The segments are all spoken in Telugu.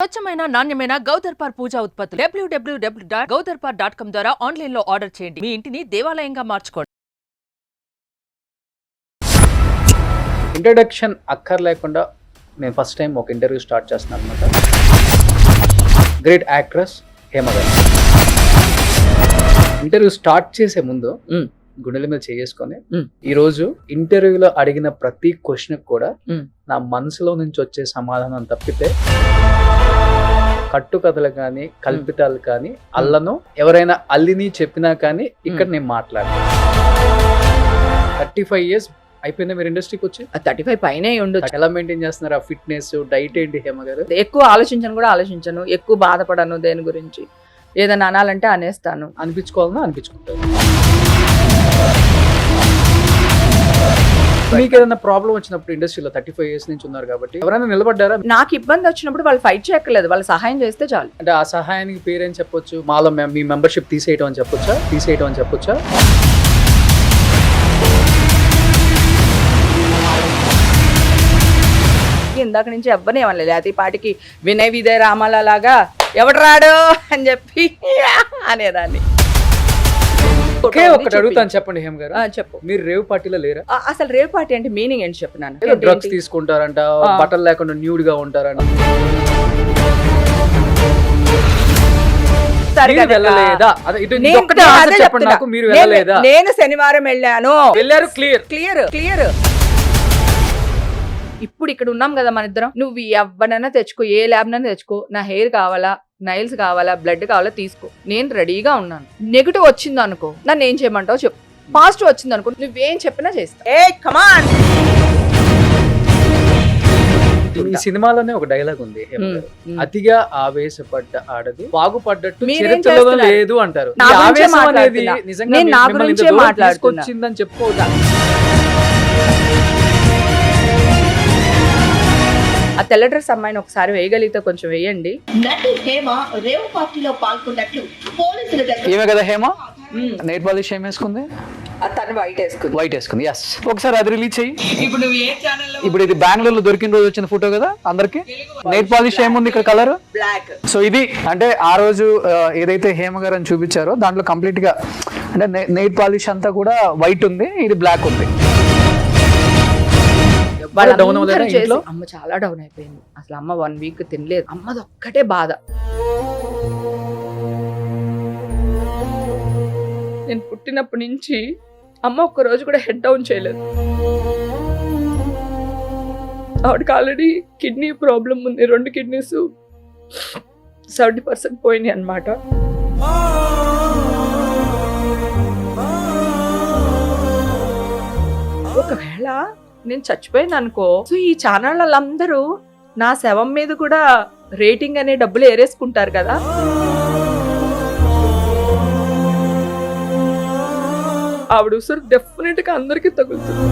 స్వచ్ఛమైన నాణ్యమైన గౌదర్పార్ పూజా ఉత్పత్తులు www.gaudarpar.com ద్వారా ఆన్లైన్ లో ఆర్డర్ చేయండి. మీ ఇంటిని దేవాలయంగా మార్చుకోండి. ఇంట్రడక్షన్ అక్కర్లేకుండా నేను ఫస్ట్ టైం ఒక ఇంటర్వ్యూ స్టార్ట్ చేస్తున్నాను అనమాట. గ్రేట్ యాక్ట్రెస్ హేమ గారు. ఇంటర్వ్యూ స్టార్ట్ చేసే ముందు గుండెల మీద చేసుకొని ఈరోజు ఇంటర్వ్యూలో అడిగిన ప్రతి క్వశ్చన్ కూడా నా మనసులో నుంచి వచ్చే సమాధానం తప్పితే కట్టుకథలు కానీ కల్పితాలు కానీ అల్లను ఎవరైనా అల్లిని చెప్పినా కానీ ఇక్కడ నేను మాట్లాడతాను. 35 years అయిపోయిందా మీరు ఇండస్ట్రీకి వచ్చి? 35 పైనే ఉండొచ్చు. ఎలా మెయింటైన్ చేస్తున్నారు ఆ ఫిట్నెస్ డైట్ ఏంటి హేమ గారు? ఎక్కువ ఆలోచించను, ఎక్కువ బాధపడను దేని గురించి. ఏదైనా అనాలంటే అనేస్తాను. అనిపించుకోవాలన్నా అనిపించుకుంటారు. మీకు ఏదైనా ప్రాబ్లం వచ్చినప్పుడు ఇండస్ట్రీలో 35 years నుంచి ఉన్నారు కాబట్టి ఎవరైనా నిలబడ్డారా? నాకు ఇబ్బంది వచ్చినప్పుడు వాళ్ళు ఫైట్ చేయక్కర్లేదు, వాళ్ళు సహాయం చేస్తే చాలు. అంటే ఆ సహాయానికి పేరేం చెప్పొచ్చు? మాలో మీ మెంబర్షిప్ తీసేయటం అని చెప్పొచ్చా? ఇందాక నుంచి ఎవ్వనే ఏమనలేదు. అది పాటికి వినయ్ విజయ్ రామాల లాగా ఎవడు రాడు అని చెప్పి అనేదాన్ని. ఒకే ఒకటి అడుగుతాను, చెప్పండి హేమ గారు. చెప్పు. మీరు రేవ్ పార్టీలో లేరా? అసలు రేవ్ పార్టీ అంటే మీనింగ్ ఏంటి చెప్పినాను. డ్రగ్స్ తీసుకుంటారంట, బట్టలు లేకుండా న్యూడ్ గా ఉంటారంట. నేను శనివారం వెళ్ళాను. క్లియర్. ఇప్పుడు ఇక్కడ ఉన్నాం కదా మన ఇద్దరం. నువ్వు ఎవరినైనా తెచ్చుకో, ఏ ల్యాబ్ నైనా తెచ్చుకో. నా హెయిర్ కావాలా, నైల్స్ కావాలా, బ్లడ్ కావాలా తీసుకో, నేను రెడీగా ఉన్నాను. నెగిటివ్ వచ్చింది అనుకో, నన్ను ఏం చేయమంటావు చెప్పు. పాజిటివ్ వచ్చింది అనుకో, నువ్వేం చెప్పినా చేస్తా. ఈ సినిమాలోనే ఒక డైలాగ్ ఉంది, అతిగా ఆవేశపడ్డ ఆడది బాగుపడ్డట్టు చరిత్రలో లేదు అంటారు. ఆవేశం అనేది నిజంగా తీసుకొచ్చిందని చెప్పుకోవద్దా? ఆ తెల్ల డ్రెస్ అమ్మాయిని ఒకసారి వేయగలిగితే కొంచెం వేయండి. నటి హేమ రేవ్ పార్టీలో పాల్గొన్నట్లు పోలీసుల దగ్గర. ఏమే కదా హేమ నెయిల్ పాలిష్ ఏం వేసుకుంది? తను వైట్ వేసుకుంది. ఎస్, ఒకసారి అది రిలీజ్ చెయ్యి. ఇప్పుడు నువ్వు ఏ ఛానల్లో? ఇప్పుడు ఇది బెంగళూరులో దొరికిన రోజు వచ్చిన ఫోటో కదా అందరికి. నెయిల్ పాలిష్ ఏముంది ఇక్కడ? Colour black. సో ఇది అంటే ఆ రోజు ఏదైతే హేమ గారు అని చూపించారో దాంట్లో కంప్లీట్ గా అంటే నెయిల్ పాలిష్ అంతా కూడా వైట్ ఉంది, ఇది బ్లాక్ ఉంది. అమ్మ చాలా డౌన్ అయిపోయింది. అసలు అమ్మ 1 week తినలేదు. అమ్మది ఒక్కటే బాధ. నేను పుట్టినప్పటి నుంచి అమ్మ ఒక్క రోజు కూడా హెడ్ డౌన్ చేయలేదు. ఆవిడకి ఆల్రెడీ కిడ్నీ ప్రాబ్లం ఉంది. 2 కిడ్నీస్ 70% పోయినాయి అన్నమాట. ఒకవేళ నేను చచ్చిపోయింది అనుకో, సో ఈ ఛానల్ వాళ్ళందరూ నా శవం మీద కూడా రేటింగ్ అనే డబ్బులు ఏరేసుకుంటారు కదా. ఆవిడ ఉసురు డెఫినెట్ గా అందరికీ తగులుతుంది.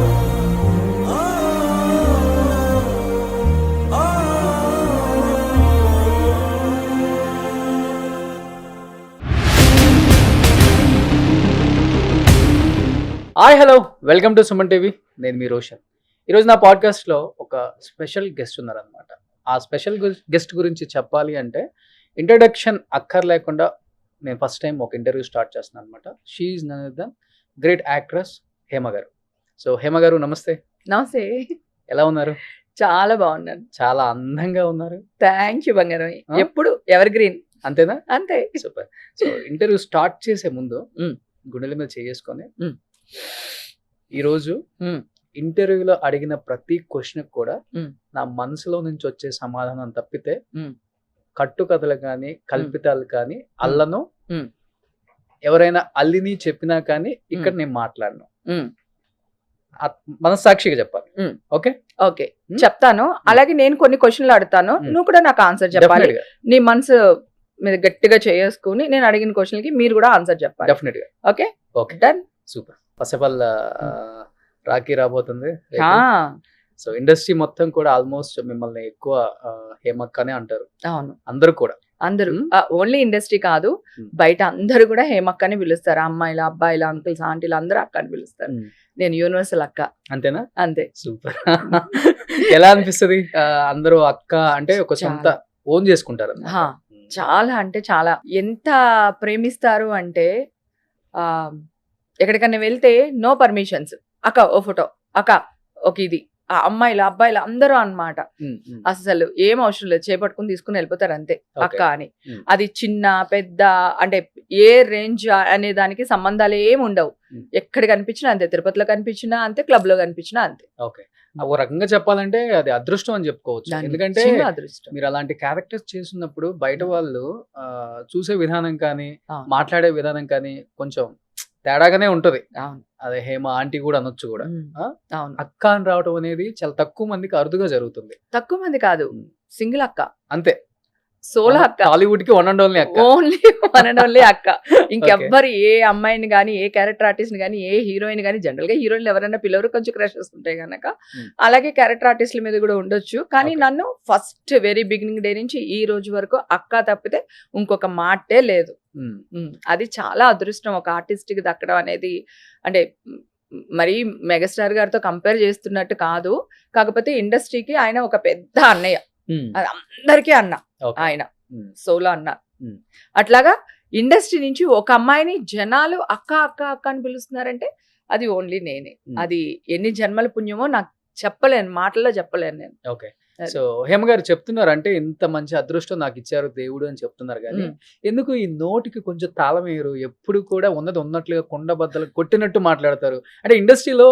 Hi hello, welcome to Suman TV. నేను మీ రోషన్. ఈరోజు నా పాడ్కాస్ట్లో ఒక స్పెషల్ గెస్ట్ ఉన్నారనమాట. ఆ స్పెషల్ గెస్ట్ గురించి చెప్పాలి అంటే ఇంట్రడక్షన్ అక్కర్లేకుండా నేను ఫస్ట్ టైం ఒక ఇంటర్వ్యూ స్టార్ట్ చేస్తున్నాను అనమాట. She is none other than great actress Hema garu. So Hema గారు నమస్తే. నమస్తే. ఎలా ఉన్నారు? చాలా బాగున్నాను. చాలా అందంగా ఉన్నారు. థ్యాంక్ యూ బంగారం. ఎప్పుడు ఎవర్ గ్రీన్. అంతేనా? అంతే. సూపర్. సో ఇంటర్వ్యూ స్టార్ట్ చేసే ముందు గుండెల మీద చేసుకొని ఈరోజు ఇంటర్వ్యూలో అడిగిన ప్రతి క్వశ్చన్ కూడా నా మనసులో నుంచి వచ్చే సమాధానం తప్పితే కట్టుకథలు కానీ కల్పితాలు కానీ అల్లను ఎవరైనా అల్లిని చెప్పినా కానీ ఇక్కడ నేను మాట్లాడను. మనస్సాక్షిగా చెప్పాలి. ఓకే చెప్తాను. అలాగే నేను కొన్ని క్వశ్చన్లు అడుగుతాను, నువ్వు కూడా నాకు ఆన్సర్ చెప్పాలి. నీ మనసు మీద గట్టిగా చేసుకుని నేను అడిగిన క్వశ్చన్కి మీరు కూడా ఆన్సర్ చెప్పాలి. డెఫినెట్ గా. Okay done. Super. First of all Rakhi రాబోతుంది. సో ఇండస్ట్రీ మొత్తం కూడా ఆల్మోస్ట్ మిమ్మల్ని ఎక్కువ హేమక్కనే అంటారు. అవును, అందరూ కూడా. అందరూ ఓన్లీ ఇండస్ట్రీ కాదు, బయట అందరూ కూడా హేమక్కని పిలుస్తారు. అమ్మాయిలు, అబ్బాయిలు, అంకుల్స్, ఆంటీలు అందరూ అక్క అని పిలుస్తారు. నేను యూనివర్సల్ అక్క. అంతేనా? అంతే. సూపర్. ఎలా అనిపిస్తుంది అందరూ అక్క అంటే? ఒక సొంత ఓన్ చేసుకుంటారు హా, చాలా అంటే చాలా ఎంత ప్రేమిస్తారు అంటే ఆ ఎక్కడికన్నా వెళ్తే నో పర్మిషన్స్, అక్క ఓ ఫోటో, అక్క ఒక ఇది, ఆ అమ్మాయిలు అబ్బాయిలు అందరూ అన్నమాట. అసలు ఏం అవసరం లేదు, చేపట్టుకుని తీసుకుని వెళ్ళిపోతారు అంతే అక్క అని. అది చిన్న పెద్ద అంటే ఏ రేంజ్ అనే దానికి సంబంధాలు ఏమి ఉండవు. ఎక్కడ కనిపించినా అంతే, తిరుపతిలో కనిపించినా అంతే, క్లబ్ లో కనిపించినా అంతే. ఓకే, ఒక రకంగా చెప్పాలంటే అది అదృష్టం అని చెప్పుకోవచ్చు. ఎందుకంటే అదృష్టం. మీరు అలాంటి క్యారెక్టర్స్ చేస్తున్నప్పుడు బయట వాళ్ళు చూసే విధానం కానీ అవును. మాట్లాడే విధానం కానీ కొంచెం తేడాగానే ఉంటది. అవును. అదే హేమ ఆంటీ కూడా అనొచ్చు కూడా. అవును, అక్క అని రావటం అనేది చాలా తక్కువ మందికి అరుదుగా జరుగుతుంది. తక్కువ మంది కాదు, సింగిల్ అక్క, అంతే, సోలో అక్క, టాలీవుడ్ కి వన్ అండ్ ఓన్లీ అక్క, ఓన్లీ వన్ అండ్ ఓన్లీ అక్క. ఇంకెవ్వరు ఏ అమ్మాయిని గానీ, ఏ క్యారెక్టర్ ఆర్టిస్ట్ ని గానీ, ఏ హీరోయిన్ గానీ, జనరల్ గా హీరోయిన్లు ఎవరైనా పిల్లలు కొంచెం క్రషెస్ ఉంటాయి కనుక అలాగే క్యారెక్టర్ ఆర్టిస్టుల మీద కూడా ఉండొచ్చు. కానీ నన్ను ఫస్ట్ వెరీ బిగినింగ్ డే నుంచి ఈ రోజు వరకు అక్క తప్పితే ఇంకొక మాటే లేదు. అది చాలా అదృష్టం ఒక ఆర్టిస్ట్ కి దక్కడం అనేది. అంటే మరి మెగాస్టార్ గారితో కంపేర్ చేస్తున్నట్టు కాదు, కాకపోతే ఇండస్ట్రీకి ఆయన ఒక పెద్ద అన్నయ్య, అది అందరికీ అన్న ఆయన, సోలో అన్న. అట్లాగా ఇండస్ట్రీ నుంచి ఒక అమ్మాయిని జనాలు అక్క అక్క అక్క అని పిలుస్తున్నారంటే అది ఓన్లీ నేనే. అది ఎన్ని జన్మల పుణ్యమో నాకు చెప్పలేను, మాటల్లో చెప్పలేను నేను. ఓకే, సో హేమ గారు చెప్తున్నారు అంటే ఇంత మంచి అదృష్టం నాకు ఇచ్చారు దేవుడు అని చెప్తున్నారు, కానీ ఎందుకు ఈ నోటికి కొంచెం తాళమేరు? ఎప్పుడు కూడా ఉన్నది ఉన్నట్లుగా కుండ బద్దలు కొట్టినట్టు మాట్లాడతారు. అంటే ఇండస్ట్రీలో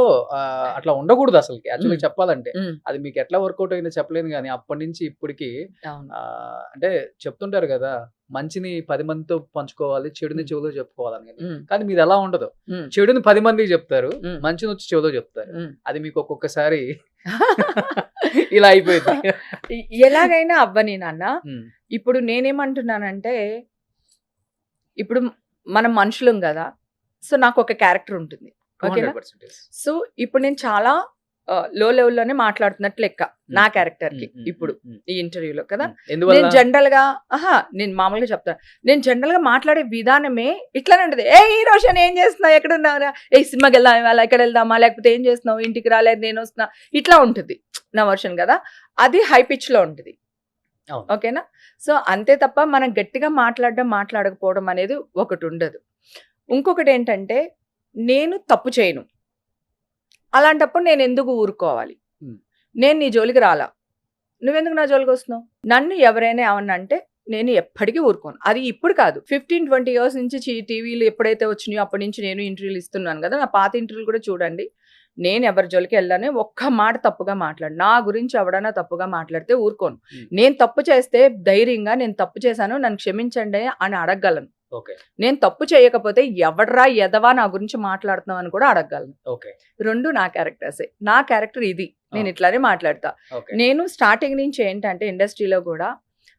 అట్లా ఉండకూడదు అసలు యాక్చువల్గా చెప్పాలంటే. అది మీకు ఎట్లా వర్కౌట్ అయిందో చెప్పలేను, కానీ అప్పటి నుంచి ఇప్పటికి అంటే చెప్తుంటారు కదా, మంచిని 10 మందితో పంచుకోవాలి, చెడుని చెవులో చెప్పుకోవాలని. కానీ మీది ఎలా ఉండదు, చెడుని 10 మందికి చెప్తారు, మంచిని వచ్చి చెవులో చెప్తారు. అది మీకు ఒక్కొక్కసారి ఇలా అయిపోయింది. ఎలాగైనా అవ్వని నాన్న. ఇప్పుడు నేనేమంటున్నానంటే, ఇప్పుడు మనం మనుషులం కదా, సో నాకు ఒక క్యారెక్టర్ ఉంటుంది. ఓకేనా? సో ఇప్పుడు నేను చాలా లో లెవెల్లోనే మాట్లాడుతున్నట్లు లెక్క నా క్యారెక్టర్ కి ఇప్పుడు ఈ ఇంటర్వ్యూలో కదా. నేను జనరల్ గా నేను మామూలుగా చెప్తాను, నేను జనరల్ గా మాట్లాడే విధానమే ఇట్లానే ఉంటుంది. ఏ ఈ రోషన్ ఏం చేస్తున్నావు, ఎక్కడ ఉన్నావురా, ఏ సినిమాకి వెళ్దాం ఇవాళ, ఎక్కడ వెళ్దామా, లేకపోతే ఏం చేస్తున్నావు, ఇంటికి రాలేదు, నేను వస్తున్నా, ఇట్లా ఉంటుంది నా వర్షన్ కదా. అది హై పిచ్ లో ఉంటుంది. ఓకేనా? సో అంతే తప్ప మనం గట్టిగా మాట్లాడకపోవడం అనేది ఒకటి ఉండదు. ఇంకొకటి ఏంటంటే, నేను తప్పు చేయను, అలాంటప్పుడు నేను ఎందుకు ఊరుకోవాలి? నేను నీ జోలికి రాలా, నువ్వెందుకు నా జోలికి వస్తున్నావు? నన్ను ఎవరైనా ఏమన్నా అంటే నేను ఎప్పటికీ ఊరుకోను. అది ఇప్పుడు కాదు, 15-20 years నుంచి టీవీలు ఎప్పుడైతే వచ్చినాయో అప్పటి నుంచి నేను ఇంటర్వ్యూలు ఇస్తున్నాను కదా. నా పాత ఇంటర్వ్యూలు కూడా చూడండి. నేను ఎవరి జోలికి వెళ్ళానే ఒక్క మాట తప్పుగా మాట్లాడు. నా గురించి ఎవడన్నా తప్పుగా మాట్లాడితే ఊరుకోను. నేను తప్పు చేస్తే ధైర్యంగా నేను తప్పు చేశాను, నన్ను క్షమించండి అని అడగగలను. నేను తప్పు చేయకపోతే ఎవడ్రా ఎదవా నా గురించి మాట్లాడుతున్నావు అని కూడా అడగగలను. రెండు నా క్యారెక్టర్సే. నా క్యారెక్టర్ ఇది, నేను ఇట్లానే మాట్లాడతా. నేను స్టార్టింగ్ నుంచి ఏంటంటే ఇండస్ట్రీలో కూడా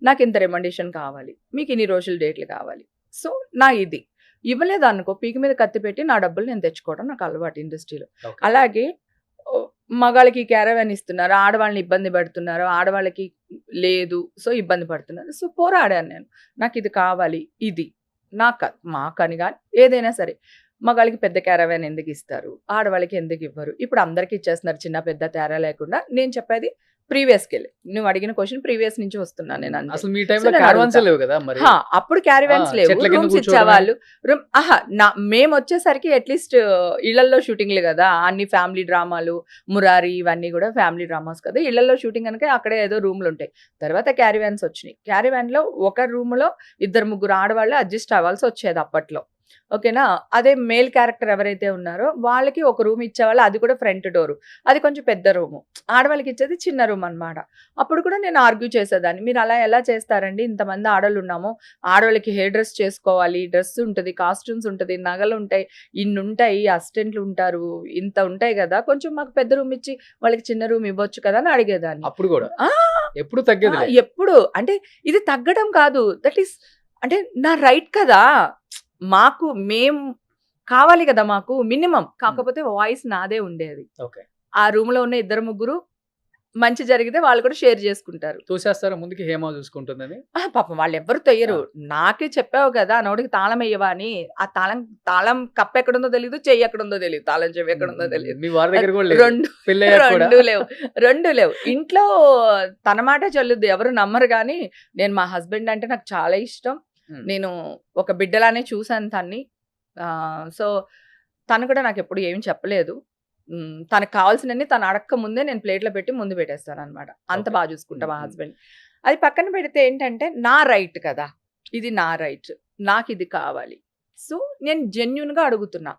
నాకు ఇంత రిమండేషన్ కావాలి, మీకు ఇన్ని రోజులు డేట్లు కావాలి, సో నా ఇది ఇవ్వలేదు అనుకో, పీక మీద కత్తి పెట్టి నా డబ్బులు నేను తెచ్చుకోవడం నాకు అలవాటు ఇండస్ట్రీలో. అలాగే మగాళ్ళకి క్యారవాన్ ఇస్తున్నారు, ఆడవాళ్ళని ఇబ్బంది పెడుతున్నారు, ఆడవాళ్ళకి లేదు, సో ఇబ్బంది పడుతున్నారు. సో పోరాడాను నేను, నాకు ఇది కావాలి, ఇది నాకు మాకని కానీ ఏదైనా సరే. మగాళ్ళకి పెద్ద క్యారవాన్ ఎందుకు ఇస్తారు, ఆడవాళ్ళకి ఎందుకు ఇవ్వరు? ఇప్పుడు అందరికి ఇచ్చేస్తున్నారు, చిన్న పెద్ద తేడా లేకుండా. నేను చెప్పేది ప్రీవియస్కి వెళ్ళి, నువ్వు అడిగిన క్వశ్చన్ ప్రీవియస్ నుంచి వస్తున్నాను నేను. అప్పుడు క్యారవాన్స్ లేవు, రూమ్స్ ఇచ్చేవాళ్ళు. మేము వచ్చేసరికి అట్లీస్ట్ ఇళ్లలో షూటింగ్లు కదా, అన్ని ఫ్యామిలీ డ్రామాలు, మురారి ఇవన్నీ కూడా ఫ్యామిలీ డ్రామాస్ కదా. ఇళ్లలో షూటింగ్ కనుక అక్కడే ఏదో రూమ్లు ఉంటాయి. తర్వాత క్యారవాన్స్ వచ్చినాయి. క్యారవాన్ లో ఒక రూమ్ లో 2-3 ఆడవాళ్ళు అడ్జస్ట్ అవ్వాల్సి వచ్చేది అప్పట్లో. ఓకేనా? అదే మేల్ క్యారెక్టర్ ఎవరైతే ఉన్నారో వాళ్ళకి ఒక రూమ్ ఇచ్చేవాళ్ళు, అది కూడా ఫ్రంట్ డోర్, అది కొంచెం పెద్ద రూము. ఆడవాళ్ళకి ఇచ్చేది చిన్న రూమ్ అనమాట. అప్పుడు కూడా నేను ఆర్గ్యూ చేసేదాన్ని, మీరు అలా ఎలా చేస్తారండి, ఇంతమంది ఆడవాళ్ళు ఉన్నాము, ఆడవాళ్ళకి హెయిర్ డ్రెస్ చేసుకోవాలి, డ్రెస్ ఉంటుంది, కాస్ట్యూమ్స్ ఉంటుంది, నగలు ఉంటాయి, ఇన్ని ఉంటాయి, అసిస్టెంట్లు ఉంటారు, ఇంత ఉంటాయి కదా, కొంచెం మాకు పెద్ద రూమ్ ఇచ్చి వాళ్ళకి చిన్న రూమ్ ఇవ్వచ్చు కదా అని అడిగేదాన్ని. అప్పుడు కూడా ఎప్పుడు తగ్గేది, ఎప్పుడు అంటే ఇది తగ్గడం కాదు, దట్ ఈస్ అంటే నా రైట్ కదా, మాకు మేము కావాలి కదా, మాకు మినిమం. కాకపోతే వాయిస్ నాదే ఉండేది. ఆ రూమ్ లో ఉన్న 2-3 మంచి జరిగితే వాళ్ళు కూడా షేర్ చేసుకుంటారు. తోసేస్తారా ముందుకి హేమ చూసుకుంటుందని? పాపం వాళ్ళు ఎవ్వరు తొయ్యరు. నాకే చెప్పావు కదా నోటికి తాళం వేయవా అని. ఆ తాళం కప్పు ఎక్కడుందో తెలియదు, చెయ్యి ఎక్కడుందో తెలియదు, తాళం చెవి ఎక్కడుందో తెలియదు. మీ వారి దగ్గర కూడా లేదు? రెండు లేవు. ఇంట్లో తన మాట చెల్లుద్ది, ఎవరు నమ్మరు. కానీ నేను మా హస్బెండ్ అంటే నాకు చాలా ఇష్టం. నేను ఒక బిడ్డలానే చూసాను తన్ని. సో తను కూడా నాకు ఎప్పుడు ఏమి చెప్పలేదు. తనకు కావాల్సినన్ని తను అడక్క ముందే నేను ప్లేట్లో పెట్టి ముందు పెట్టేస్తాను అనమాట. అంత బాగా చూసుకుంటా మా హస్బెండ్. అది పక్కన పెడితే ఏంటంటే నా రైట్ కదా, ఇది నా రైట్, నాకు ఇది కావాలి. సో నేను జెన్యున్గా అడుగుతున్నా.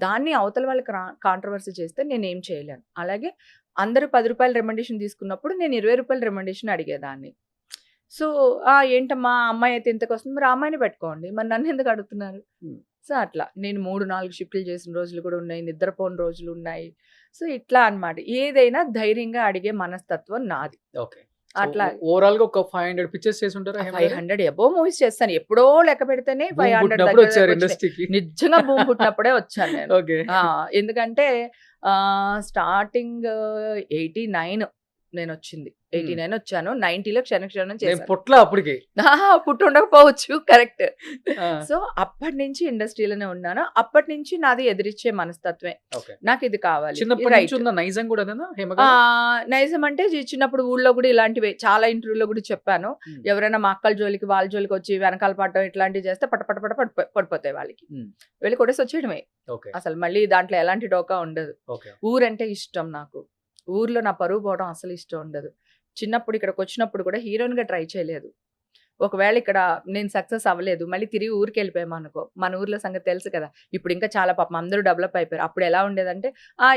దాన్ని అవతల వాళ్ళకి కాంట్రవర్సీ చేస్తే నేను ఏం చేయలేను. అలాగే అందరూ 10 రూపాయల రెమండేషన్ తీసుకున్నప్పుడు నేను 20 రూపాయల రెమండేషన్ అడిగేదాన్ని. సో ఏంటమ్మా అమ్మాయి అయితే ఇంతకు వస్తుంది, మరి అమ్మాయిని పెట్టుకోండి, మరి నన్ను ఎందుకు అడుగుతున్నారు? సో అట్లా నేను 3-4 షిఫ్ట్లు చేసిన రోజులు కూడా ఉన్నాయి, నిద్రపోని రోజులు ఉన్నాయి. సో ఇట్లా అన్నమాట. ఏదైనా ధైర్యంగా అడిగే మనస్తత్వం నాది. ఓకే. అట్లా ఓవరాల్ గా ఒక 500 పిక్చర్స్ చేసి ఉంటారా? 500 అబోవ్ మూవీస్ చేస్తాను. ఎప్పుడో లెక్క పెడితేనే 500 వచ్చారు ఇండస్ట్రీకి. నిజంగా భూమి పుట్టినప్పుడే వచ్చాను నేను. ఓకే. ఎందుకంటే స్టార్టింగ్ 89 నేను వచ్చింది. 89 వచ్చాను. 90లో క్షణక్షణం చేశాను. పుట్ల అప్పటికి పుట్టి ఉండకపోవచ్చు, కరెక్ట్. సో అప్పటి నుంచి ఇండస్ట్రీలోనే ఉన్నాను. అప్పటి నుంచి నాది ఎదిరిచ్చే మనస్తత్వమే. నాకు ఇది కావాలి. నైజం కూడా నైజం అంటే చిన్నప్పుడు ఊళ్ళో కూడా ఇలాంటివి చాలా ఇంటర్వ్యూలో కూడా చెప్పాను. ఎవరైనా మా అక్కల జోలికి వాళ్ళ జోలికి వచ్చి వెనకాల పడటం ఇట్లాంటివి చేస్తే పడిపోతాయి వాళ్ళకి. వెళ్ళి కొట్టేసి వచ్చేయడమే. అసలు మళ్ళీ దాంట్లో ఎలాంటి డోకా ఉండదు. ఊరంటే ఇష్టం నాకు. ఊర్లో నా పరువు పోవడం అసలు ఇష్టం ఉండదు. చిన్నప్పుడు ఇక్కడికి వచ్చినప్పుడు కూడా హీరోయిన్గా ట్రై చేయలేదు. ఒకవేళ ఇక్కడ నేను సక్సెస్ అవ్వలేదు, మళ్ళీ తిరిగి ఊరికి వెళ్ళిపోయాము అనుకో, మన ఊర్లో సంగతి తెలుసు కదా. ఇప్పుడు ఇంకా చాలా పాపం అందరూ డెవలప్ అయిపోయారు. అప్పుడు ఎలా ఉండేదంటే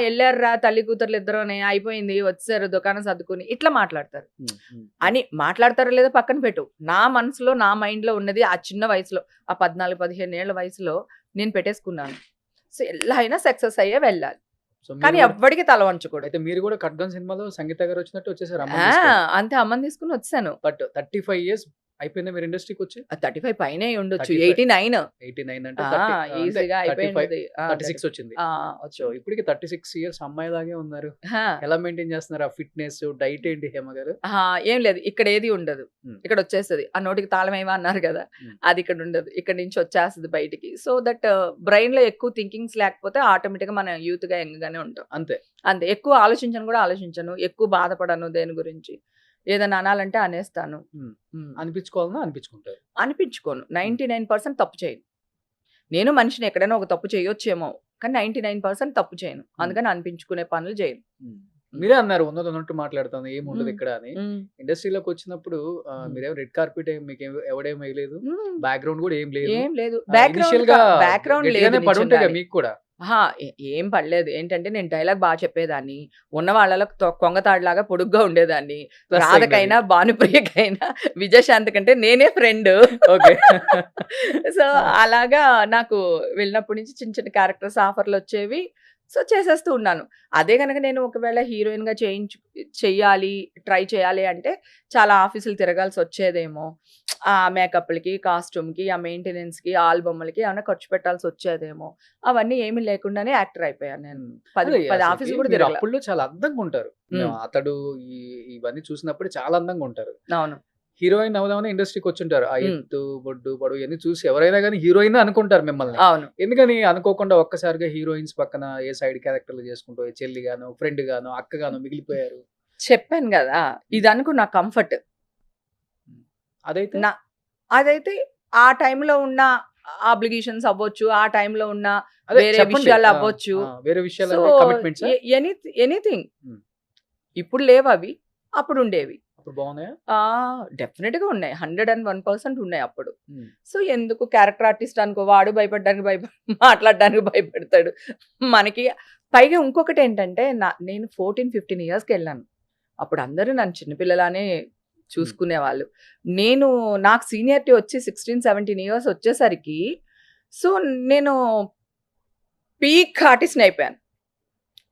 వెళ్ళారురా తల్లి కూతుర్లు ఇద్దరునే, అయిపోయింది, వచ్చారు దుకాణం సర్దుకుని, ఇట్లా మాట్లాడతారు. అని మాట్లాడతారో లేదో పక్కన పెట్టు, నా మనసులో నా మైండ్లో ఉన్నది ఆ చిన్న వయసులో, ఆ 14-15 ఏళ్ల వయసులో నేను పెట్టేసుకున్నాను. సో ఎలా అయినా సక్సెస్ అయ్యే వెళ్ళాలి, కానీ ఎవ్వడికి తల వంచకూడదు. అయితే మీరు కూడా ఖడ్గం సినిమాలో సంగీత గారు వచ్చినట్టు వచ్చేసారు. అంతే, అమ్మని తీసుకుని వచ్చాను. బట్ 35 years అయిపోయింది మీరు ఇండస్ట్రీకి వచ్చి. 35 పైనే ఉండొచ్చు. 89 అంటే ఈజీగా అయిపోయింది. 36 వచ్చింది. ఇప్పటికి 36 years అమ్మాయి లాగే ఉన్నారు. ఎలా మెయింటైన్ చేస్తున్నారు ఆ ఫిట్నెస్, డైట్ ఏంటి హేమ గారు? ఏం లేదు, ఇక్కడ ఏది ఉండదు, ఇక్కడ వచ్చేస్తుంది. ఆ నోటికి తాళం ఏమో అన్నారు కదా, అది ఇక్కడ ఉండదు, ఇక్కడ నుంచి వచ్చేస్తుంది బయటికి. సో దట్ బ్రెయిన్ లో ఎక్కువ థింకింగ్స్ లేకపోతే ఆటోమేటిక్ గా మనం యూత్ గా యంగ్ గానే ఉంటాం. అంతే. ఎక్కువ ఆలోచించను, ఎక్కువ బాధపడను దేని గురించి. ఏదైనా అనాలంటే అనేస్తాను. అనిపించుకోవాలన్నా అనిపించుకోను. 99% తప్పు చేయను. నేను మనిషిని, ఎక్కడైనా ఒక తప్పు చేయొచ్చేమో, కానీ 99% తప్పు చేయను. అందుకని అనిపించుకునే పనులు చేయను. మీరే అన్నారు ఉన్నట్టు మాట్లాడుతాను ఏముండదు ఇక్కడ అని. ఇండస్ట్రీలోకి వచ్చినప్పుడు మీరేం రెడ్ కార్పెట్ మీకు ఎవడేం వేయలేదు, బ్యాక్గ్రౌండ్ కూడా ఏం లేదు. బ్యాక్గ్రౌండ్ పడి ఉంటాయి మీకు కూడా? ఏం పడలేదు. ఏంటంటే నేను డైలాగ్ బాగా చెప్పేదాన్ని, ఉన్న వాళ్ళలో కొంగతాడులాగా పొడుగ్గా ఉండేదాన్ని. రాధకైనా భానుప్రియకైనా విజయశాంతి కంటే నేనే ఫ్రెండ్. సో అలాగా నాకు వెళ్ళినప్పటి నుంచి చిన్న చిన్న క్యారెక్టర్స్ ఆఫర్లు వచ్చేవి. సో చేసేస్తూ ఉన్నాను. అదే కనుక నేను ఒకవేళ హీరోయిన్గా చెయ్యాలి, ట్రై చేయాలి అంటే చాలా ఆఫీసులు తిరగాల్సి వచ్చేదేమో. ఆ మేకప్లకి, కాస్ట్యూమ్కి, ఆ మెయింటెనెన్స్కి, ఆల్బమ్లకి ఏమైనా ఖర్చు పెట్టాల్సి వచ్చేదేమో. అవన్నీ ఏమీ లేకుండానే యాక్టర్ అయిపోయాను నేను. 10 ఆఫీసులు కూడా తిరగాలి. అప్పుడు చాలా అందంగా ఉంటారు. అతడు ఇవన్నీ చూసినప్పుడు చాలా అందంగా ఉంటారు. అవును. హీరోయిన్ అవుదామని ఇండస్ట్రీకి వచ్చుంటారు. ఆ ఎత్తు, బొడ్డు, పొడవు ఇవన్నీ చూసి ఎవరైనా కానీ హీరోయిన్ అనుకుంటారు మిమ్మల్ని. అవును. ఎందుకని అనుకోకుండా ఒక్కసారిగా హీరోయిన్స్ పక్కన ఏ సైడ్ క్యారెక్టర్లు చేసుకుంటూ చెల్లి గాను, ఫ్రెండ్ గాను, అక్క గాను మిగిలిపోయారు? చెప్పాను కదా, ఇది అనుకో నా కంఫర్ట్. అదైతే ఆ టైంలో ఉన్న ఆబ్లిగేషన్స్ అవ్వచ్చు, ఆ టైంలో ఉన్న వేరే విషయాలు అవ్వచ్చు, ఎనీథింగ్. ఇప్పుడు లేవు అవి, అప్పుడు ఉండేవి. డెఫినెట్ గా ఉన్నాయి. 101% ఉన్నాయి అప్పుడు. సో ఎందుకు క్యారెక్టర్ ఆర్టిస్ట్ అనుకో, వాడు మాట్లాడడానికి భయపడతాడు మనకి. పైగా ఇంకొకటి ఏంటంటే నేను 14-15 yearsకి వెళ్ళాను. అప్పుడు అందరూ నన్ను చిన్నపిల్లలానే చూసుకునేవాళ్ళు. నాకు సీనియారిటీ వచ్చి 16-17 years వచ్చేసరికి సో నేను పీక్ ఆర్టిస్ట్ని అయిపోయాను.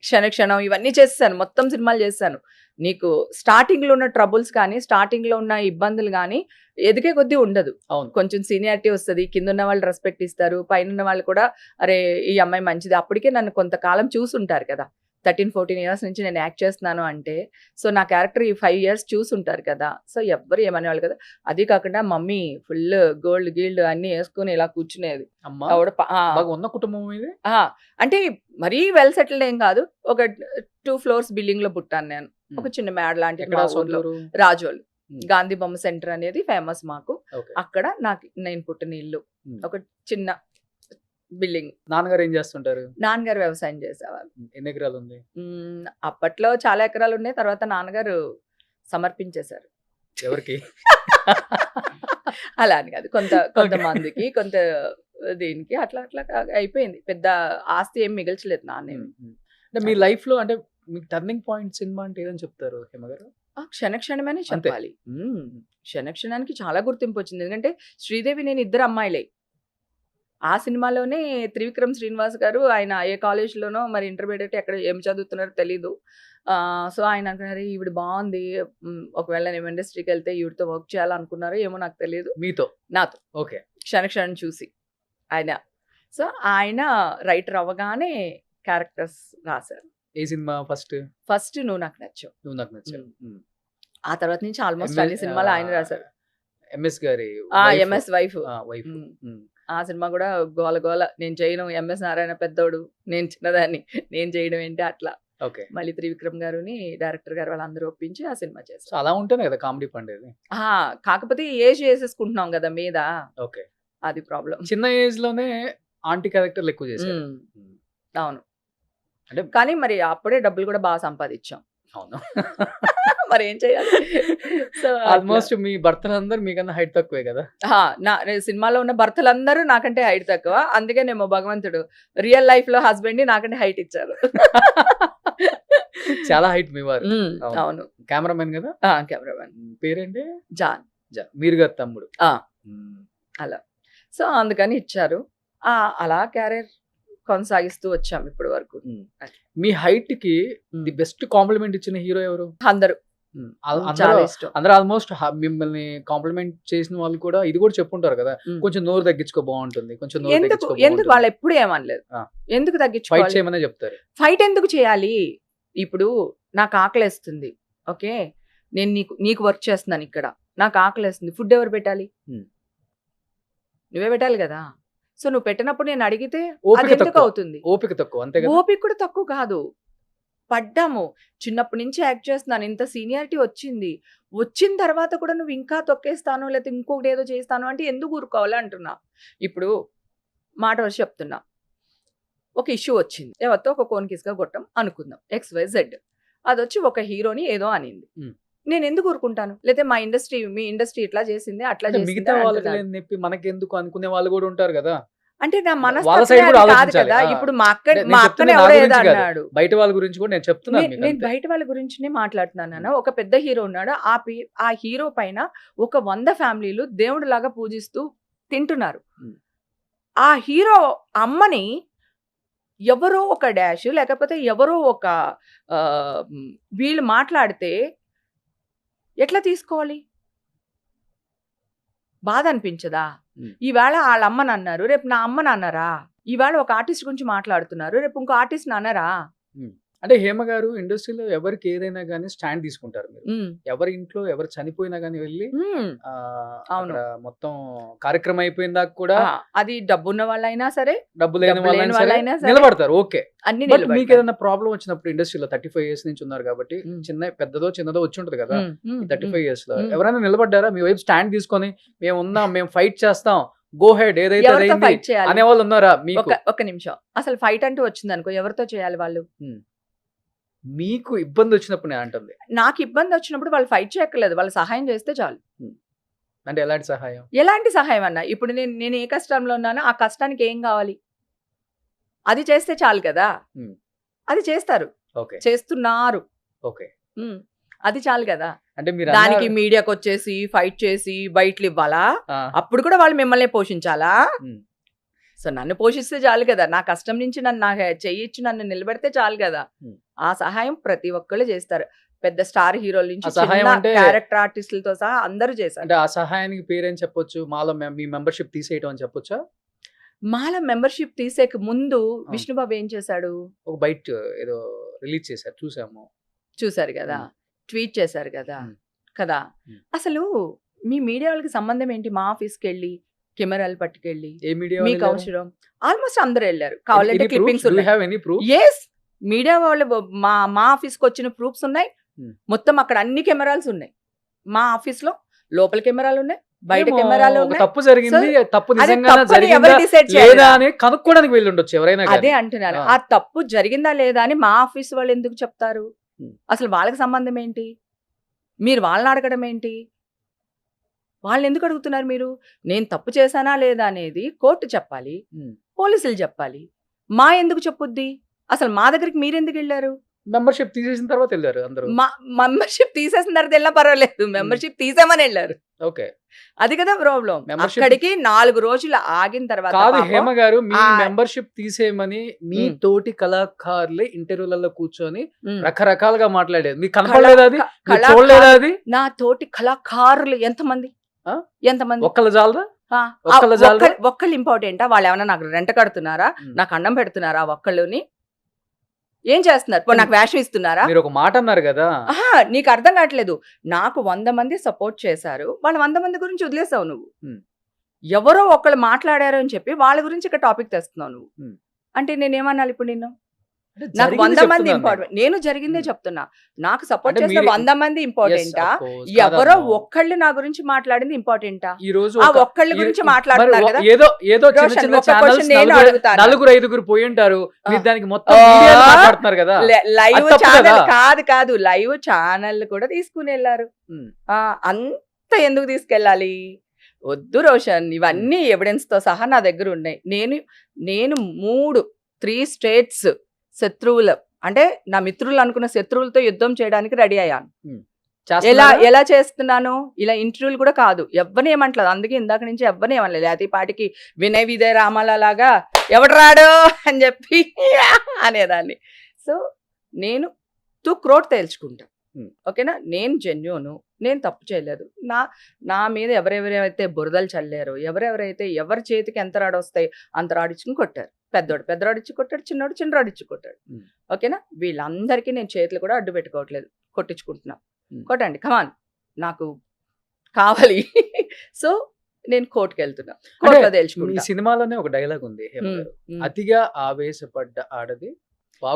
క్షణక్షణం ఇవన్నీ చేసేసాను, మొత్తం సినిమాలు చేశాను. నీకు స్టార్టింగ్లో ఉన్న ట్రబుల్స్ కానీ, స్టార్టింగ్లో ఉన్న ఇబ్బందులు కానీ ఎదిగే కొద్దీ ఉండదు. కొంచెం సీనియారిటీ వస్తుంది, కింద ఉన్న వాళ్ళు రెస్పెక్ట్ ఇస్తారు, పైన ఉన్న వాళ్ళు కూడా అరే ఈ అమ్మాయి మంచిది. అప్పటికే నన్ను కొంతకాలం చూసుంటారు కదా, 13-14 ఇయర్స్ నుంచి నేను యాక్ట్ చేస్తున్నాను అంటే, సో నా క్యారెక్టర్ ఈ 5 ఇయర్స్ చూసుంటారు కదా, సో ఎవ్వరు ఏమనేవాళ్ళు కదా. అది కాకుండా మమ్మీ ఫుల్ గోల్డ్ గీల్డ్ అన్ని వేసుకుని ఇలా కూర్చునేది. అమ్మా ఆవిడ బాగా ఉన్న కుటుంబం ఇది. అంటే మరీ వెల్ సెటిల్డ్ ఏం కాదు, ఒక 2 floors బిల్డింగ్ లో పుట్టాను నేను. ఒక చిన్న మేడ లాంటి ఎక్కడ సొంతూరు? రాజోల్ గాంధీ బొమ్మ సెంటర్ అనేది ఫేమస్ మాకు. Okay. అక్కడ నేను పుట్టిన ఇల్లు ఒక చిన్న బిల్డింగ్. నాన్నగారు ఏం చేస్తుంటారు? నాన్నగారు వ్యవసాయం చేసేవారు. ఎన్ని ఎకరాలు ఉంది? అప్పట్లో చాలా ఎకరాలు ఉన్నాయి, తర్వాత నాన్నగారు సమర్పించేశారు. ఎవరికి? అలా అని కాదు, కొంతమందికి కొంత దీనికి అట్లా అట్లా అయిపోయింది. పెద్ద ఆస్తి ఏం మిగల్చలేదు నాన్న. అంటే మీ లైఫ్ లో అంటే మీకు టర్నింగ్ పాయింట్ సినిమా అంటే ఏదని చెప్తారు హేమ గారు? క్షణక్షణమని చెప్పాలి. క్షణక్షణానికి చాలా గుర్తింపు వచ్చింది. ఎందుకంటే శ్రీదేవి నేను ఇద్దరు అమ్మాయిలే. ఆ సినిమాలోనే త్రివిక్రమ్ శ్రీనివాస్ గారు, ఆయన ఏ కాలేజ్లోనో మరి ఇంటర్మీడియట్ ఎక్కడ ఏం చదువుతున్నారో తెలీదు. సో ఆయన అనుకున్నారు ఈవిడ బాగుంది, ఒకవేళ నేను ఇండస్ట్రీకి వెళ్తే ఈవిడతో వర్క్ చేయాలనుకున్నారో ఏమో నాకు తెలియదు. మీతో? నాతో. ఓకే. క్షణక్షణం చూసి ఆయన, సో ఆయన రైటర్ అవ్వగానే క్యారెక్టర్స్ రాశారు. ఏ సినిమా ఫస్ట్ నువ్వు నాకు నచ్చావు. నువ్వు నాకు నచ్చావు. ఆ తర్వాత నుంచి ఆల్మోస్ట్ అన్ని సినిమాలు ఆయన రాశారు. ఎంఎస్ గారి ఎంఎస్ వైఫ్. ఆ సినిమా కూడా గోల గోల, నేను చేయను, ఎంఎస్ నారాయణ పెద్దోడు, నేను చిన్నదాన్ని, నేను చేయడం ఏంటి అట్లా. ఓకే. మళ్ళీ త్రివిక్రమ్ గారుని డైరెక్టర్ గారు వాళ్ళందరూ ఒప్పించి ఆ సినిమా చేస్తారు. అలా ఉంటేనే కదా కామెడీ పండేది. కాకపోతే ఏజ్ చేసేసుకుంటున్నాం కదా మీద. ఓకే. అది ప్రాబ్లం. చిన్న ఏజ్ లోనే ఆంటీ క్యారెక్టర్లు ఎక్కువ చేశారు. అవును. అంటే కానీ మరి అప్పుడే డబ్బులు కూడా బాగా సంపాదించాం. అవును. మరి ఏం చేయాలి. సో ఆల్మోస్ట్ మీ భర్తలందరూ మీకన్నా హైట్ తక్కువే కదా. నా సినిమాలో ఉన్న భర్తలందరూ నాకంటే హైట్ తక్కువ, అందుకేనేమో భగవంతుడు రియల్ లైఫ్ లో హస్బెండ్ ని నాకంటే హైట్ ఇచ్చారు. చాలా హైట్ మీ వారు. అవును. కెమెరామెన్ కదా. కెమెరామెన్ పేరేంటి? జాన్. మీరు గారు తమ్ముడు. అలా సో అందుకని ఇచ్చారు. అలా క్యారియర్ కొనసాగిస్తూ వచ్చాం ఇప్పటి వరకు. మీ హైట్ కి ది బెస్ట్ కాంప్లిమెంట్ ఇచ్చిన హీరో ఎవరు? అందరూ అందరూ ఆల్మోస్ట్ మిమ్మల్ని కాంప్లిమెంట్ చేసిన వాళ్ళు కూడా ఇది కూడా చెప్పుంటారు కదా, కొంచెం నోరు తగ్గించుకో బాగుంటుంది, కొంచెం నోరు తగ్గించుకో. ఎందుకు వాళ్ళు ఎప్పుడు ఏమనలేదు, ఎందుకు తగ్గించుకోవాలి? ఫైట్ చేయమనే చెప్తారు. ఫైట్ ఎందుకు చేయాలి? ఇప్పుడు నాకు ఆకలేస్తుంది, ఓకే, నేను నీకు వర్క్ చేస్తున్నాను ఇక్కడ, నాకు ఆకలేస్తుంది, ఫుడ్ ఎవరు పెట్టాలి? నువ్వే పెట్టాలి కదా. సో నువ్వు పెట్టినప్పుడు నేను అడిగితే ఎందుకు అవుతుంది? ఓపిక తక్కువ, అంతే కదా. ఓపిక కూడా తక్కువ కాదు, పడ్డాము. చిన్నప్పటి నుంచి యాక్ట్ చేస్తున్నాను, ఇంత సీనియారిటీ వచ్చిన తర్వాత కూడా నువ్వు ఇంకా తొక్కేస్తాను లేకపోతే ఇంకొకటి ఏదో చేస్తాను అంటే ఎందుకు ఊరుకోవాలి అంటున్నా. ఇప్పుడు మాట వచ్చి చెప్తున్నా, ఒక ఇష్యూ వచ్చింది, ఎవరితో ఒక కోన్ కిస్గా కొట్టం అనుకుందాం, XYZ, అది వచ్చి ఒక హీరోని ఏదో అనింది, నేను ఎందుకు ఊరుకుంటాను? లేకపోతే మీ ఇండస్ట్రీ ఇట్లా చేసింది అట్లా మిగతా వాళ్ళకి నొప్పి మనకెందుకు అనుకునే వాళ్ళు కూడా ఉంటారు కదా. అంటే నా మనస్తత్వం కాదు కదా. ఇప్పుడు మా అక్కనే అన్నాడు, బయట వాళ్ళ గురించి కూడా నేను చెప్తున్నాను. నేను బయట వాళ్ళ గురించి మాట్లాడుతున్నాను. ఒక పెద్ద హీరో ఉన్నాడు, ఆ హీరో పైన ఒక 100 ఫ్యామిలీలు దేవుడు లాగా పూజిస్తూ తింటున్నారు. ఆ హీరో అమ్మని ఎవరో ఒక డాష్ లేకపోతే ఎవరో ఒక వీళ్ళు మాట్లాడితే ఎట్లా తీసుకోవాలి? బాధ అనిపించదా? ఈవేళ వాళ్ళ అమ్మని అన్నారు, రేపు నా అమ్మని అన్నారా? ఈవేళ ఒక ఆర్టిస్ట్ గురించి మాట్లాడుతున్నారు, రేపు ఇంకో ఆర్టిస్ట్ అన్నారా? అంటే హేమ గారు ఇండస్ట్రీలో ఎవరికి ఏదైనా కానీ స్టాండ్ తీసుకుంటారు. మీరు ఎవరి ఇంట్లో ఎవరు చనిపోయినా కానీ వెళ్ళి మొత్తం కార్యక్రమం అయిపోయిన దాకా కూడా, అది డబ్బున్న వాళ్ళైనా సరే డబ్బు లేని వాళ్ళైనా నిలబడతారు. ఓకే. మీకు ఏదైనా ప్రాబ్లం వచ్చినప్పుడు ఇండస్ట్రీలో 35 years నుంచి ఉన్నారు కాబట్టి, చిన్నదో వచ్చి ఉంటది కదా 35 years లో, ఎవరైనా నిలబడ్డారా మీ వైపు స్టాండ్ తీసుకొని మేము ఉన్నాం, మేము ఫైట్ చేస్తాం, గో హెడ్, ఏదైతే అనే వాళ్ళు ఉన్నారా? ఒక నిమిషం, అసలు ఫైట్ అంటూ వచ్చింది అనుకో, ఎవరితో చేయాలి వాళ్ళు? మీకు ఇబ్బంది వచ్చినప్పుడు నేను అంటుంది, నాకు ఇబ్బంది వచ్చినప్పుడు వాళ్ళు ఫైట్ చేయక్కర్లేదు, వాళ్ళు సహాయం చేస్తే చాలు. అంటే ఎలాంటి సహాయం? ఎలాంటి సహాయం అన్నా, ఇప్పుడు నేను ఏ కష్టంలో ఉన్నానో ఆ కష్టానికి ఏం కావాలి అది చేస్తే చాలు కదా. అది చేస్తారు, చేస్తున్నారు, అది చాలు కదా. అంటే మీరు దానికి మీడియాకి వచ్చేసి ఫైట్ చేసి బయటలు ఇవ్వాలా? అప్పుడు కూడా వాళ్ళు మిమ్మల్ని పోషించాలా? సో నన్ను పోషిస్తే చాలు కదా, నా కష్టం నుంచి నన్ను చెయ్యిచ్చి నన్ను నిలబెడితే చాలు కదా. ఆ సహాయం ప్రతి ఒక్కళ్ళు చేస్తారు, పెద్ద స్టార్ హీరోల నుంచి క్యారెక్టర్ ఆర్టిస్టులతో సహా అందరూ చేశారు. అంటే ఆ సహాయానికి పేరేం చెప్పొచ్చు? మాలో మీ మెంబర్షిప్ తీసేయటం అని చెప్పొచ్చా? మాల మెంబర్షిప్ తీసేక ముందు విష్ణుబాబు ఏం చేశాడు ఒక బైట్ ఏదో రిలీజ్ చేశారు, చూసాము. చూసారు కదా, ట్వీట్ చేశారు కదా మ్మ్. కదా. మ్మ్. అసలు మీ మీడియా వాళ్ళకి సంబంధం ఏంటి? మా ఆఫీస్కి వెళ్ళి కెమెరాలు పట్టుకెళ్ళి ఏ మీడియా మీకు అవసరం? ఆల్మోస్ట్ అందరూ వెళ్ళారు. కావాలంటే క్లిప్పింగ్స్ ప్రూఫ్? ఎస్, మీడియా వాళ్ళు మా ఆఫీస్కి వచ్చిన ప్రూఫ్స్ ఉన్నాయి. Hmm. మొత్తం అక్కడ అన్ని కెమెరాల్స్ ఉన్నాయి. మా ఆఫీస్ లో లోపల కెమెరాలు ఉన్నాయి, బయట కెమెరాలు ఉన్నాయి. తప్పు జరిగింది, తప్పు అదే నిజంగా తప్పని జరిగిందా ఎవరు డిసైడ్ చేయాలి? లేదా అని కనుక్కోవడానికి వెళ్ళి ఉండొచ్చు ఎవరైనా కానీ. అదే అంటున్నాను, ఆ తప్పు జరిగిందా లేదా అని మా ఆఫీస్ వాళ్ళు ఎందుకు చెప్తారు? అసలు వాళ్ళకి సంబంధం ఏంటి? మీరు వాళ్ళని అడగడం ఏంటి? వాళ్ళని ఎందుకు అడుగుతున్నారు మీరు? నేను తప్పు చేశానా లేదా అనేది కోర్టు చెప్పాలి, పోలీసులు చెప్పాలి. మా ఎందుకు చెప్పుద్ది? అసలు మా దగ్గరికి మీరెందుకు వెళ్ళారు? మెంబర్షిప్ తీసేసిన తర్వాత వెళ్ళారు అందరూ. మెంబర్షిప్ తీసేసిన తర్వాత వెళ్ళినా పర్వాలేదు, మెంబర్షిప్ తీసేమని వెళ్ళారు. ఓకే, అది కదా ప్రాబ్లం. Membership- అక్కడికి 4 రోజులు ఆగిన తర్వాత కాదు పాపం హేమ గారు, మీ ఆ- మెంబర్షిప్ తీసేయమని మీ తోటి కళాకారులే ఇంటర్వ్యూలలో కూర్చొని ఉమ్. రకరకాలుగా మాట్లాడేది. మీకు కనపడలేదా అది? మీరు కళాకారు- చూడలేదా అది? నా తోటి కళాకారులు ఎంతమంది? ఆ? ఎంతమంది? ఒక్కళ్ళ జాలరా? ఆ, ఒక్కళ్ళ జాలరా? ఒక్కళ్ళు ఇంపార్టెంటా? వాళ్ళు ఏమన్నా నాకు రెంట కడుతున్నారా? నాకు అన్నం పెడుతున్నారా? ఒక్కళ్ళుని ఏం చేస్తున్నారు? ఇప్పుడు నాకు వేషం ఇస్తున్నారా? మీరు ఒక మాట అన్నారు కదా, ఆహా, నీకు అర్థం కావట్లేదు. నాకు 100 మంది సపోర్ట్ చేశారు, వాళ్ళు 100 మంది గురించి వదిలేసావు నువ్వు. ఉమ్. ఎవరో ఒకళ్ళు మాట్లాడారు అని చెప్పి వాళ్ళ గురించి ఇక్కడ టాపిక్ తెస్తున్నావు నువ్వు. ఉమ్. అంటే నేనేమన్నాలి ఇప్పుడు నిన్ను? అంటే నాకు జరిగింది 100 మంది చెప్తున్నాను ఇంపార్టెంట్. నేను జరిగిందే ఉమ్. చెప్తున్నా. నాకు సపోర్ట్ అంటే చేసిన మీరు- 100 మంది Yes, ఇంపార్టెంటా? of course. ఎవరో కాదమ్మా. ఒక్కళ్ళు నా గురించి మాట్లాడింది ఇంపార్టెంటా? ఈ రోజు ఆ ఒక- ఒక్కళ్ళ ఈ- గురించి మరి మాట్లాడుతున్నారు కదా. ఏదో ఏదో చిన్న రోషన్, చిన్న ఒక ఛానల్స్ question నేను అడుగుతాను. నలుగురు ఐదుగురు పోయి ఉంటారు, మీరు ఆ. దానికి మొత్తం ఆ. మీడియాని మాట్లాడుతున్నారు కదా. లైవ్ అది తప్పు ఛానల్ కదా. కాదు లైవ్ ఛానల్ కూడా తీసుకుని వెళ్ళారు. ఉమ్. అంత ఎందుకు తీసుకెళ్ళాలి? వద్దు రోషన్, ఇవన్నీ ఎవిడెన్స్ తో సహా నా దగ్గర ఉన్నాయి. నేను 3 స్టేట్స్ శత్రువులు, అంటే నా మిత్రులు అనుకున్న శత్రువులతో యుద్ధం చేయడానికి రెడీ అయ్యాను. చేస్తున్నారా? ఎలా చేస్తున్నాను? ఇలా ఇంటర్వ్యూలు కూడా కాదు, ఎవరిని ఏమంటలేదు. అందుకే ఇందాక నుంచి ఎవరిని ఏమనలేదు. అతి పాటికి వినయ్ విజయ్ రామాల లాగా ఎవడు రాడు అని చెప్పి అనేదాన్ని. సో నేను తుక్రోట్ తేల్చుకుంటా. Hmm. ఓకేనా? నేను జెన్యూను, నేను తప్పు చేయలేదు. నా మీద ఎవరెవరైతే బురదలు చల్లారో, ఎవరెవరైతే ఎవరి చేతికి ఎంత రాడొస్తాయి అంత రాడిచ్చుకుని కొట్టారు. పెద్దరాడిచ్చి కొట్టాడు, చిన్నరాడిచ్చి కొట్టాడు. Hmm. ఓకేనా? వీళ్ళందరికీ నేను చేతులు కూడా అడ్డు పెట్టుకోవట్లేదు, కొట్టించుకుంటున్నా. Hmm. కొట్టండి, కమాన్, నాకు కావాలి. సో నేను కోర్టుకు వెళ్తున్నా, కోర్టులో మీ తేల్చుకుంటా. సినిమాలోనే ఒక డైలాగ్ ఉంది హేమ ఉమ్, గారు. ఉమ్. అతిగా ఆవేశపడ్డ ఆడది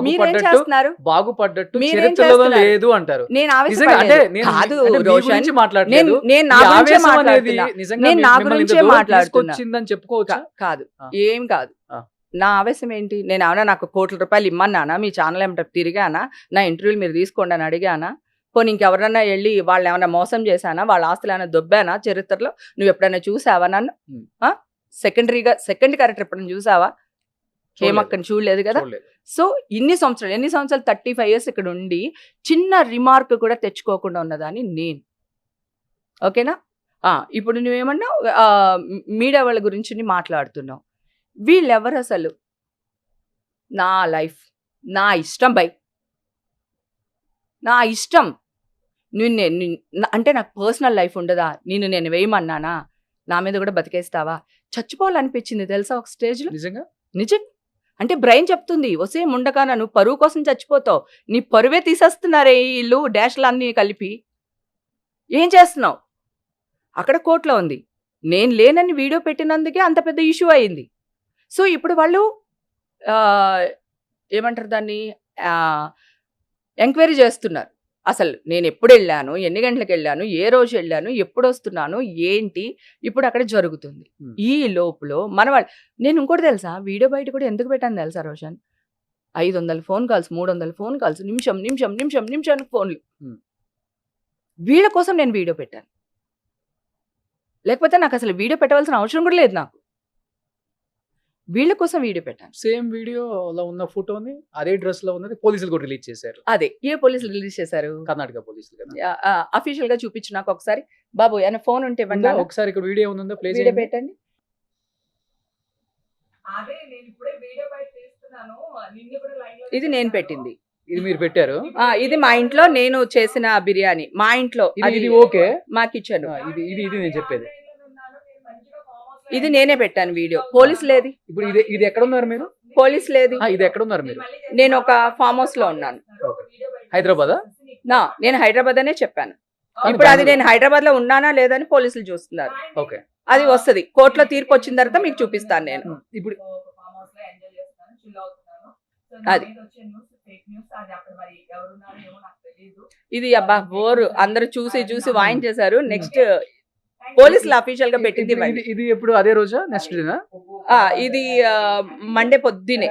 మీరేం చేస్తున్నారు? బాగుపడ్డట్టు మీరేం చరిత్రలో చేస్తున్నారు? లేదు అంటారు. నేను నిజంగా అంటే ఆవేశపడలేదు. నేను కాదు అంటే మీ రోషన్, గురించి మాట్లాడలేదు. నేను నా ఈ గురించే ఆవేశం అనేది మాట్లాడుతున్నా. నిజంగా నేను నా మిమ్మల్ని ఇంత గురించే దూరం మాట్లాడుతున్నా. తీసుకొచ్చిందని చెప్పుకోవచ్చా? కాదు, ఆ. ఏం కాదు. ఆ. నా ఆవేశం ఏంటి? నేను ఏమన్నా నాకు ₹1,00,00,000 ఇమ్మన్నానా? మీ ఛానల్ ఏమంటే తిరిగానా? నా ఇంటర్వ్యూలు మీరు తీసుకోండి అని అడిగానా? పోనీ ఇంకెవరన్నా వెళ్ళి వాళ్ళు ఏమైనా మోసం చేశానా? వాళ్ళ ఆస్తులు ఏమైనా దొబ్బానా చరిత్రలో? నువ్వు ఎప్పుడైనా చూసావా నన్ను? సెకండ్ క్యారెక్టర్ ఎప్పుడైనా చూసావా? హేమక్కని చూడలేదు కదా. చూడలేదు. సో ఎన్ని సంవత్సరాలు 35 years ఇక్కడ ఉండి చిన్న రిమార్క్ కూడా తెచ్చుకోకుండా ఉన్నదాన్ని నేను. ఓకేనా? ఇప్పుడు నువ్వేమన్నావు, మీడియా వాళ్ళ గురించి మాట్లాడుతున్నావు. వీళ్ళెవరు అసలు? నా లైఫ్, నా ఇష్టం బై, నా ఇష్టం. అంటే నాకు పర్సనల్ లైఫ్ ఉండదా? నేను వేయమన్నానా? నా మీద కూడా బతికేస్తావా? చచ్చిపోవాలనిపించింది తెలుసా ఒక స్టేజ్లో. నిజం. అంటే బ్రెయిన్ చెప్తుంది, వసే ముండకాన నువ్వు పరువు కోసం చచ్చిపోతావు, నీ పరువే తీసేస్తున్నారే వీళ్ళు డాష్లు అన్నీ కలిపి. ఏం చేస్తున్నావు? అక్కడ కోర్టులో ఉంది. నేను లేనని వీడియో పెట్టినందుకే అంత పెద్ద ఇష్యూ అయింది. సో ఇప్పుడు వాళ్ళు ఏమంటారు దాన్ని, ఎంక్వైరీ చేస్తున్నారు. అసలు నేను ఎప్పుడు వెళ్ళాను, ఎన్ని గంటలకు వెళ్ళాను, ఏ రోజు వెళ్ళాను, ఎప్పుడు వస్తున్నాను, ఏంటి ఇప్పుడు అక్కడ జరుగుతుంది. ఈ లోపల మన వాళ్ళు, నేను ఇంకోటి తెలుసా, వీడియో బయట కూడా ఎందుకు పెట్టాను తెలుసా Roshan? 500 phone calls, 300 phone calls, నిమిషానికి ఫోన్లు. వీళ్ళ కోసం నేను వీడియో పెట్టాను. లేకపోతే నాకు అసలు వీడియో పెట్టవలసిన అవసరం కూడా లేదు. నాకు వీళ్ళ కోసం వీడియో పెట్టాను. సేమ్ వీడియోలో ఉన్న ఫోటోని అదే డ్రెస్ లో ఉన్నది పోలీసులు కూడా రిలీజ్ చేశారు. అదే ఏ పోలీసులు రిలీజ్ చేశారు? కర్ణాటక పోలీసులు కదా. అఫీషియల్ గా చూపించు నాకు ఒకసారి. బాబు ఏమైనా ఫోన్ ఉంటే ఇవ్వండి. ఒకసారి ఇక్కడ వీడియో ఉందా? ప్లే వీడియో పెట్టండి. ఇది నేను పెట్టింది. ఇది మీరు పెట్టారు? ఇది మా ఇంట్లో నేను చేసిన బిర్యానీ. మా ఇంట్లో ఇది ఓకే. మా కిచెన్. ఇది నేను చెప్పేది. ఇది నేనే పెట్టాను వీడియో. పోలీస్ లేదు, ఇప్పుడు ఇది ఎక్కడ ఉన్నారు మీరు? పోలీస్ లేదు. ఇది ఎక్కడ ఉన్నారు మీరు? నేను ఒక ఫామ్ హౌస్ లో ఉన్నాను. హైదరాబాద్? నేను హైదరాబాద్ అనే చెప్పాను. ఇప్పుడు అది నేను హైదరాబాద్ లో ఉన్నానా లేదని పోలీసులు చూస్తున్నారు. ఓకే, అది వస్తుంది కోర్టులో తీర్పు వచ్చిన తర్వాత మీకు చూపిస్తాను నేను. ఇప్పుడు అది ఇది అబ్బా బోరు, అందరూ చూసి వాయించేశారు. నెక్స్ట్ పోలీసులు అఫీషియల్ గా పెట్టింది ఇది ఎప్పుడు అదే రోజా నెక్స్ట్ డేనా? ఇది మండే పొద్దునే.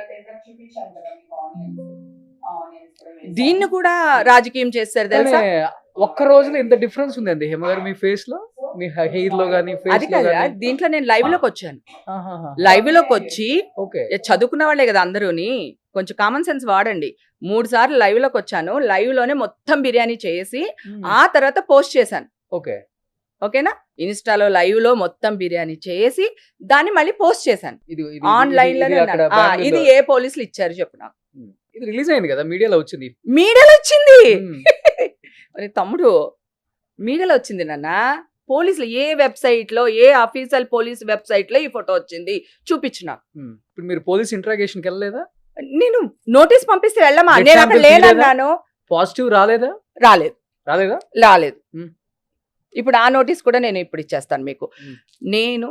దీన్ని కూడా రాజకీయం చేస్తారు తెలుసా. ఒక్క రోజులో ఇంత డిఫరెన్స్ ఉందండి హేమ గారు మీ ఫేస్ లో, మీ హెయిర్ లో గానీ అది కదా, దీంట్లో నేను లైవ్ లోకి వచ్చాను. లైవ్ లోకి వచ్చి చదువుకున్న వాళ్ళే కదా అందరూని, కొంచెం కామన్ సెన్స్ వాడండి. 3 సార్లు లైవ్ లోకి వచ్చాను. లైవ్ లోనే మొత్తం బిర్యానీ చేసి ఆ తర్వాత పోస్ట్ చేశాను. ఓకేనా? ఇన్స్టాలో లైవ్ లో మొత్తం బిర్యానీ చేసి దాన్ని మళ్ళీ పోస్ట్ చేశాను ఆన్లైన్ లో. ఇది ఏ పోలీసులు ఇచ్చారు చెప్పు నాకు? ఇది రిలీజ్ అయింది కదా, మీడియాలో వచ్చింది. మీడియాలో వచ్చింది మరి తమ్ముడు, మీడియాలో వచ్చింది నాన్న. పోలీసులు ఏ వెబ్సైట్ లో, ఏ అఫీషియల్ పోలీస్ వెబ్సైట్ లో ఈ ఫోటో వచ్చింది చూపించిన. ఇప్పుడు మీరు పోలీస్ ఇంట్రాగేషన్ కి వెళ్ళలేదా? నేను నోటీస్ పంపిస్తే వెళ్ళమా? నేను అక్కడ లేదన్నాను. పాజిటివ్ రాలేదా? రాలేదు. ఇప్పుడు ఆ నోటీస్ కూడా నేను ఇప్పుడు ఇచ్చేస్తాను మీకు. నేను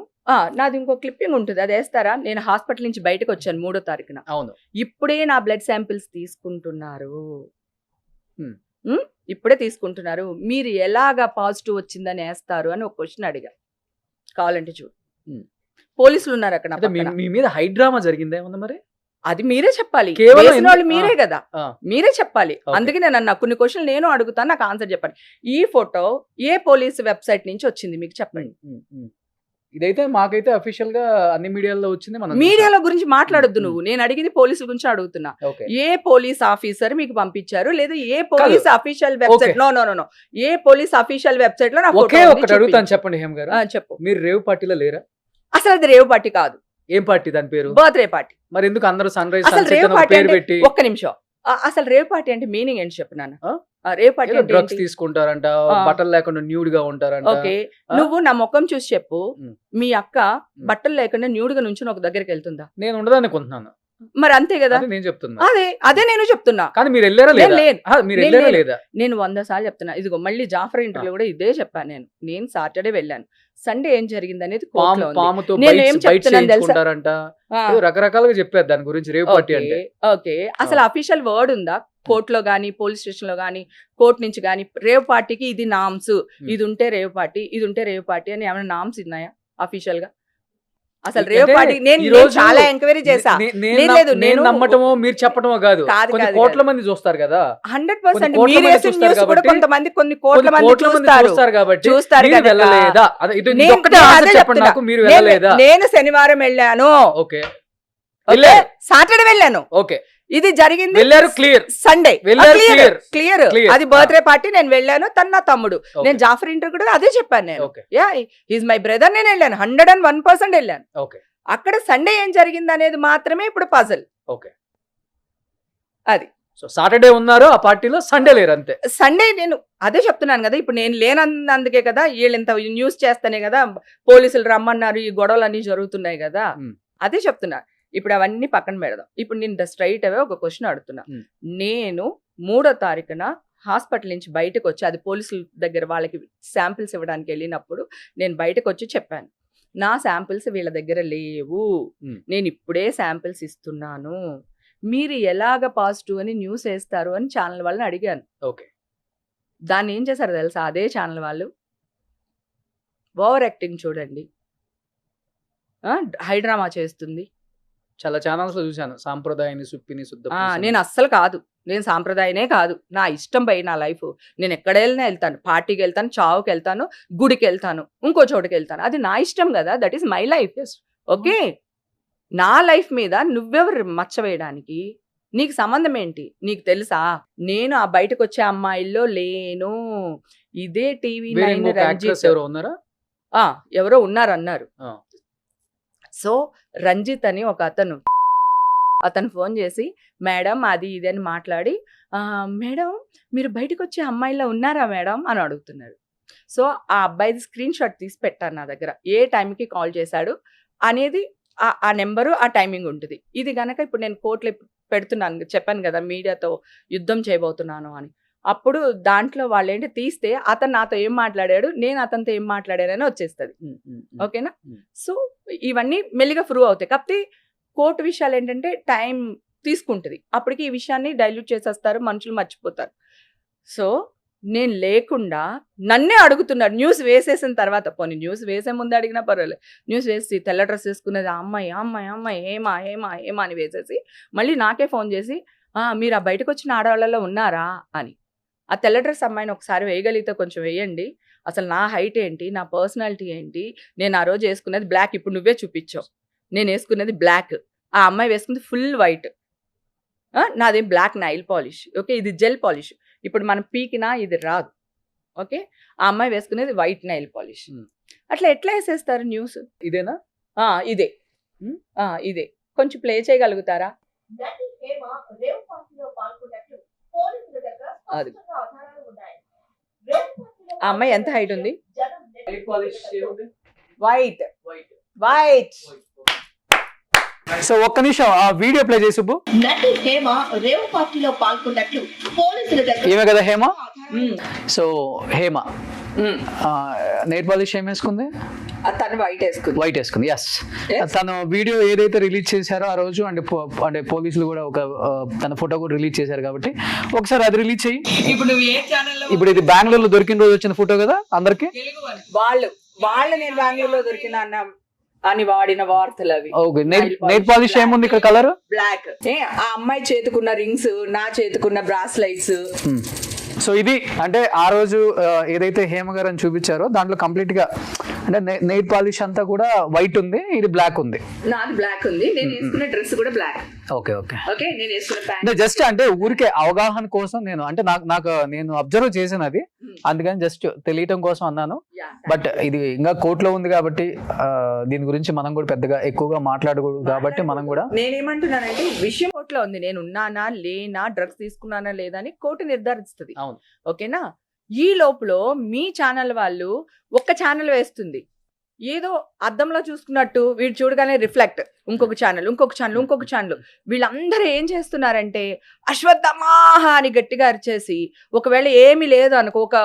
నాది ఇంకో క్లిప్పింగ్ ఉంటుంది, అది వేస్తారా? నేను హాస్పిటల్ నుంచి బయటకు వచ్చాను 3వ తారీఖున. అవును. ఇప్పుడే నా బ్లడ్ శాంపిల్స్ తీసుకుంటున్నారు. ఇప్పుడే తీసుకుంటున్నారు. మీరు ఎలాగా పాజిటివ్ వచ్చిందని వేస్తారు అని ఒక క్వశ్చన్ అడిగా. కావాలంటే చూడు, పోలీసులు ఉన్నారు అక్కడ. మీ మీద హైడ్రామా జరిగిందేమన్నా మరి? అది మీరే చెప్పాలి, మీరే కదా, మీరే చెప్పాలి. అందుకే నేను కొన్ని క్వశ్చన్ నేను అడుగుతాను, నాకు ఆన్సర్ చెప్పండి. ఈ ఫోటో ఏ పోలీస్ వెబ్సైట్ నుంచి వచ్చింది మీకు చెప్పండి. ఇదైతే మాకైతే అఫీషియల్ గా అన్ని మీడియాలో వచ్చింది. మీడియాలో గురించి మాట్లాడొద్దు నువ్వు, నేను అడిగింది పోలీసుల గురించి అడుగుతున్నా. ఏ పోలీస్ ఆఫీసర్ మీకు పంపించారు, లేదా ఏ పోలీస్ అఫీషియల్ వెబ్సైట్? నో, ఏ పోలీస్ అఫీషియల్ వెబ్సైట్ లో ఒకటి అడుగుతాను, చెప్పండి హేమ గారు. చెప్పు. మీరు రేవ్ పార్టీలో లేరా? అసలు అది రేవ్ పార్టీ కాదు. ఏం పార్టీ దాని పేరు? Birthday party. మరి ఎందుకు అందరూ సన్ రైజ్ అసలు రేవ్ పార్టీ అంటే ఒక్క నిమిషం, అసలు రేవ్ పార్టీ అంటే మీనింగ్ ఏంటి చెప్పు నాన్న? రేవ్ పార్టీ డ్రగ్స్ తీసుకుంటారంట, బట్టలు లేకుండా న్యూడ్ గా ఉంటారంట. ఓకే, నువ్వు నా ముఖం చూసి చెప్పు, మీ అక్క బట్టలు లేకుండా న్యూడ్ గా నుంచి ఒక దగ్గరికి వెళ్తుందా? నేను ఉండదనుకుంటున్నాను. మరి అంతే కదా, నేను చెప్తున్నా. అదే నేను చెప్తున్నా. కానీ మీరు వెళ్ళారా లేదా? నేను 100 సార్లు చెప్తున్నా. ఇదిగో మళ్ళీ జాఫర్ ఇంటర్వ్యూ కూడా ఇదే చెప్పాను. నేను సాటర్డే వెళ్ళాను. సండే ఏం జరిగింది అనేది పాముతో బయట రకరకాలుగా చెప్పారు దాని గురించి. రేవ్ పార్టీ అంటే ఓకే, అసలు అఫీషియల్ వర్డ్ ఉందా కోర్టులో గానీ, పోలీస్ స్టేషన్ లో గానీ, కోర్టు నుంచి గానీ? రేవ్ పార్టీకి ఇది నామ్స్, ఇది ఉంటే రేవ్ పార్టీ, ఇది ఉంటే రేవ్ పార్టీ అని ఏమైనా నామ్స్ ఉన్నాయా అఫీషియల్ గా? అసలు రేవ్ పార్టీ నేను చాలా ఎంక్వైరీ చేశా. నేను నమ్మటమో మీరు చెప్పటమో కాదు, కోట్ల మంది చూస్తారు కదా. 100% కొంతమంది కొన్ని కోట్ల మంది చూస్తారు కాబట్టి. నేను శనివారం వెళ్ళాను, సాటర్డే వెళ్ళాను. ఓకే, ఇది జరిగింది క్లియర్. Sunday clear. అది బర్త్డే పార్టీ, నేను వెళ్ళాను. తన నా తమ్ముడు. నేను జాఫర్ ఇంటర్ కూడా అదే చెప్పాను. నేను ఈజ్ మై బ్రదర్. నేను వెళ్ళాను, 101% వెళ్ళాను. అక్కడ సండే ఏం జరిగింది అనేది మాత్రమే ఇప్పుడు పజల్. అది సాటర్డే ఉన్నారు ఆ పార్టీలో, సండే లేరు అంతే. సండే నేను అదే చెప్తున్నాను కదా, ఇప్పుడు నేను లేనందుకే కదా వీళ్ళు ఇంత న్యూస్ చేస్తానే కదా పోలీసులు రమ్మన్నారు, ఈ గొడవలు అన్ని జరుగుతున్నాయి కదా. అదే చెప్తున్నా. ఇప్పుడు అవన్నీ పక్కన పెడదాం. ఇప్పుడు నేను స్ట్రైట్ అవే ఒక క్వశ్చన్ అడుగుతున్నా. నేను 3వ తారీఖున హాస్పిటల్ నుంచి బయటకు వచ్చి, అది పోలీసుల దగ్గర వాళ్ళకి శాంపిల్స్ ఇవ్వడానికి వెళ్ళినప్పుడు నేను బయటకు వచ్చి చెప్పాను, నా శాంపిల్స్ వీళ్ళ దగ్గర లేవు, నేను ఇప్పుడే శాంపిల్స్ ఇస్తున్నాను, మీరు ఎలాగ పాజిటివ్ అని న్యూస్ వేస్తారు అని ఛానల్ వాళ్ళని అడిగాను. దాన్ని ఏం చేశారు తెలుసా? అదే ఛానల్ వాళ్ళు ఓవర్ యాక్టింగ్ చూడండి, హైడ్రామా చేస్తుంది. చాలా ఛానల్స్ లో చూసాను, సాంప్రదాయాన్ని సుప్పిని శుద్ధ. నేను అస్సలు కాదు, నేను సాంప్రదాయనే కాదు. నా ఇష్టం పై నా లైఫ్. నేను ఎక్కడ వెళ్ళినా వెళ్తాను, పార్టీకి వెళ్తాను, చావుకి వెళ్తాను, గుడికి వెళ్తాను, ఇంకో చోటుకి వెళ్తాను. అది నా ఇష్టం కదా, that is my life. Okay, నా లైఫ్ మీద నువ్వెవరు మచ్చ వేయడానికి? నీకు సంబంధం ఏంటి? నీకు తెలుసా నేను ఆ బయటకు వచ్చే అమ్మాయిల్లో లేను. ఇదే టీవీ 9 రంజిత్ ఎవరో ఉన్నారన్నారు. సో రంజిత్ అని ఒక అతను ఫోన్ చేసి, మేడం అది ఇది అని మాట్లాడి, మేడం మీరు బయటకు వచ్చే అమ్మాయిలో ఉన్నారా మేడం అని అడుగుతున్నారు. సో ఆ అబ్బాయిది స్క్రీన్ షాట్ తీసి పెట్టాను నా దగ్గర, ఏ టైంకి కాల్ చేశాడు అనేది ఆ నెంబరు, ఆ టైమింగ్ ఉంటుంది. ఇది కనుక ఇప్పుడు నేను కోర్టులో పెడుతున్నాను, చెప్పాను కదా మీడియాతో యుద్ధం చేయబోతున్నాను అని. అప్పుడు దాంట్లో వాళ్ళు ఏంటి తీస్తే అతను నాతో ఏం మాట్లాడాడు, నేను అతనితో ఏం మాట్లాడానని వచ్చేస్తుంది. ఓకేనా? సో ఇవన్నీ మెల్లిగా ప్రూవ్ అవుతాయి. కాకపోతే కోర్టు విషయాలు ఏంటంటే టైం తీసుకుంటుంది. అప్పటికి ఈ విషయాన్ని డైల్యూట్ చేసేస్తారు, మనుషులు మర్చిపోతారు. సో నేను లేకుండా నన్నే అడుగుతున్నారు న్యూస్ వేసేసిన తర్వాత. పోనీ న్యూస్ వేసే ముందు అడిగినా పర్వాలేదు, న్యూస్ వేసి తెల్ల డ్రెస్ వేసుకునేది అమ్మాయి అమ్మాయి అమ్మాయి ఏమా ఏమా ఏమా అని వేసేసి మళ్ళీ నాకే ఫోన్ చేసి మీరు ఆ బయటకు వచ్చిన ఆడవాళ్ళలో ఉన్నారా అని. ఆ తెల్ల డ్రెస్ అమ్మాయిని ఒకసారి వేయగలిగితే కొంచెం వేయండి, అసలు నా హైట్ ఏంటి, నా పర్సనాలిటీ ఏంటి, నేను ఆ రోజు వేసుకునేది బ్లాక్, ఇప్పుడు నువ్వే చూపించావు, నేను వేసుకునేది బ్లాక్, ఆ అమ్మాయి వేసుకుంది ఫుల్ వైట్, నాదేం బ్లాక్ నైల్ పాలిష్, ఓకే ఇది జెల్ పాలిష్, ఇప్పుడు మనం పీకినా ఇది రాదు, ఓకే ఆ అమ్మాయి వేసుకునేది వైట్ నైల్ పాలిష్. అట్లా ఎట్లా వేసేస్తారు న్యూస్? ఇదేనా? ఇదే ఇదే కొంచెం ప్లే చేయగలుగుతారా? నటి హేమ రేవ్ పార్టీలో పాల్గొన్నట్లు పోలీసుల దగ్గర అది. స్పష్టంగా ఆధారాలు ఉన్నాయి. రేవ్ పార్టీలో ఆ అమ్మాయి ఎంత height ఉంది? జనం వైట్ వైట్. సో ఒక్క నిమిషం ఆ వీడియో ప్లే చేసి సుబ్బు. నటి హేమ రేవ్ పార్టీలో పాల్గొన్నట్లు పోలీసుల దగ్గర ఏమే కదా హేమ? ఆధారాలు సో హేమ నెయిల్ పాలిష్ ఏం వేసుకుంది? తను వైట్ వేసుకుంది. వైట్ వేసుకుంది, ఎస్. Yes. తను వీడియో ఏదైతే రిలీజ్ చేశారో ఆ రోజు అంటే పోలీసులు కూడా ఒక తన ఫోటో కూడా రిలీజ్ చేశారు కాబట్టి ఒకసారి అది రిలీజ్ చెయ్యి. ఇప్పుడు నువ్వు ఏ ఛానల్లో? ఇప్పుడు ఇది బెంగళూరులో దొరికిన రోజు వచ్చిన ఫోటో కదా అందరికి. వాళ్ళు నేను బెంగళూరులో దొరికిన అని వాడిన వార్తలు అవి. ఓకే, నెయిల్ పాలిష్ ఏముంది ఇక్కడ కలర్? బ్లాక్. ఆ అమ్మాయి చేతుకున్న రింగ్స్, నా చేతుకున్న బ్రాస్లైట్స్. సో ఇది అంటే ఆ రోజు ఏదైతే హేమ గారు అని చూపించారో దాంట్లో కంప్లీట్ గా అంటే నెయిల్ పాలిష్ అంతా కూడా వైట్ ఉంది, ఇది బ్లాక్ ఉంది. నాది బ్లాక్ ఉంది, నేను వేసుకున్న డ్రెస్ కూడా బ్లాక్. ఓకే ఓకే ఓకే నేను వేసుకున్న అంటే ప్యాంట్ జస్ట్ అంటే ఊరికే అవగాహన కోసం నేను అంటే నాకు నేను అబ్జర్వ్ చేశాను అది, అందుకని జస్ట్ తెలియటం కోసం అన్నాను. బట్ ఇది ఇంకా కోర్టులో ఉంది కాబట్టి దీని గురించి మనం కూడా పెద్దగా ఎక్కువగా మాట్లాడకూడదు కాబట్టి మనం కూడా. నేనేమంటున్నానంటే విషయం కోర్టులో ఉంది, నేను ఉన్నానా లేనా, డ్రగ్స్ తీసుకున్నానా లేదా అని కోర్టు నిర్ధారిస్తుంది. అవును. ఓకేనా? ఈ లోపల మీ ఛానల్ వాళ్ళు ఒక్క ఛానల్ వేస్తుంది, ఏదో అద్దంలో చూసుకున్నట్టు వీడు చూడగానే రిఫ్లెక్ట్, ఇంకొక ఛానల్ ఇంకొక ఛానల్ ఇంకొక ఛానల్. వీళ్ళందరూ ఏం చేస్తున్నారంటే అశ్వత్థమాహ అని గట్టిగా అరిచేసి, ఒకవేళ ఏమీ లేదు అనుకో, ఒక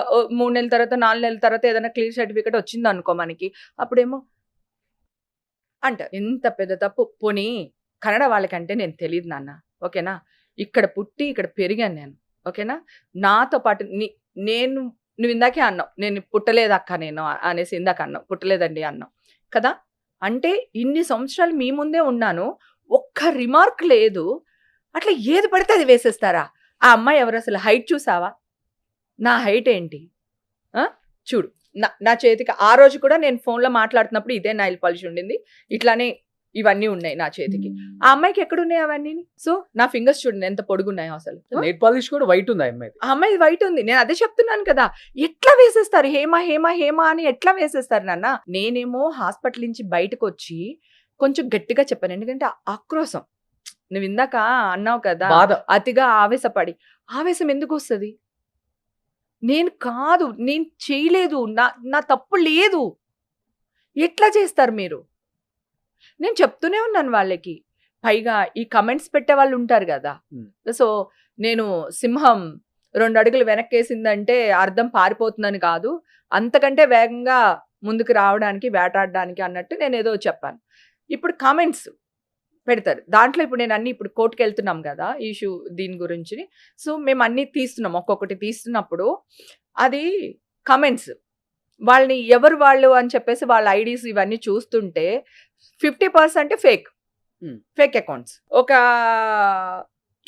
3 నెలల తర్వాత 4 నెలల తర్వాత ఏదైనా క్లియర్ సర్టిఫికేట్ వచ్చింది అనుకో మనకి, అప్పుడేమో అంటారు ఎంత పెద్ద తప్పు. పోనీ కన్నడ వాళ్ళకంటే నేను తెలియదు నాన్న, ఓకేనా? ఇక్కడ పుట్టి ఇక్కడ పెరిగాను నేను, ఓకేనా? నాతో పాటు నువ్వు ఇందాకే అన్నావు నేను పుట్టలేదు అక్క నేను అనేసి, ఇందాక అన్నావు పుట్టలేదండి అన్నావు కదా. అంటే ఇన్ని సంవత్సరాలు మీ ముందే ఉన్నాను, ఒక్క రిమార్క్ లేదు, అట్లా ఏది పడితే అది వేసేస్తారా? ఆ అమ్మాయి ఎవరు అసలు? హైట్ చూసావా? నా హైట్ ఏంటి చూడు. నా చేతికి ఆ రోజు కూడా నేను ఫోన్లో మాట్లాడుతున్నప్పుడు ఇదే నైల్ పాలిష్ ఉండింది, ఇట్లానే ఇవన్నీ ఉన్నాయి నా చేతికి. ఆ అమ్మాయికి ఎక్కడున్నాయి అవన్నీ? సో నా ఫింగర్స్ చూడండి ఎంత పొడుగున్నాయో అసలు. నెయిల్ పాలిష్ కూడా వైట్ ఉంది ఆ అమ్మాయి. ఆ అమ్మాయి వైట్ ఉంది, నేను అదే చెప్తున్నాను కదా. ఎట్లా వేసేస్తారు హేమ హేమ హేమ అని ఎట్లా వేసేస్తారు నాన్న? నేనేమో హాస్పిటల్ నుంచి బయటకు వచ్చి కొంచెం గట్టిగా చెప్పాను, ఎందుకంటే ఆక్రోశం. నువ్వు ఇందాక అన్నావు కదా అతిగా ఆవేశపడి. ఆవేశం ఎందుకు వస్తుంది? నేను కాదు, నేను చేయలేదు, నా తప్పు లేదు, ఎట్లా చేస్తారు మీరు? నేను చెప్తూనే ఉన్నాను వాళ్ళకి. పైగా ఈ కమెంట్స్ పెట్టే వాళ్ళు ఉంటారు కదా, సో నేను సింహం 2 అడుగులు వెనక్కేసిందంటే అర్థం పారిపోతుందని కాదు, అంతకంటే వేగంగా ముందుకు రావడానికి వేటాడడానికి అన్నట్టు నేను ఏదో చెప్పాను. ఇప్పుడు కామెంట్స్ పెడతారు దాంట్లో. ఇప్పుడు నేను అన్ని ఇప్పుడు కోర్టుకు వెళ్తున్నాం కదా ఇష్యూ దీని గురించి, సో మేము అన్ని తీస్తున్నాం, ఒక్కొక్కటి తీస్తున్నప్పుడు అది కమెంట్స్ వాళ్ళని ఎవరు వాళ్ళు అని చెప్పేసి వాళ్ళ ఐడీస్ ఇవన్నీ చూస్తుంటే 50% ఫేక్ అకౌంట్స్, ఒక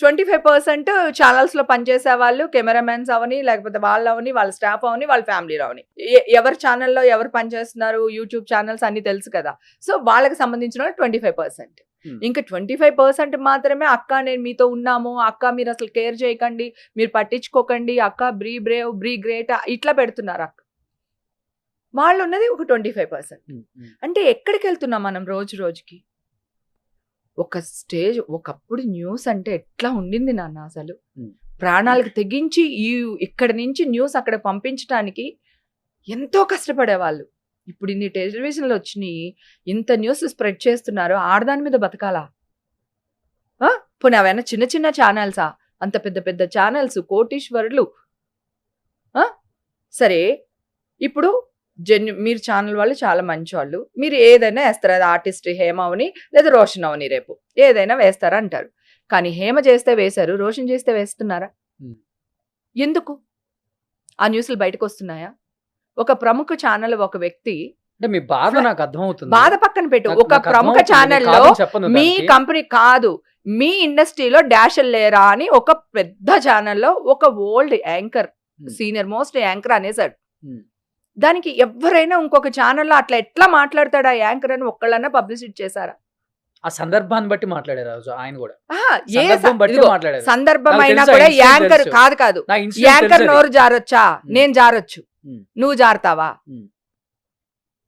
25% ఛానల్స్లో పనిచేసే వాళ్ళు, కెమెరామెన్స్ అవని, లేకపోతే వాళ్ళు అవని, వాళ్ళ స్టాఫ్ అవని, వాళ్ళ ఫ్యామిలీ అవని, ఎవరి ఛానల్లో ఎవరు పనిచేస్తున్నారు, యూట్యూబ్ ఛానల్స్ అన్ని తెలుసు కదా. సో వాళ్ళకి సంబంధించిన 25%. ఇంకా 25% మాత్రమే అక్క నేను మీతో ఉన్నాము, అక్క మీరు అసలు కేర్ చేయకండి, మీరు పట్టించుకోకండి, అక్క బ్రీ బ్రేవ్ బ్రీ గ్రేట్ ఇట్లా పెడుతున్నారు. అక్క వాళ్ళు ఉన్నది ఒక 25%. అంటే ఎక్కడికి వెళ్తున్నాం మనం రోజు రోజుకి? ఒక స్టేజ్ ఒకప్పుడు న్యూస్ అంటే ఎట్లా ఉండింది నాన్న, అసలు ప్రాణాలకు తెగించి ఇక్కడ నుంచి న్యూస్ అక్కడ పంపించడానికి ఎంతో కష్టపడేవాళ్ళు. ఇప్పుడు ఇన్ని టెలివిజన్లు వచ్చినాయి, ఇంత న్యూస్ స్ప్రెడ్ చేస్తున్నారు, ఆడదాని మీద బతకాలా? పోనీ అవైనా చిన్న చిన్న ఛానల్సా? అంత పెద్ద పెద్ద ఛానల్స్, కోటీశ్వరులు. సరే, ఇప్పుడు మీరు ఛానల్ వాళ్ళు చాలా మంచి వాళ్ళు, మీరు ఏదైనా వేస్తారు, అది ఆర్టిస్ట్ హేమ అవని లేదా రోషన్ అవని, రేపు ఏదైనా వేస్తారా అంటారు. కానీ హేమ చేస్తే వేశారు, రోషన్ చేస్తే వేస్తున్నారా? ఎందుకు ఆ న్యూస్లు బయటకు వస్తున్నాయా? ఒక ప్రముఖ ఛానల్ ఒక వ్యక్తి, అంటే మీ బాధ నాకు అర్థమవుతుంది. బాధ పక్కన పెట్టు, ఒక ప్రముఖ ఛానల్లో మీ కంపెనీ కాదు, మీ ఇండస్ట్రీలో డాషల్ లేరా అని ఒక పెద్ద ఛానల్లో ఒక old anchor, senior most anchor అనేసాడు. దానికి ఎవరైనా ఇంకొక ఛానల్లో అట్లా ఎట్లా మాట్లాడతాడు ఆ యాంకర్ అని ఒక్కళ్ళన్నా పబ్లిసిటీ చేశారా? ఆ సందర్భాన్ని బట్టి మాట్లాడారు ఆయన కూడా. సందర్భం అయినా కూడా యాంకర్ కాదు, యాంకర్ నోరు జారొచ్చా? నేను జారొచ్చు, నువ్వు జారుతావా?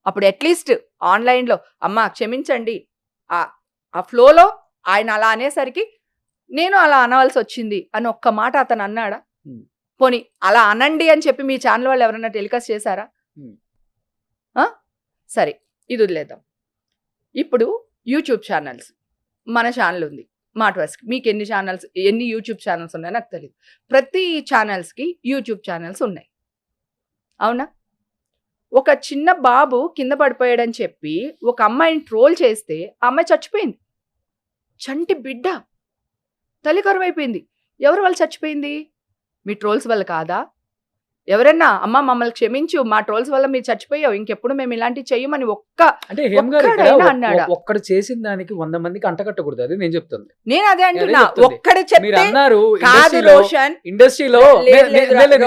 అప్పుడు అట్లీస్ట్ ఆన్లైన్ లో అమ్మా క్షమించండి, ఆ ఫ్లోలో ఆయన అలా అనేసరికి నేను అలా అనవలసి వచ్చింది అని ఒక్క మాట అతను అన్నాడా? పోనీ అలా అనండి అని చెప్పి మీ ఛానల్ వాళ్ళు ఎవరైనా టెలికాస్ట్ చేశారా? సరే, ఇది వదిలేద్దాం. ఇప్పుడు యూట్యూబ్ ఛానల్స్, మన ఛానల్ ఉంది మాటవర్స్కి, మీకు ఎన్ని యూట్యూబ్ ఛానల్స్ ఉన్నాయో నాకు తెలియదు. ప్రతి ఛానల్స్కి యూట్యూబ్ ఛానల్స్ ఉన్నాయి, అవునా? ఒక చిన్న బాబు కింద పడిపోయాడని చెప్పి ఒక అమ్మాయిని ట్రోల్ చేస్తే ఆ అమ్మాయి చచ్చిపోయింది. చంటి బిడ్డ, తల్లి కరువైపోయింది. ఎవరు వాళ్ళు చచ్చిపోయింది? మీ ట్రోల్స్ వల్ల కాదా? ఎవరన్నా అమ్మ మమ్మల్ని క్షమించు, మా ట్రోల్స్ వల్ల మీరు చచ్చిపోయావు, ఇంకెప్పుడు మేము ఇలాంటివి చెయ్యమని ఒక్కడు చేసిన దానికి 100 మందికి అంటకట్టకూడదు, అది నేను చెప్తుంది. నేను అదే అంటున్నా, ఒక్కడే మీరు అన్నారు ఇండస్ట్రీలో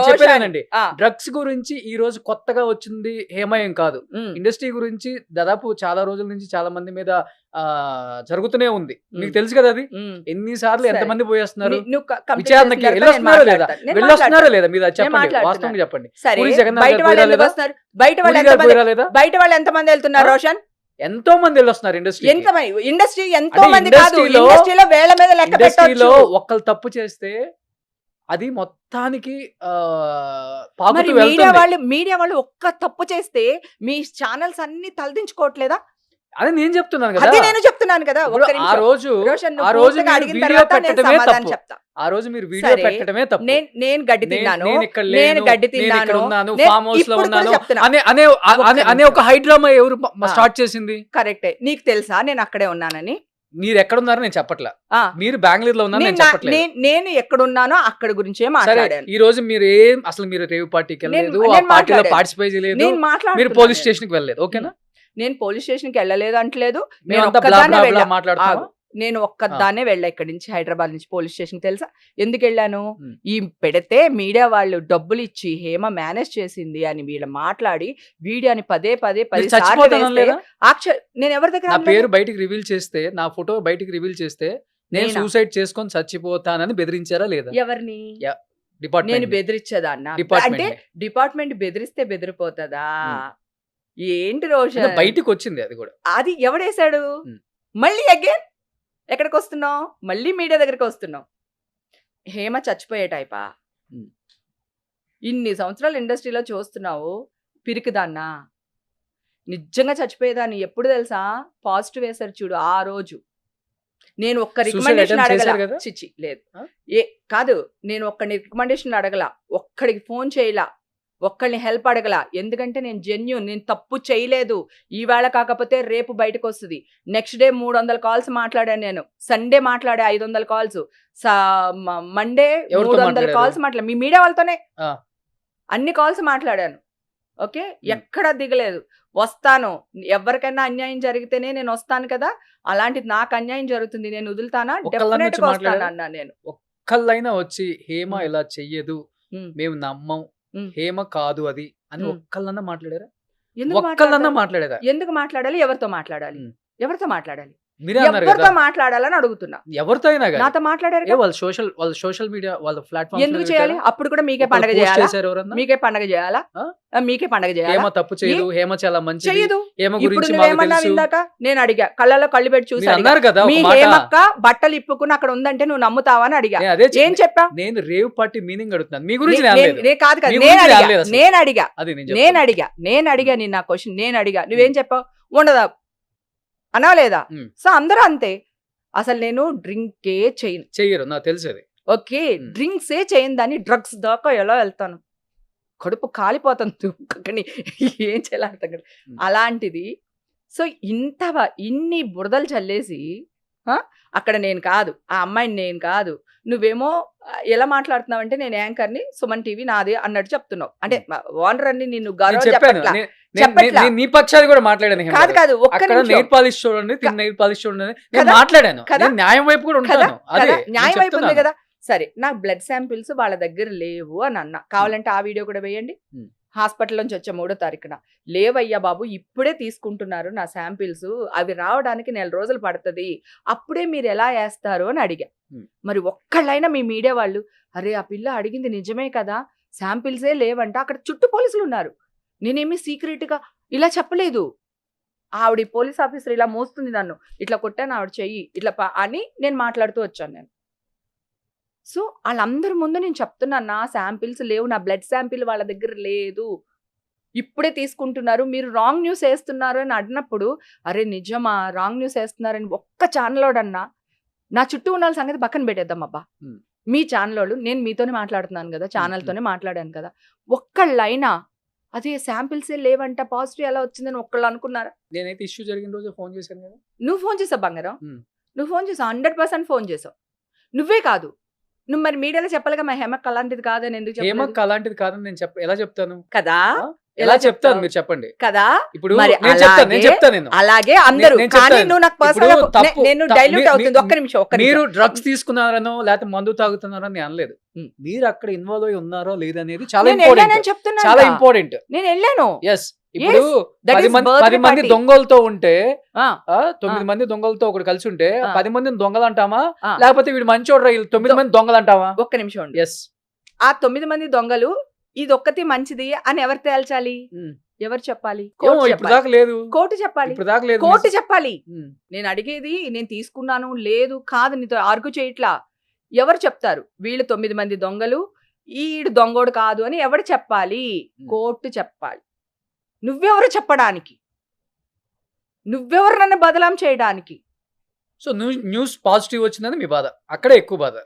చెప్పానండి. డ్రగ్స్ గురించి ఈ రోజు కొత్తగా వచ్చింది హేమయం కాదు, ఇండస్ట్రీ గురించి దాదాపు చాలా రోజుల నుంచి చాలా మంది మీద జరుగుతూనే ఉంది. మీకు తెలుసు కదా, అది ఎన్నిసార్లు ఎంతమంది పోయేస్తున్నారు విచారణకి, వెళ్ళొస్తున్నారా లేదా, వెళ్ళొస్తున్నారా లేదా? మీరు చెప్పండి, వాస్తవంగా చెప్పండి. బయట వాళ్ళు ఎంతమంది వెళ్తున్నారు రోషన్? ఎంతో మంది వెళ్ళొస్తున్నారు ఇండస్ట్రీ ఎంతో మంది కాదు, ఇండస్ట్రీలో వేల మీద లెక్క పెట్టొచ్చు. ఒక్కళ్ళు తప్పు చేస్తే అది మొత్తానికి మీడియా వాళ్ళు ఒక్క తప్పు చేస్తే మీ ఛానల్స్ అన్ని తలదించుకోవట్లేదా? అదే నేను చెప్తున్నాను కదా, నేను చెప్తున్నాను కదా. ఆ రోజు మీరు వీడియో పెట్టడమే తప్పు. నేను గడ్డి తిన్నాను, నేను గడ్డి తిన్నాను, ఫామ్ హౌస్ లో ఉన్నాను అనే ఒక హైడ్రామా ఎవరు స్టార్ట్ చేసింది? కరెక్టే. నీకు తెలుసా నేను అక్కడే ఉన్నానని? మీరు ఎక్కడున్నారో నేను చెప్పట్లా, మీరు బెంగళూరులో ఉన్నారు నేను చెప్పట్లేదు. నేను ఎక్కడున్నానో అక్కడ గురించే మాట్లాడాను. ఈ రోజు మీరు అసలు మీరు రేవ్ పార్టీకి వెళ్ళలేదు, ఆ పార్టీలో పార్టిసిపేట్ చేయలేదు, మీరు పోలీస్ స్టేషన్ కి వెళ్ళలేదు, ఓకేనా? నేను పోలీస్ స్టేషన్ కి వెళ్ళలేదు అంటలేదు, నేను ఒక్కదాన్నే వెళ్ళా ఇక్కడి నుంచి, హైదరాబాద్ నుంచి పోలీస్ స్టేషన్. తెలుసా ఎందుకు వెళ్ళాను? ఈ పెడితే మీడియా వాళ్ళు డబ్బులు ఇచ్చి హేమ మేనేజ్ చేసింది అని వీళ్ళు మాట్లాడి వీడియోని పదే నేను ఎవరి దగ్గర పేరు బయటికి రివీల్ చేస్తే, నా ఫోటో బయటికి రివీల్ చేస్తే నేను సూసైడ్ చేసుకొని చచ్చిపోతానని బెదిరించారా లేదా? ఎవరిని? నేను బెదిరించదా? అంటే డిపార్ట్మెంట్ బెదిరిస్తే బెదిరిపోతుందా? ఏంటి రోషన్, బయటికి వచ్చింది అది కూడా. అది ఎవడేశాడు? మళ్ళీ అగైన్ ఎక్కడికి వస్తున్నావు? మళ్ళీ మీడియా దగ్గరికి వస్తున్నావు. హేమ చచ్చిపోయే టైపా? ఇన్ని సంవత్సరాలు ఇండస్ట్రీలో చూస్తున్నావు, పిరికిదాన్నా? నిజంగా చచ్చిపోయేదాన్ని ఎప్పుడు తెలుసా? పాజిటివ్ వేశారు చూడు ఆ రోజు. నేను ఒక్క రికమెండేషన్ అడగల, చిచ్చి లేదు కాదు, నేను ఒక్క రికమెండేషన్ అడగల, ఒక్కడికి ఫోన్ చేయలా, ఒక్కళ్ళని హెల్ప్ అడగల. ఎందుకంటే నేను జెన్యూన్, నేను తప్పు చేయలేదు. ఈవేళ కాకపోతే రేపు బయటకు వస్తుంది. నెక్స్ట్ డే 300 కాల్స్ మాట్లాడాను నేను. సండే మాట్లాడే 500 కాల్స్, మండే 300 కాల్స్ మాట్లాడా. మీ మీడియా వాళ్ళతోనే అన్ని కాల్స్ మాట్లాడాను. ఓకే, ఎక్కడ దిగలేదు. వస్తాను, ఎవరికైనా అన్యాయం జరిగితేనే నేను వస్తాను కదా. అలాంటిది నాకు అన్యాయం జరుగుతుంది, నేను వదులుతానా? డెఫినెట్ గా వస్తాను అన్నా నేను. ఒక్కళ్ళైనా వచ్చి హేమ ఇలా చెయ్యదు, మేము నమ్మం, హేమ కాదు అది అని ఒక్కళ్ళన్నా మాట్లాడారా? ఒక్కళ్ళన్నా మాట్లాడారా? ఎందుకు మాట్లాడాలి? ఎవరితో మాట్లాడాలి? ఎవరితో మాట్లాడాలి? మీరే అన్నారు ఎవరితో కదా మాట్లాడాలని అడుగుతున్నా. ఎవరితో అయినా కానీ నాతో మాట్లాడారు ఏ వాళ్ళ సోషల్ మీడియా వాళ్ళ ప్లాట్ఫామ్ ఎందుకు చేయాలి? అప్పుడు కూడా మీకే పండగ చేయాలా? చేశారు ఎవరన్నా మీకే పండగ చేయాలా? ఆ? మీకే పండగ చేయాలా? హేమ తప్పు చేయదు, హేమ చాలా మంచిది, చెయ్యదు. హేమ ఇప్పుడు గురించి మాకు నువ్వేమన్నావు తెలుసు ఇందాక? నేను అడిగా, కళ్ళలో కళ్ళు పెట్టి చూసి మీరు అడిగా. అన్నారు కదా మీ ఒక మాట. హేమక్క బట్టలు ఇప్పుకుని అక్కడ ఉందంటే నువ్వు నమ్ముతావా అని అడిగా. నేను అదే ఏం చెప్పా? నేను రేవ్ పార్టీ మీనింగ్ అడుగుతున్నాను, మీ గురించి నేను అనలేదు. కాదు కదా, మీ నేను గురించి అడిగా అనలేదు అసలు. నేను అడిగా అది నేను నేను అడిగా నేను అడిగా నేను నా క్వశ్చన్ నేను అడిగా. నువ్వేం చెప్పావు? ఉండదా అనావా లేదా? ఉమ్. సో అందరూ అంతే. అసలు నేను డ్రింకే చేయను. చెయ్యరు, నాకు తెలుసు అది. ఓకే, డ్రింక్సే చేయను దాన్ని డ్రగ్స్ దాకా ఎలా వెళ్తాను? కడుపు కాలిపోతాను తుక్కని, ఏం చేయాలి అర్థం కాదు. అలాంటిది. సో ఇన్ని బురదలు చల్లేసి అక్కడ నేను కాదు, ఆ అమ్మాయిని నేను కాదు, నువ్వేమో ఎలా మాట్లాడుతున్నావు అంటే నేను యాంకర్ని, సుమన్ టీవీ నాది అన్నట్టు చెప్తున్నావు. అంటే ఓనర్ అని నిన్ను గౌరవం చెప్పట్లా. చెప్పట్లా. నీ పక్షాలు కూడా మాట్లాడాను. హేమ కాదు గారు. కాదు, ఒక్క అక్కడ నిమిషం. నెయిల్ పాలిష్ చూడండి, నెయిల్ పాలిష్ చూడండి, నేను కదా? మాట్లాడాను. కదా? నేను న్యాయం వైపు కూడా కదా ఉంటాను. అదే కదా, నేను న్యాయం అయిపోతుంది చెప్తున్నాను. కదా. సరే, నాకు బ్లడ్ శాంపిల్స్ వాళ్ళ దగ్గర లేవు అని అన్నా. కావాలంటే ఆ వీడియో కూడా వేయండి. హాస్పిటల్ నుంచి వచ్చే 3వ తారీఖున లేవయ్యా బాబు, ఇప్పుడే తీసుకుంటున్నారు నా శాంపిల్స్, అవి రావడానికి 4 రోజులు పడుతుంది, అప్పుడే మీరు ఎలా వేస్తారు అని అడిగా. మరి ఒక్కళ్ళైనా మీ మీడియా వాళ్ళు, అరే ఆ పిల్ల అడిగింది నిజమే కదా, శాంపిల్సే లేవంట, అక్కడ చుట్టూ పోలీసులు ఉన్నారు, నేనేమి సీక్రెట్గా ఇలా చెప్పలేదు, ఆవిడ పోలీస్ ఆఫీసర్ ఇలా మోస్తుంది నన్ను, ఇట్లా కొట్టాను ఆవిడ చెయ్యి ఇట్లా అని నేను మాట్లాడుతూ వచ్చాను నేను. సో వాళ్ళందరి ముందు నేను చెప్తున్నాను, నా శాంపిల్స్ లేవు, నా బ్లడ్ శాంపిల్ వాళ్ళ దగ్గర లేదు, ఇప్పుడే తీసుకుంటున్నారు, మీరు రాంగ్ న్యూస్ వేస్తున్నారు అని అడినప్పుడు, అరే నిజమా రాంగ్ న్యూస్ వేస్తున్నారని ఒక్క ఛానలోడన్నా, నా చుట్టూ ఉన్న సంగతి పక్కన పెట్టేద్దాం అబ్బా, మీ ఛానల్ నేను మీతోనే మాట్లాడుతున్నాను కదా, ఛానల్తోనే మాట్లాడాను కదా, ఒక్కళ్ళైనా అదే శాంపిల్సే లేవంట, పాజిటివ్ ఎలా వచ్చిందని ఒక్కళ్ళు అనుకున్నారా? నేనైతే ఇష్యూ జరిగిన రోజు ఫోన్ చేశాను కదా. నువ్వు ఫోన్ చేసావు బంగారం, నువ్వు ఫోన్ చేసావు, 100% ఫోన్ చేసావు. నువ్వే కాదు, నువ్వు మరి మీడియాలో చెప్పాలిగా మా హేమక్ అలాంటిది కాదని ఎందుకు చెప్పలేదు? హేమక్ అలాంటిది కాదని నేను ఎలా చెప్తాను కదా, ఎలా చెప్తాను మీరు చెప్పండి కదా. ఇప్పుడు మరి నేను చెప్తాను అలాగే అందరూ, నేను కానీ చెప్తాను. నువ్వు నాకు ఇప్పుడు పర్సనల్ తప్పు- నేను తప్పు- డైల్యూట్ అవుతుంది. ఒక్క నిమిషం మీరు డ్రగ్స్ తీసుకున్నారనో లేకపోతే మందు తాగుతున్నారని నేను అనలేదు. మీరు అక్కడ ఇన్వాల్వ్ అయి ఉన్నారో లేదనేది చాలా నేను ఇంపార్టెంట్, చెప్తున్నా, చాలా ఇంపార్టెంట్. నేను వెళ్ళాను. ఎస్, ఇప్పుడు that is 10 birthday మంది party. దొంగలతో ఉంటే ఆ, 9 మంది దొంగలతో ఒకటి కలిసి ఉంటే ఆ. 10 మందిని దొంగలు అంటామా, ఆ. లేకపోతే వీడు మంచోడ్రా 9 మంది దొంగలు అంటావా? ఒక్క నిమిషం ఉండు. ఎస్, ఆ 9 మంది దొంగలు ఇది ఒక్కటి మంచిది అని ఎవరు తేల్చాలి? ఎవరు చెప్పాలి? కోర్టు ఇప్పుడు చెప్పాలి. దాకా లేదు, కోర్టు చెప్పాలి. ఇప్పుడు దాకా లేదు. కోర్టు చెప్పాలి. ఉమ్. నేను అడిగేది, నేను తీసుకున్నాను లేదు కాదు నీతో ఆర్గ్యూ చేయట్లా. ఎవరు చెప్తారు వీళ్ళు 9 మంది దొంగలు, ఈడు దొంగోడు కాదు అని ఎవరు చెప్పాలి? కోర్టు చెప్పాలి. నువ్వెవరు చెప్పడానికి? నువ్వెవరు నన్ను బదలాం చేయడానికి? సో న్యూస్ పాజిటివ్ వచ్చిందని మీ బాధ, అక్కడే ఎక్కువ బాధ.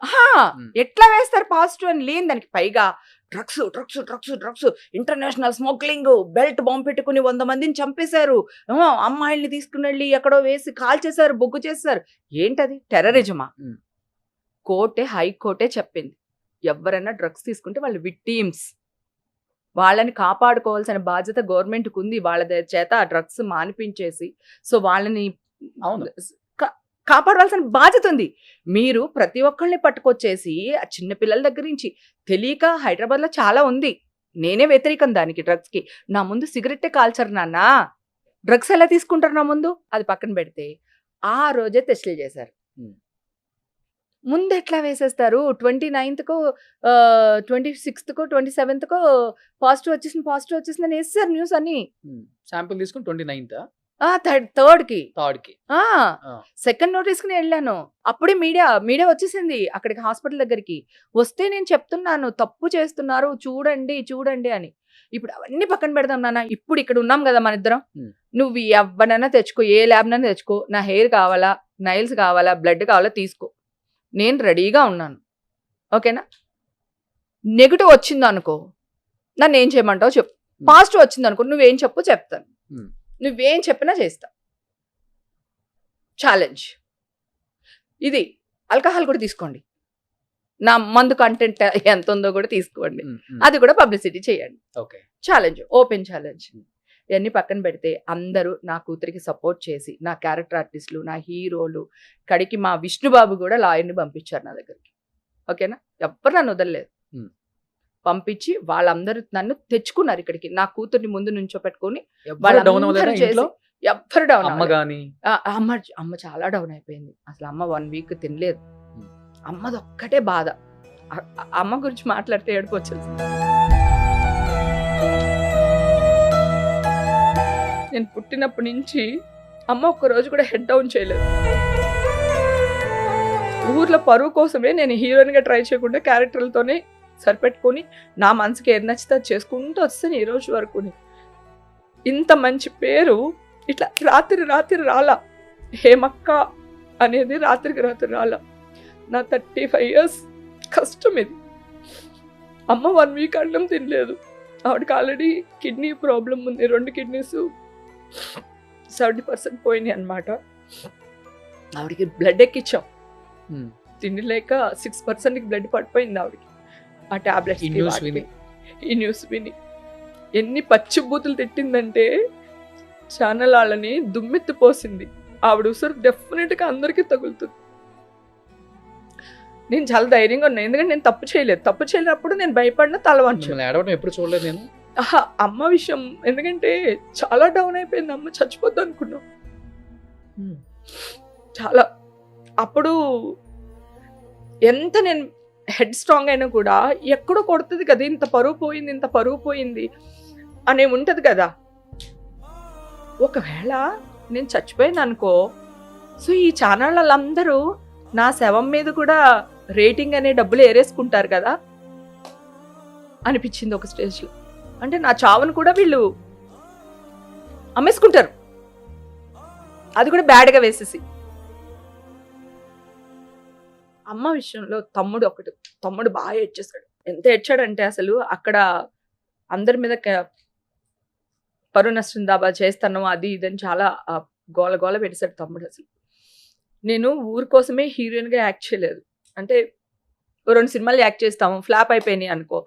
ఎట్లా వేస్తారు పాజిటివ్ అని? లేని దానికి పైగా drugs drugs drugs drugs, international smuggling, belt bomb పెట్టుకుని 100 మందిని చంపేశారు, అమ్మాయిల్ని తీసుకుని వెళ్ళి ఎక్కడో వేసి కాల్ చేశారు, బొగ్గు చేశారు. ఏంటది? టెర్రరిజమా? కోర్టే, హైకోర్టే చెప్పింది, ఎవరైనా డ్రగ్స్ తీసుకుంటే వాళ్ళు విక్టిమ్స్, వాళ్ళని కాపాడుకోవాల్సిన బాధ్యత గవర్నమెంట్కి ఉంది. వాళ్ళ చేత ఆ డ్రగ్స్ మానిపించేసి సో వాళ్ళని కాపాడవలసిన బాధ్యత ఉంది. మీరు ప్రతి ఒక్కళ్ళని పట్టుకొచ్చేసి చిన్నపిల్లల దగ్గర నుంచి తెలియక, హైదరాబాద్లో చాలా ఉంది, నేనే వ్యతిరేకం దానికి, డ్రగ్స్కి. నా ముందు సిగరెట్టే కాల్చరు నాన్న, డ్రగ్స్ ఎలా తీసుకుంటారు నా ముందు? అది పక్కన పెడితే ఆ రోజే టెస్టులు చేశారు. ముందు ఎట్లా వేసేస్తారు? 29th-కో 26th-కో 27th-కో పాజిటివ్ వచ్చేసిందని వేస్తారు న్యూస్ అన్ని. శాంపిల్ తీసుకుని 29th, 3rd-కి సెకండ్ నోటీస్కి నేను వెళ్ళాను. అప్పుడే మీడియా వచ్చేసింది అక్కడికి, హాస్పిటల్ దగ్గరికి వస్తే నేను చెప్తున్నాను తప్పు చేస్తున్నారు చూడండి అని. ఇప్పుడు అవన్నీ పక్కన పెడదాం నాన్న, ఇప్పుడు ఇక్కడ ఉన్నాం కదా మన ఇద్దరం. నువ్వు ఎవరినైనా తెచ్చుకో, ఏ ల్యాబ్నైనా తెచ్చుకో, నా హెయిర్ కావాలా, నైల్స్ కావాలా, బ్లడ్ కావాలా తీసుకో, నేను రెడీగా ఉన్నాను. ఓకేనా? నెగిటివ్ వచ్చింది అనుకో, నన్ను ఏం చేయమంటావు చెప్పు. పాజిటివ్ వచ్చింది అనుకో, నువ్వేం చెప్పు చెప్తాను, నువ్వేం చెప్పినా చేస్తా. ఛాలెంజ్ ఇది. ఆల్కహాల్ కూడా తీసుకోండి, నా మందు కంటెంట్ ఎంత ఉందో కూడా తీసుకోండి, అది కూడా పబ్లిసిటీ చేయండి. Challenge, open challenge. ఇవన్నీ పక్కన పెడితే అందరూ నా కూతురికి సపోర్ట్ చేసి, నా క్యారెక్టర్ ఆర్టిస్టులు, నా హీరోలు, కడికి మా విష్ణుబాబు కూడా లాయర్ని పంపించారు నా దగ్గరికి. ఓకేనా? ఎవ్వరు నన్ను వదలలేదు, పంపించి వాళ్ళందరూ నన్ను తెచ్చుకున్నారు ఇక్కడికి. నా కూతుర్ని ముందు నుంచో పెట్టుకుని వాళ్ళందరూ చేసి ఎవ్వరు డౌన్ అమ్మ గాని అమ్మ చాలా డౌన్ అయిపోయింది. అసలు అమ్మ 1 వీక్ తినలేదు. అమ్మది ఒక్కటే బాధ. అమ్మ గురించి మాట్లాడితే ఏడుపు వచ్చేసింది. నేను పుట్టినప్పటి నుంచి అమ్మ ఒక్క రోజు కూడా హెడ్ డౌన్ చేయలేదు. ఊర్లో పరువు కోసమే నేను హీరోయిన్గా ట్రై చేయకుండా క్యారెక్టర్లతోనే సరిపెట్టుకొని నా మనసుకి ఏది నచ్చితే అది చేసుకుంటూ వస్తాను ఈ రోజు వరకు. ఇంత మంచి పేరు ఇట్లా రాత్రి రాలా. హేమక్క అనేది రాత్రి రాలా. నా 35 years కష్టం ఇది. అమ్మ 1 వీక్ అన్నం తినలేదు. ఆవిడకి ఆల్రెడీ కిడ్నీ ప్రాబ్లం ఉంది. 2 కిడ్నీస్ 70% పోయినాయి అన్నమాట. ఆవిడకి బ్లడ్ ఎక్కించాం. తిండి లేక 6%కి బ్లడ్ పడిపోయింది ఆవిడకి. ఆ టాబ్లెట్స్ ఈ న్యూస్ విని ఎన్ని పచ్చి బూతులు తిట్టిందంటే ఛానల్ వాళ్ళని దుమ్మెత్తిపోసింది. ఆవిడ ఉసురు డెఫినెట్గా అందరికీ తగులుతుంది. నేను చాలా ధైర్యంగా ఉన్నాను, ఎందుకంటే నేను తప్పు చేయలేనప్పుడు నేను భయపడిన తలవంచు. ఎప్పుడు చూడలేదు నేను అమ్మ విషయం, ఎందుకంటే చాలా డౌన్ అయిపోయింది. అమ్మ చచ్చిపోద్ది అనుకున్నాం చాలా. అప్పుడు ఎంత నేను హెడ్ స్ట్రాంగ్ అయినా కూడా ఎక్కడో కొడుతుంది కదా, ఇంత పరువు పోయింది అనే ఉంటుంది కదా. ఒకవేళ నేను చచ్చిపోయింది అనుకో, సో ఈ ఛానల్ వాళ్ళందరూ నా శవం మీద కూడా రేటింగ్ అనే డబ్బులు ఏరేసుకుంటారు కదా అనిపించింది ఒక స్టేజ్లో. అంటే నా చావును కూడా వీళ్ళు అమ్మేసుకుంటారు, అది కూడా బ్యాడ్గా వేసేసి. అమ్మ విషయంలో తమ్ముడు బాగా ఏడ్చేశాడు. ఎంత ఏడ్చాడంటే అసలు అక్కడ అందరి మీద పరువు నష్టం దాబా చేస్తాను అది ఇదని చాలా గోల పెట్టేశాడు తమ్ముడు. అసలు నేను ఊరి కోసమే హీరోయిన్గా యాక్ట్ చేయలేదు. అంటే 2 సినిమాలు యాక్ట్ చేస్తాము, ఫ్లాప్ అయిపోయినాయి అనుకో,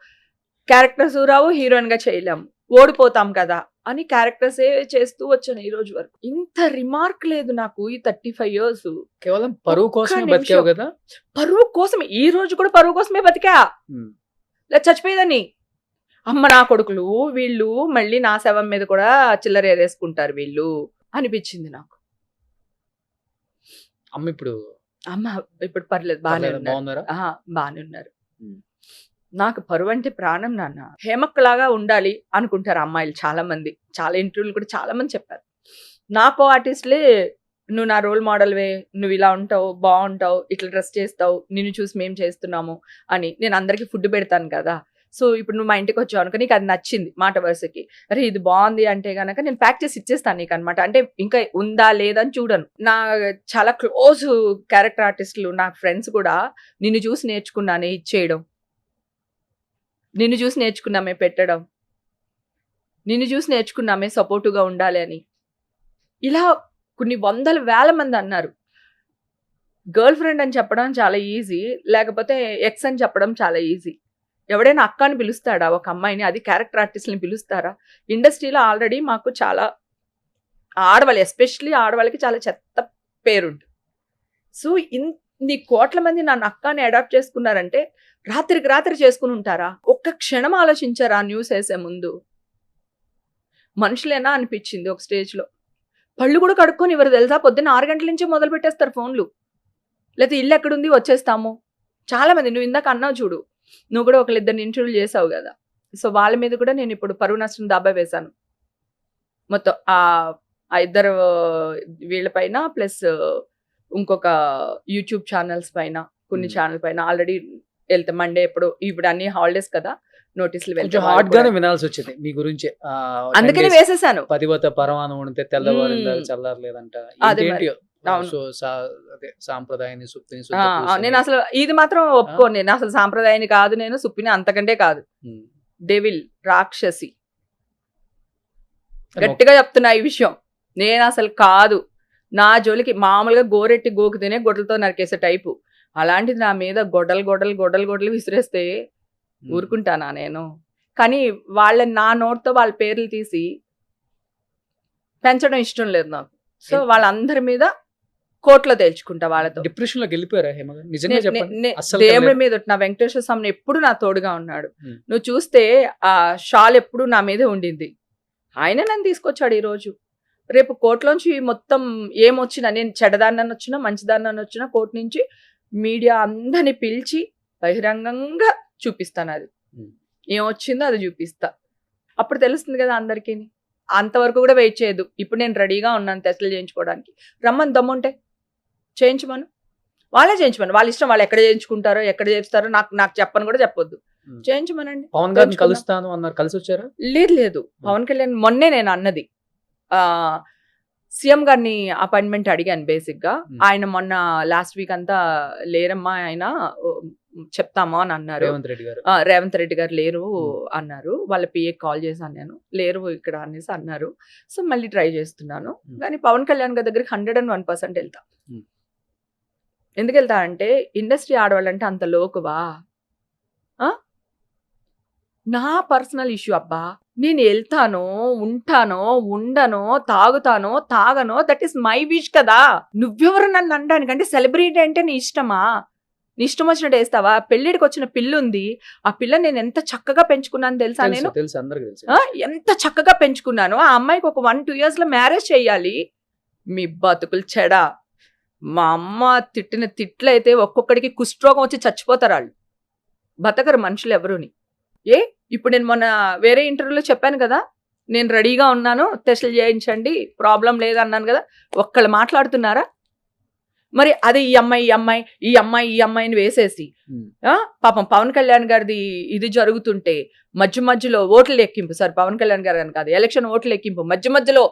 క్యారెక్టర్స్ రావు, హీరోయిన్గా చేయలేము, ఓడిపోతాం కదా అని క్యారెక్టర్సే చేస్తూ వచ్చాను ఈ రోజు వరకు. ఇంత రిమార్క్ లేదు నాకు ఈ 35 years. కేవలం పరువు కోసమే బతికావు కదా. పరువు కోసమే, ఈ రోజు కూడా పరువు కోసమే బతికా. లేదా చచ్చిపోయేదని. అమ్మ నా కొడుకులు వీళ్ళు మళ్ళీ నా శవం మీద కూడా చిల్లర ఏరేసుకుంటారు వీళ్ళు అనిపించింది నాకు. అమ్మ ఇప్పుడు పర్లేదు, బాగానే ఉన్నారు. నాకు పరువు అంటే ప్రాణం నాన్న. హేమక్కలాగా ఉండాలి అనుకుంటారు అమ్మాయిలు చాలా మంది. చాలా ఇంటర్వ్యూలు కూడా చాలా మంది చెప్పారు. నాకు ఆర్టిస్టులే నువ్వు నా రోల్ మోడల్వే, నువ్వు ఇలా ఉంటావు, బాగుంటావు, ఇట్లా డ్రెస్ చేస్తావు, నిన్ను చూసి మేము చేస్తున్నాము అని. నేను అందరికీ ఫుడ్ పెడతాను కదా. సో ఇప్పుడు నువ్వు మా ఇంటికి వచ్చావు అనుకో, నీకు అది నచ్చింది మాట వరుసకి, అరే ఇది బాగుంది అంటే కనుక నేను ప్యాక్ చేసి ఇచ్చేస్తాను నీకు అనమాట. అంటే ఇంకా ఉందా లేదా అని చూడను. నా చాలా క్లోజ్ క్యారెక్టర్ ఆర్టిస్టులు నా ఫ్రెండ్స్ కూడా నిన్ను చూసి నేర్చుకున్నానే ఇచ్చేయడం, నిన్ను చూసి నేర్చుకున్నామే పెట్టడం, నిన్ను చూసి నేర్చుకున్నామే సపోర్టుగా ఉండాలి అని. ఇలా కొన్ని 100,000 మంది అన్నారు. గర్ల్ ఫ్రెండ్ అని చెప్పడం చాలా ఈజీ, లేకపోతే ఎక్స్ అని చెప్పడం చాలా ఈజీ. ఎవడైనా అక్క అని పిలుస్తాడా ఒక అమ్మాయిని? అది క్యారెక్టర్ ఆర్టిస్ట్ని పిలుస్తారా? ఇండస్ట్రీలో ఆల్రెడీ మాకు చాలా ఆడవాళ్ళు, ఎస్పెషల్లీ ఆడవాళ్ళకి చాలా చెత్త పేరుంది. సో ఇన్ని కోట్ల మంది నన్ను అక్క అని అడాప్ట్ చేసుకున్నారంటే రాత్రికి రాత్రి చేసుకుని ఉంటారా? ఒక్క క్షణం ఆలోచించారా న్యూస్ వేసే ముందు? మనుషులేనా అనిపించింది ఒక స్టేజ్లో. పళ్ళు కూడా కడుక్కొని ఎవరు తెలుసా, పొద్దున్న 6 గంటల నుంచే మొదలు పెట్టేస్తారు ఫోన్లు. లేకపోతే ఇల్లు ఎక్కడుంది వచ్చేస్తాము. చాలా మంది, నువ్వు ఇందాక అన్నావు చూడు, నువ్వు కూడా 1-2 ఇంటర్వ్యూలు చేసావు కదా. సో వాళ్ళ మీద కూడా నేను ఇప్పుడు పరువు నష్టం దాబా వేశాను మొత్తం. ఆ ఇద్దరు వీళ్ళ పైన ప్లస్ ఇంకొక యూట్యూబ్ ఛానల్స్ పైన, కొన్ని ఛానల్ పైన ఆల్రెడీ వెళ్తే మండే ఇప్పుడు అన్ని హాలిడేస్ కదా, నోటీసులు వెళ్తే హార్డ్ గానే వినాల్సి వచ్చింది మీ గురించి. అందుకని వేసేసాను. పతివత పరమాణం ఉంటే తెల్లవారిందా చల్లారలేదంట. సాంప్రదాయాన్ని సుప్పిని. నేను అసలు ఇది మాత్రం ఒప్పుకోను. నేను అసలు సాంప్రదాయాన్ని కాదు, నేను సుప్పిని అంతకంటే కాదు. డెవిల్, రాక్షసి, గట్టిగా చెప్తున్నా ఈ విషయం. నేను అసలు కాదు. నా జోలికి మామూలుగా గోరెట్టి గోకుతేనే గొడ్డలతో నరికేసే టైపు. అలాంటిది నా మీద గొడ్డలు విసిరేస్తే ఊరుకుంటానా నేను? కానీ వాళ్ళని నా నోట్తో వాళ్ళ పేర్లు తీసి పెంచడం ఇష్టం లేదు నాకు. సో వాళ్ళందరి మీద కోర్టులో తేల్చుకుంటా వాళ్ళతో. డిప్రెషన్ లోకి వెళ్ళిపోయారా నిజంగా చెప్పండి? దేవుడి మీద నా వెంకటేశ్వర స్వామి ఎప్పుడు నా తోడుగా ఉన్నాడు. నువ్వు చూస్తే ఆ షాల్ ఎప్పుడు నా మీదే ఉండింది. ఆయన నన్ను తీసుకొచ్చాడు. ఈరోజు రేపు కోర్టులోంచి మొత్తం ఏమొచ్చినా, నేను చెడ్డదాన్ని వచ్చినా మంచిదాన్ని వచ్చినా కోర్టు నుంచి మీడియా అందరిని పిలిచి బహిరంగంగా చూపిస్తాను. అది ఏమొచ్చిందో అది చూపిస్తా. అప్పుడు తెలుస్తుంది కదా అందరికీ. అంతవరకు కూడా వెయిట్ చేయదు. ఇప్పుడు నేను రెడీగా ఉన్నాను టెస్టులు చేయించుకోవడానికి. రమ్మని దమ్ముంటే చేయించమను, వాళ్ళే చేయించమను. వాళ్ళ ఇష్టం, వాళ్ళు ఎక్కడ చేయించుకుంటారో ఎక్కడ చేస్తారో నాకు చెప్పని కూడా చెప్పొద్దు. చేయించమనండి. పవన్ గారిని కలుస్తాను అన్నారు, కలిసి వచ్చారా? లేదు. పవన్ కళ్యాణ్ మొన్నే నేను అన్నది, సీఎం గారిని అపాయింట్మెంట్ అడిగాను బేసిక్ గా. ఆయన మొన్న లాస్ట్ వీక్ అంతా లేరమ్మా, ఆయన చెప్తాము అని అన్నారు. రేవంత్ రెడ్డి గారు లేరు అన్నారు. వాళ్ళ పిఏ కాల్ చేశాను నేను, లేరు ఇక్కడ అనేసి అన్నారు. సో మళ్ళీ ట్రై చేస్తున్నాను. కానీ పవన్ కళ్యాణ్ గారి దగ్గరికి 101% వెళ్తా. ఎందుకు వెళ్తా అంటే ఇండస్ట్రీ ఆడవాళ్ళంటే అంత లోకువా? నా పర్సనల్ ఇష్యూ అబ్బా. నేను వెళ్తానో ఉంటానో ఉండనో తాగుతానో తాగనో, దట్ ఈస్ మై విష్ కదా. నువ్వెవరు నన్ను అనడానికి? అంటే సెలబ్రిటీ అంటే నీ ఇష్టమా? నీ ఇష్టం వచ్చినట్టు వేస్తావా? పెళ్లిడికి వచ్చిన పిల్ల ఉంది, ఆ పిల్ల నేను ఎంత చక్కగా పెంచుకున్నాను తెలుసా? నేను ఎంత చక్కగా పెంచుకున్నాను. ఆ అమ్మాయికి ఒక 1-2 years లో మ్యారేజ్ చేయాలి. మీ బతుకులు చెడా. మా అమ్మ తిట్టిన తిట్లయితే ఒక్కొక్కడికి కుష్ఠరోగం వచ్చి చచ్చిపోతారు వాళ్ళు. బతకరు మనుషులు ఎవరుని. ఇప్పుడు నేను మొన్న వేరే ఇంటర్వ్యూలో చెప్పాను కదా, నేను రెడీగా ఉన్నాను, టెస్టులు చేయించండి, ప్రాబ్లం లేదన్నాను కదా. ఒక్కళ్ళు మాట్లాడుతున్నారా? మరి అదే ఈ అమ్మాయిని వేసేసి పాపం పవన్ కళ్యాణ్ గారిది ఇది జరుగుతుంటే మధ్యలో ఓట్ల లెక్కింపు, సార్ పవన్ కళ్యాణ్ గారు అని కాదు, ఎలక్షన్ ఓట్ల లెక్కింపు మధ్యలో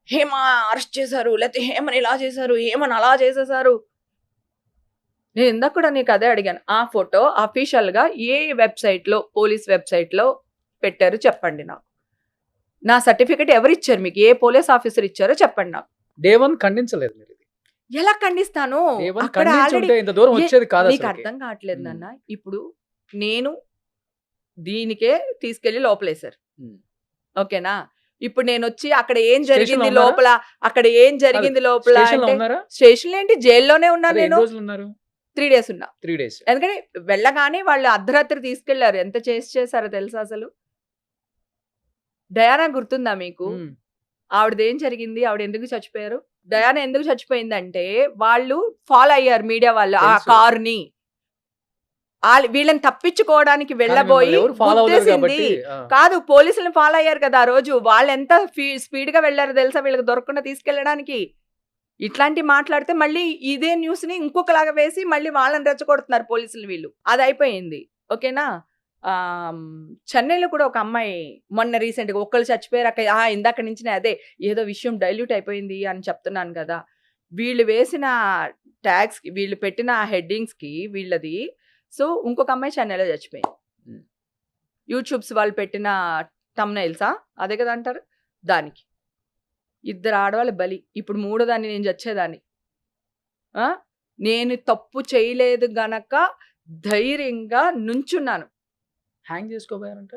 హేమ అరెస్ట్ చేశారు, లేకపోతే హేమని ఇలా చేశారు, హేమని అలా చేసేసారు. నేను ఇందాక కూడా నీకు అదే అడిగాను. ఆ ఫోటో అఫీషియల్ గా ఏ వెబ్సైట్లో, పోలీస్ వెబ్సైట్లో పెట్టారు చెప్పండి నాకు. నా సర్టిఫికెట్ ఎవరు ఇచ్చారు మీకు? ఏ పోలీస్ ఆఫీసర్ ఇచ్చారో చెప్పండి నాకు. డే 1 ఖండించలేదు మీరు. ఎలా ఖండిస్తాను? నీకు అర్థం కావట్లేదు నాన్న. ఇప్పుడు నేను దీనికే తీసుకెళ్లి లోపలేశారు, ఓకేనా? ఇప్పుడు నేను వచ్చి అక్కడ ఏం జరిగింది లోపల, స్టేషన్ ఏంటి, జైల్లోనే ఉన్నాను నేను. 3 days ఉన్నా. 3 days. ఎందుకంటే వెళ్ళగానే వాళ్ళు అర్ధరాత్రి తీసుకెళ్లారు. ఎంత చేశారో తెలుసా అసలు? డయానా గుర్తుందా మీకు? ఆవిడదేం జరిగింది, ఆవిడ ఎందుకు చచ్చిపోయారు? డయానా ఎందుకు చచ్చిపోయిందంటే వాళ్ళు ఫాలో అయ్యారు, మీడియా వాళ్ళు ఆ కార్ని. వీళ్ళని తప్పించుకోవడానికి వెళ్ళబోయి కాదు, పోలీసులను ఫాలో అయ్యారు కదా ఆ రోజు. వాళ్ళు ఎంత స్పీడ్ గా వెళ్లారో తెలుసా వీళ్ళకి దొరకకుండా తీసుకెళ్లడానికి. ఇట్లాంటి మాట్లాడితే మళ్ళీ ఇదే న్యూస్ ని ఇంకొకలాగా వేసి మళ్ళీ వాళ్ళని రెచ్చగొడుతున్నారు పోలీసులు వీళ్ళు. అది అయిపోయింది, ఓకేనా? చెన్నైలో కూడా ఒక అమ్మాయి మొన్న రీసెంట్ గా ఒక్కళ్ళు చచ్చిపోయారు. ఇందాక నుంచి అదే ఏదో విషయం డైల్యూట్ అయిపోయింది అని చెప్తున్నాను కదా. వీళ్ళు వేసిన ట్యాగ్స్ కి, వీళ్ళు పెట్టిన హెడ్డింగ్స్ కి వీళ్ళది. సో ఇంకొక అమ్మాయి చెన్నైలో చచ్చిపోయింది. యూట్యూబ్స్ వాళ్ళు పెట్టిన తమ్నైల్సా అదే కదా అంటారు, దానికి 2 ఆడవాళ్ళు బలి. ఇప్పుడు 3వ దాన్ని నేను చచ్చేదాన్ని. నేను తప్పు చేయలేదు గనక ధైర్యంగా నుంచున్నాను. హ్యాంగ్ చేసుకోబోయారంట.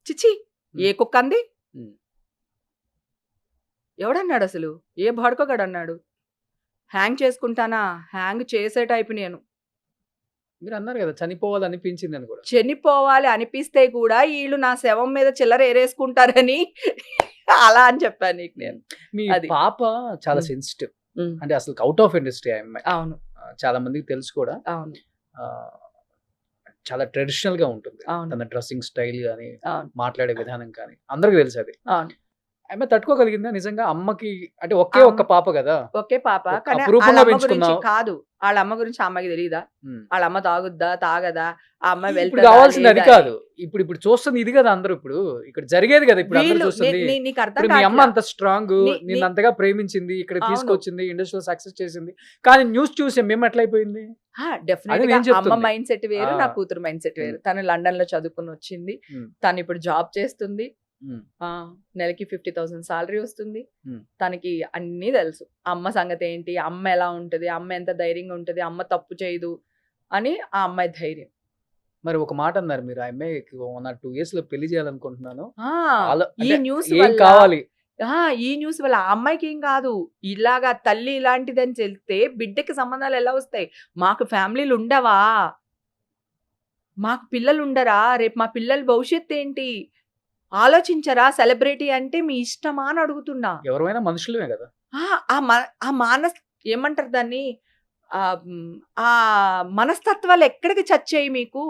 చిచి, ఏ కుక్క అంది? ఎవడన్నాడు అసలు? ఏ బడకగాడు అన్నాడు? హ్యాంగ్ చేసుకుంటానా? హ్యాంగ్ చేసే టైపు నేను. మీరు అన్నారు కదా చనిపోవాలి అనిపించింది అని కూడా. చనిపోవాలి అనిపిస్తే కూడా వీళ్ళు నా శవం మీద చిల్లర ఏరేసుకుంటారని అలా అని చెప్పాను నీకు నేను. మీ పాప చాలా సెన్సిటివ్, అంటే అసలు అవుట్ ఆఫ్ ఇండస్ట్రీ అమ్మాయి. అవును, చాలా మందికి తెలుసు కూడా. అవును, చాలా ట్రెడిషనల్ గా ఉంటుంది తన డ్రెస్సింగ్ స్టైల్ కానీ, మాట్లాడే విధానం కానీ అందరికి తెలుసు. అది ఆమె తట్టుకోగలిగిందా నిజంగా? అమ్మకి అంటే ఒక్క పాప కదా, ఒకే పాప కాదు. వాళ్ళ అమ్మ గురించి అమ్మకి తెలియదా? వాళ్ళ అమ్మ తాగుద్దా తాగదా? ఆ అమ్మాయి వెళ్తే కావాల్సింది అది కాదు. ఇప్పుడు చూస్తుంది ఇది కదా అందరూ. ఇప్పుడు ఇక్కడ జరిగేది కదా. ఇప్పుడు అందరూ చూస్తుంది. మీ అమ్మ అంత స్ట్రాంగ్, నిన్ను అంతగా ప్రేమించింది, ఇక్కడ తీసుకొచ్చింది, ఇండస్ట్రీలో సక్సెస్ చేసింది. కానీ న్యూస్ చూసి మేము ఎట్లయిపోయింది? అమ్మ మైండ్ సెట్ వేరు, నా కూతురు మైండ్ సెట్ వేరు. తను లండన్ లో చదువుకుని వచ్చింది, తను ఇప్పుడు జాబ్ చేస్తుంది, నెలకి 50,000 సాలరీ వస్తుంది. తనకి అన్ని తెలుసు, అమ్మ సంగతి ఏంటి, అమ్మ ఎలా ఉంటది, అమ్మ ఎంత ధైర్యంగా ఉంటది, అమ్మ తప్పు చేయదు అని ఆ అమ్మాయి ధైర్యం. మరి ఒక మాట అన్నారు మీరు, ఆ అమ్మాయికి 1 or 2 years లో పెళ్లి చేయాలనుకుంటున్నాను. ఈ న్యూస్ కావాలి, ఈ న్యూస్ వల్ల ఆ అమ్మాయికి ఏం కాదు. ఇలాగా తల్లి ఇలాంటిదని చెప్తే బిడ్డకి సంబంధాలు ఎలా వస్తాయి? మాకు ఫ్యామిలీలు ఉండవా? మాకు పిల్లలు ఉండరా? రేపు మా పిల్లల భవిష్యత్తు ఏంటి? ఆలోచించరా? సెలబ్రిటీ అంటే మీ ఇష్టమా అని అడుగుతున్నా. ఎవరైనా మనుషులమే కదా. ఆ మానస్ ఏమంటారు దాన్ని? ఆ మనస్తత్వాలు ఎక్కడికి చచ్చాయి మీకు?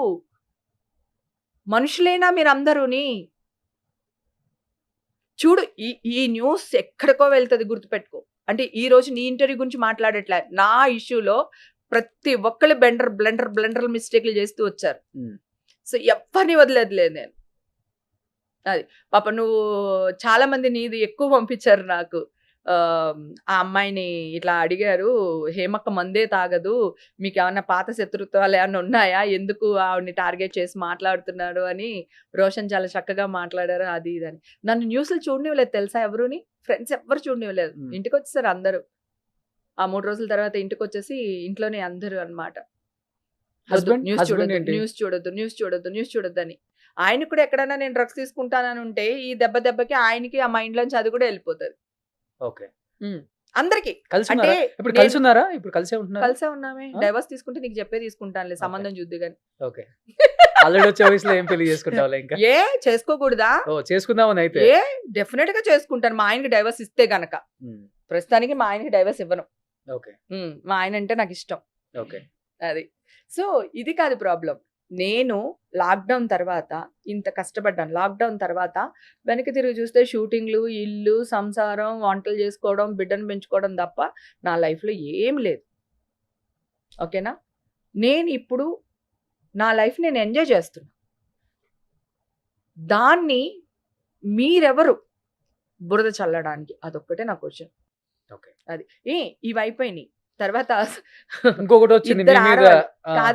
మనుషులేనా మీరందరూని? చూడు, ఈ న్యూస్ ఎక్కడికో వెళ్తుంది, గుర్తుపెట్టుకో. అంటే ఈ రోజు నీ ఇంటర్వ్యూ గురించి మాట్లాడట్లే, నా ఇష్యూలో ప్రతి ఒక్కళ్ళు బ్లెండర్ మిస్టేక్లు చేస్తూ వచ్చారు. సో ఎవరిని వదిలేదులేదు నేను. అది పాప, నువ్వు చాలా మంది నీది ఎక్కువ పంపించారు నాకు. ఆ అమ్మాయిని ఇట్లా అడిగారు, హేమక్క మందే తాగదు, మీకు ఏమన్నా పాత శత్రుత్వాలు ఏమన్నా ఉన్నాయా, ఎందుకు ఆవిడని టార్గెట్ చేసి మాట్లాడుతున్నాడు అని రోషన్ చాలా చక్కగా మాట్లాడారు, అది ఇది అని. నన్ను న్యూస్లు చూడనివ్వలేదు తెలుసా, ఎవరుని ఫ్రెండ్స్ ఎవ్వరు చూడనివ్వలేదు. ఇంటికి వచ్చేసారు అందరూ. ఆ 3 రోజుల తర్వాత ఇంటికి వచ్చేసి ఇంట్లోనే అందరూ అనమాట, న్యూస్ చూడొద్దు అని. ఆయన కూడా ఎక్కడైనా నేను డ్రగ్స్ తీసుకుంటానని ఉంటే ఈ దెబ్బకి ఆయనకి ఆ మైండ్ లోంచి అది కూడా వెళ్ళిపోతుంది. ఓకే, అందరికి అంటే ఇప్పుడు కలిసి ఉన్నారా? ఇప్పుడు కలిసే ఉన్నామే. డైవర్స్ తీసుకుంటే నీకు చెప్పే తీసుకుంటానులే, సంబంధం చూద్దు గాని. ఓకే, ఆల్రెడీ వచ్చే వయసులో ఏం పెళ్లి చేసుకుంటావులే ఇంకా? ఏ చేసుకోకూడదా? చేసుకుందామని అయితే ఏ డెఫినెట్ గా చేసుకుంటాను, మా ఆయనకి డైవర్స్ ఇస్తే గనక. ప్రస్తుతానికి మా ఆయనకి డైవర్స్ ఇవ్వను. ఓకే, మా ఆయన అంటే నాకు ఇష్టం. ఓకే, అది. సో ఇది కాదు ప్రాబ్లం. నేను లాక్డౌన్ తర్వాత ఇంత కష్టపడ్డాను. లాక్డౌన్ తర్వాత వెనక్కి తిరిగి చూస్తే షూటింగ్లు, ఇల్లు, సంసారం, వంటలు చేసుకోవడం, బిడ్డను పెంచుకోవడం తప్ప నా లైఫ్లో ఏం లేదు. ఓకేనా? నేను ఇప్పుడు నా లైఫ్ నేను ఎంజాయ్ చేస్తున్నా. దాన్ని మీరెవరు బురద చల్లడానికి? అదొక్కటే నా క్వశ్చన్. ఓకే, అది ఇవి అయిపోయినాయి. తర్వాత ఇంకొకటి వచ్చింది,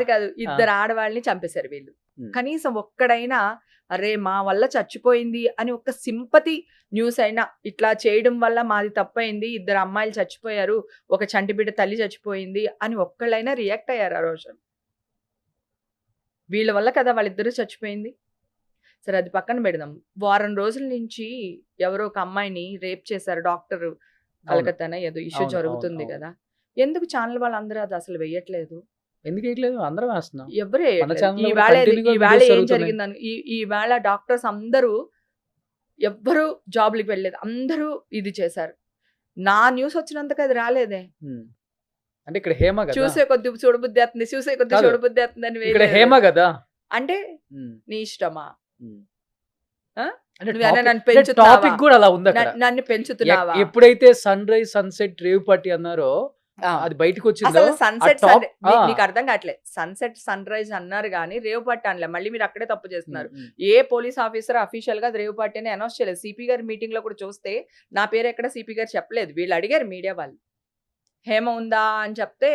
కాదు ఇద్దరు ఆడవాళ్ళని చంపేశారు వీళ్ళు. కనీసం ఒక్కడైనా అరే మా వల్ల చచ్చిపోయింది అని ఒక సింపతి న్యూస్ అయినా, ఇట్లా చేయడం వల్ల మాది తప్పైంది, 2 అమ్మాయిలు చచ్చిపోయారు, ఒక చంటి బిడ్డ తల్లి చచ్చిపోయింది అని ఒక్కళ్ళైనా రియాక్ట్ అయ్యారు ఆ రోజు? వీళ్ళ వల్ల కదా వాళ్ళిద్దరూ చచ్చిపోయింది. సరే అది పక్కన పెడదాం. వారం రోజుల నుంచి ఎవరో ఒక అమ్మాయిని రేప్ చేశారు డాక్టర్, కలకత్తాన ఏదో ఇష్యూ జరుగుతుంది కదా. ఎందుకు ఛానల్ వాళ్ళందరూ అది అసలు వెయ్యట్లేదు? ఎందుకు వేయట్లేదు? అందరం వేస్తున్నాం. ఎవరే ఈవేళ ఏం జరిగిందని, ఈవేళ డాక్టర్స్ అందరూ ఎవ్వరూ జాబ్లకి వెళ్ళలేదు, అందరూ ఇది చేశారు. నా న్యూస్ వచ్చినంతకు అది రాలేదే. అంటే ఇక్కడ హేమ కదా, చూసే కొద్ది చూడబుద్ధి అవుతుంది, చూసే కొద్ది చూడబుద్ధి అవుతుంది అని. ఇక్కడ హేమ కదా అంటే నీ ఇష్టమా? టాపిక్ కూడా అలా ఉంది. నన్ను పెంచుతున్నావా? ఎప్పుడైతే sunrise sunset rave party అన్నారో అది బయటకు వచ్చిందో, సన్సెట్ నీకు అర్థం కావట్లేదు. సన్సెట్ సన్ రైజ్ అన్నారు కానీ రేవ్ పార్టీ అనలే. మళ్ళీ మీరు అక్కడే తప్పు చేస్తున్నారు. ఏ పోలీస్ ఆఫీసర్ అఫీషియల్ గా రేవ్ పార్టీ అని అనౌన్స్ చేయలేదు. సిపి గారి మీటింగ్ లో కూడా చూస్తే నా పేరు ఎక్కడ సిపి గారు చెప్పలేదు. వీళ్ళు అడిగారు మీడియా వాళ్ళు, హేమ ఉందా అని చెప్తే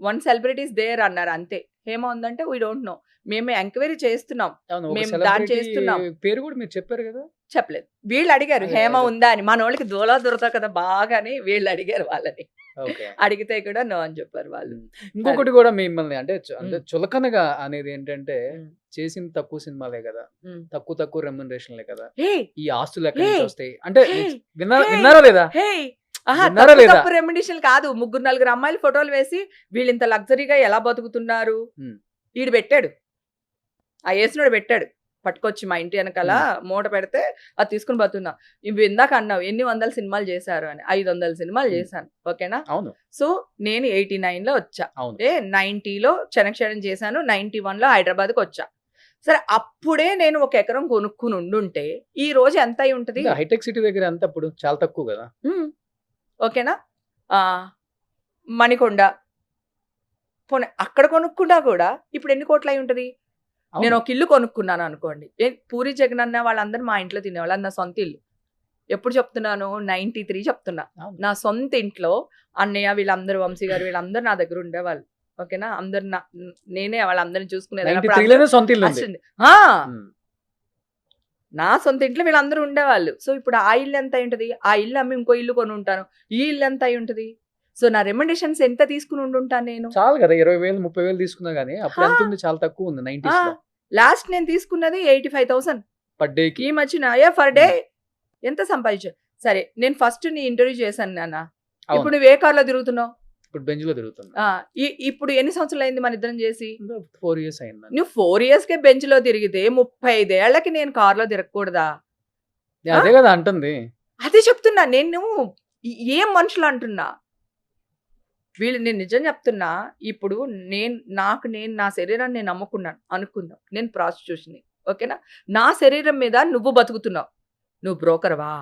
1 సెలబ్రిటీస్ దేర్ అన్నారు, అంతే. హేమ ఉందంటే వీ డోంట్ నో, మేము ఎంక్వైరీ చేస్తున్నాం, మేము దాన్ని చేస్తున్నాం. పేరు కూడా మీరు చెప్పారు కదా, చెప్పలేదు. వీళ్ళు అడిగారు హేమ ఉందా అని. మన వాళ్ళకి దూలా దొరుకుతా కదా బాగాని వీళ్ళు అడిగారు వాళ్ళని. అడిగితే కూడా నో అని చెప్పారు వాళ్ళు. ఇంకొకటి కూడా మిమ్మల్ని అంటే చులకనగా అనేది ఏంటంటే, చేసిన తక్కువ సినిమాలే కదా, తక్కువ రెమ్యునరేషన్లే కదా, ఈ ఆస్తులు ఎక్కడి నుంచి వస్తాయి అంటే విన్నారా లేదా? తప్పు రెమ్యునరేషన్ కాదు. 3-4 అమ్మాయిలు ఫోటోలు వేసి వీళ్ళు ఇంత లగ్జరీగా ఎలా బతుకుతున్నారు, ఈడు పెట్టాడు, ఆ వేసినోడు పెట్టాడు, పట్టుకొచ్చి మా ఇంటి వెనకాల మూట పెడితే అది తీసుకుని బతున్నా. ఇవి ఇందాక అన్నావు ఎన్ని 100 సినిమాలు చేశారు అని. 500 సినిమాలు చేశాను, ఓకేనా? అవును. సో నేను 89లో వచ్చా, 90లో చెనక్షణం చేశాను, 91లో హైదరాబాద్కి వచ్చా. సరే అప్పుడే నేను 1 ఎకరం కొనుక్కుని ఉండుంటే ఈ రోజు ఎంత అయి ఉంటది? హైటెక్ సిటీ దగ్గర ఎంత అప్పుడు చాలా తక్కువ కదా, ఓకేనా? మణికొండ పోనీ అక్కడ కొనుక్కున్నా కూడా ఇప్పుడు ఎన్ని కోట్లు అయి ఉంటది? నేను ఒక ఇల్లు కొనుక్కున్నాను అనుకోండి, పూరి జగనన్న వాళ్ళందరూ మా ఇంట్లో తినేవాళ్ళు, అది నా సొంత ఇల్లు. ఎప్పుడు చెప్తున్నాను? 93 చెప్తున్నా. నా సొంత ఇంట్లో అన్నయ్య వీళ్ళందరూ, వంశీ గారు వీళ్ళందరూ నా దగ్గర ఉండేవాళ్ళు, ఓకేనా? అందరు నేనే వాళ్ళందరినీ చూసుకునేది. నా సొంత ఇంట్లో వీళ్ళందరూ ఉండేవాళ్ళు. సో ఇప్పుడు ఆ ఇల్లు ఎంత అయి ఉంటది? ఆ ఇల్లు అమ్మి ఇంకో ఇల్లు కొని ఉంటాను, ఈ ఇల్లు ఎంత అయి ఉంటది? సో నా రెమ్యునరేషన్స్ ఎంత తీసుకుని ఉండుంటాను నేను? చాలు కదా, 20,000 30,000 తీసుకున్నా గానీ అప్పుడు ఎంత ఉంది? చాలా తక్కువ ఉంది 90s లో. లాస్ట్ నేను తీసుకున్నది 85,000 పర్ డే. ఈ మధ్యన ఫర్ డే ఎంత సంపాదించా? సరే నేను ఫస్ట్ నీ ఇంటర్వ్యూ చేశాను నాన్న, ఇప్పుడు నువ్వు ఏ కార్లో తిరుగుతున్నావు? ఇప్పుడు బెంచ్ లో తిరుగుతున్నా. ఇప్పుడు ఎన్ని సంవత్సరాలు అయింది మన ఇద్దరం చేసి? 4 years అయిందండి. నువ్వు 4 yearsకే బెంచ్ లో తిరిగితే 35 ఏళ్లకి నేను కారులో తిరగకూడదా? అదే కదా అంటుంది. అదే చెప్తున్నా నేను. ఏం మనుషులు అంటున్నా వీళ్ళు. నేను నిజం చెప్తున్నా. ఇప్పుడు నేను నా శరీరాన్ని నేను నమ్ముకున్నాను అనుకుందాం. నేను ప్రాస్టిట్యూషన్, ఓకేనా? నా శరీరం మీద నువ్వు బతుకుతున్నావు. నువ్వు బ్రోకర్వా?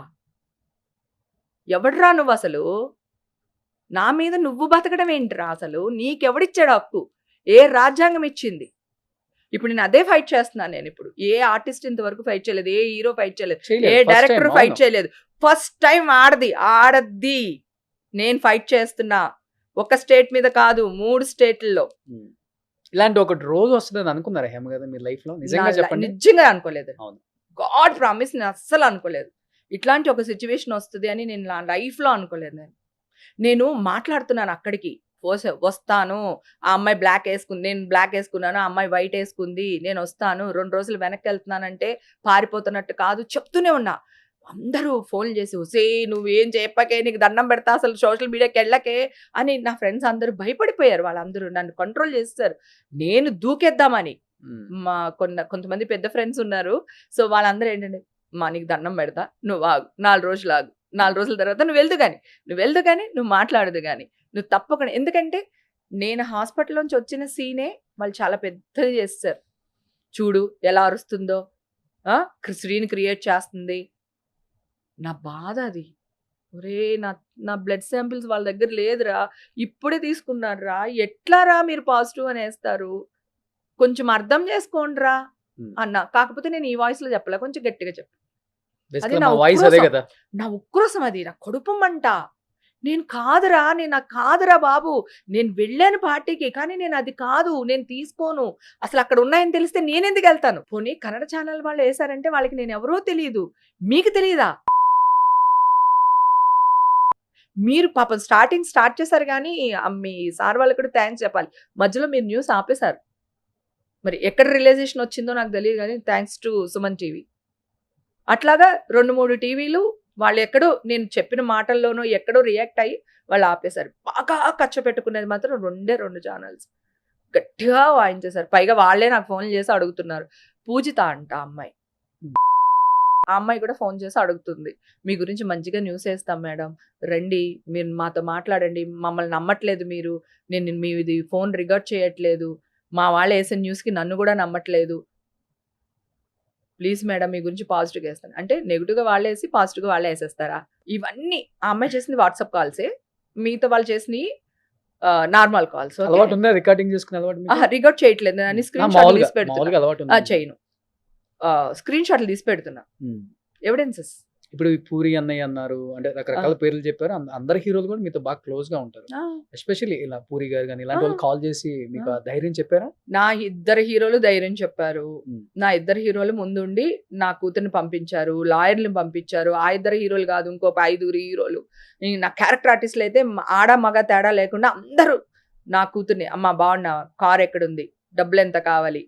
ఎవడ్రా నువ్వు అసలు? నా మీద నువ్వు బతకడం ఏంటిరా అసలు? నీకెవడిచ్చాడు హక్కు? ఏ రాజ్యాంగం ఇచ్చింది? ఇప్పుడు నేను అదే ఫైట్ చేస్తున్నాను. నేను ఇప్పుడు ఏ ఆర్టిస్ట్ ఇంతవరకు ఫైట్ చేయలేదు, ఏ హీరో ఫైట్ చేయలేదు, ఏ డైరెక్టర్ ఫైట్ చేయలేదు. ఫస్ట్ టైం ఆడద్ది నేను ఫైట్ చేస్తున్నా. ఒక స్టేట్ మీద కాదు, 3 స్టేట్లలో. ఇలాంటి ఒకటి రోజు వస్తుందని అనుకున్నారా హేమ గారు మీరు లైఫ్ లో? నిజంగా చెప్పండి. నిజంగా అనుకోలేదు. అవును. గాడ్ ప్రామిస్, నేను అస్సలు అనుకోలేదు ఇట్లాంటి ఒక సిచ్యువేషన్ వస్తుంది అని. నేను నా లైఫ్ లో అనుకోలేదు. నేను మాట్లాడుతున్నాను అక్కడికి వస్తాను, ఆ అమ్మాయి బ్లాక్ వేసుకుంది, నేను బ్లాక్ వేసుకున్నాను, ఆ అమ్మాయి వైట్ వేసుకుంది, నేను వస్తాను, 2 రోజులు వెనక్కి వెళ్తున్నానంటే పారిపోతున్నట్టు కాదు చెప్తూనే ఉన్నా. అందరూ ఫోన్ చేసి వసే నువ్వేం చెప్పకే, నీకు దండం పెడతా, అసలు సోషల్ మీడియాకి వెళ్ళకే అని నా ఫ్రెండ్స్ అందరూ భయపడిపోయారు. వాళ్ళందరూ నన్ను కంట్రోల్ చేస్తారు నేను దూకేద్దామని. మా కొంతమంది పెద్ద ఫ్రెండ్స్ ఉన్నారు. సో వాళ్ళందరూ ఏంటంటే, మా నీకు దండం పెడతా, నువ్వు ఆగు, 4 రోజులు ఆగు, 4 రోజుల తర్వాత నువ్వు వెళ్దు కానీ నువ్వు మాట్లాడదు కానీ నువ్వు తప్పకుండా. ఎందుకంటే నేను హాస్పిటల్ నుంచి వచ్చిన సీనే వాళ్ళు చాలా పెద్దది చేస్తారు. చూడు ఎలా అరుస్తుందో, శ్రీని క్రియేట్ చేస్తుంది. నా బాధ అది. ఒరే నా బ్లడ్ శాంపిల్స్ వాళ్ళ దగ్గర లేదురా, ఇప్పుడే తీసుకున్నారా, ఎట్లా రా మీరు పాజిటివ్ అనేస్తారు, కొంచెం అర్థం చేసుకోండిరా అన్న. కాకపోతే నేను ఈ వాయిస్ లో చెప్పలే, కొంచెం గట్టిగా చెప్పు. అది నా ఉక్రోసం, అది నా కొడుపమంట. నాకు కాదురా బాబు, నేను వెళ్ళాను పార్టీకి, కానీ నేను అది కాదు, నేను తీసుకోను. అసలు అక్కడ ఉన్నాయని తెలిస్తే నేనెందుకు వెళ్తాను? పోనీ కన్నడ ఛానల్ వాళ్ళు వేసారంటే వాళ్ళకి నేను ఎవరో తెలియదు, మీకు తెలియదా? మీరు పాపం స్టార్ట్ చేశారు కానీ మీ సార్ వాళ్ళకి కూడా థ్యాంక్స్ చెప్పాలి. మధ్యలో మీరు న్యూస్ ఆపేశారు. మరి ఎక్కడ రియలైజేషన్ వచ్చిందో నాకు తెలియదు కానీ థ్యాంక్స్ టు సుమన్ టీవీ. అట్లాగా 2-3 టీవీలు వాళ్ళు ఎక్కడో నేను చెప్పిన మాటల్లోనో ఎక్కడో రియాక్ట్ అయ్యి వాళ్ళు ఆపేశారు. బాగా ఖర్చు పెట్టుకునేది మాత్రం 2 ఛానల్స్ గట్టిగా వాయించేశారు. పైగా వాళ్ళే నాకు ఫోన్ చేసి అడుగుతున్నారు. పూజిత అంట అమ్మాయి, ఆ అమ్మాయి కూడా ఫోన్ చేసి అడుగుతుంది, మీ గురించి మంచిగా న్యూస్ వేస్తాం మేడం, రండి మీరు మాతో మాట్లాడండి, మమ్మల్ని నమ్మట్లేదు మీరు, నేను మీది ఫోన్ రికార్డ్ చేయట్లేదు, మా వాళ్ళు వేసిన న్యూస్కి నన్ను కూడా నమ్మట్లేదు, ప్లీజ్ మేడం మీ గురించి పాజిటివ్గా వేస్తాను అంటే నెగిటివ్గా వాళ్ళే వేసి పాజిటివ్గా వాళ్ళే వేసేస్తారా? ఇవన్నీ ఆ అమ్మాయి చేసింది వాట్సాప్ కాల్సే, మిగతా వాళ్ళు చేసినవి నార్మల్ కాల్స్. రికార్డ్ చేయట్లేదు, నేను స్క్రీన్ షాట్లు తీసి పెడుతున్నా, చేయను, స్క్రీన్ షాట్లు తీసి పెడుతున్నా, ఎవిడెన్సెస్. ఇప్పుడు పూరి అన్నయ్య అన్నారు, అంటే రకరకాల పేర్లు చెప్పారు. అందరు హీరోలు కూడా మీతో బాగా క్లోజ్ గా ఉంటారు. ఎస్పెషల్లీ ఇలా పూరి గారు కానీ ఇలాంటి వాళ్ళు కాల్ చేసి మీకు ధైర్యం చెప్పారా? నా 2 హీరోలు ధైర్యం చెప్పారు. నా 2 హీరోలు ముందుండి నా కూతుర్ని పంపించారు, లాయర్ని పంపించారు. ఆ 2 హీరోలు కాదు, ఇంకొక 5 హీరోలు, నా క్యారెక్టర్ ఆర్టిస్టులు అయితే ఆడ మగ తేడా లేకుండా అందరూ నా కూతుర్ని, అమ్మ బాగున్నా, కార్ ఎక్కడుంది, డబ్బులు ఎంత కావాలి,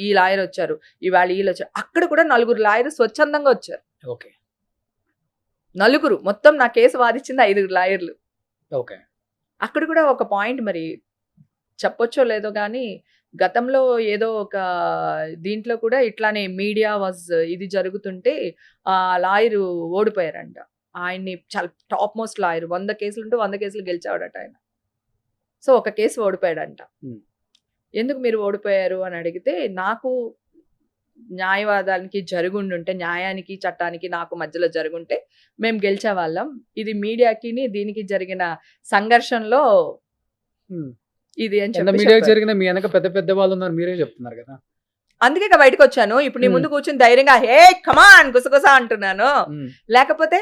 ఈ లాయర్ వచ్చారు, ఇవాళ వీళ్ళు వచ్చారు. అక్కడ కూడా 4 లాయర్ స్వచ్ఛందంగా వచ్చారు. ఓకే, 4 మొత్తం నా కేసు వాదించింది 5 లాయర్లు. ఓకే. అక్కడ కూడా ఒక పాయింట్ మరి చెప్పొచ్చో లేదో కానీ, గతంలో ఏదో ఒక దీంట్లో కూడా ఇట్లానే మీడియా ఇది జరుగుతుంటే ఆ లాయరు ఓడిపోయారంట. ఆయన్ని చాలా టాప్ మోస్ట్ లాయర్, 100 కేసులు ఉంటే 100 కేసులు గెలిచాడట ఆయన. సో ఒక కేసు ఓడిపోయాడంట. ఎందుకు మీరు ఓడిపోయారు అని అడిగితే, నాకు న్యాయవాదానికి జరుగుండుంటే, న్యాయానికి చట్టానికి నాకు మధ్యలో జరుగుంటే మేము గెలిచేవాళ్ళం, ఇది మీడియాకి దీనికి జరిగిన సంఘర్షణలో ఇది అని చెప్పి పెద్ద పెద్ద వాళ్ళు ఉన్నారు, మీరే చెప్తున్నారు కదా, అందుకే ఇక బయటకు వచ్చాను. ఇప్పుడు నీ ముందు కూర్చొని ధైర్యంగా హే కమాన్ గుసగుస అంటున్నాను, లేకపోతే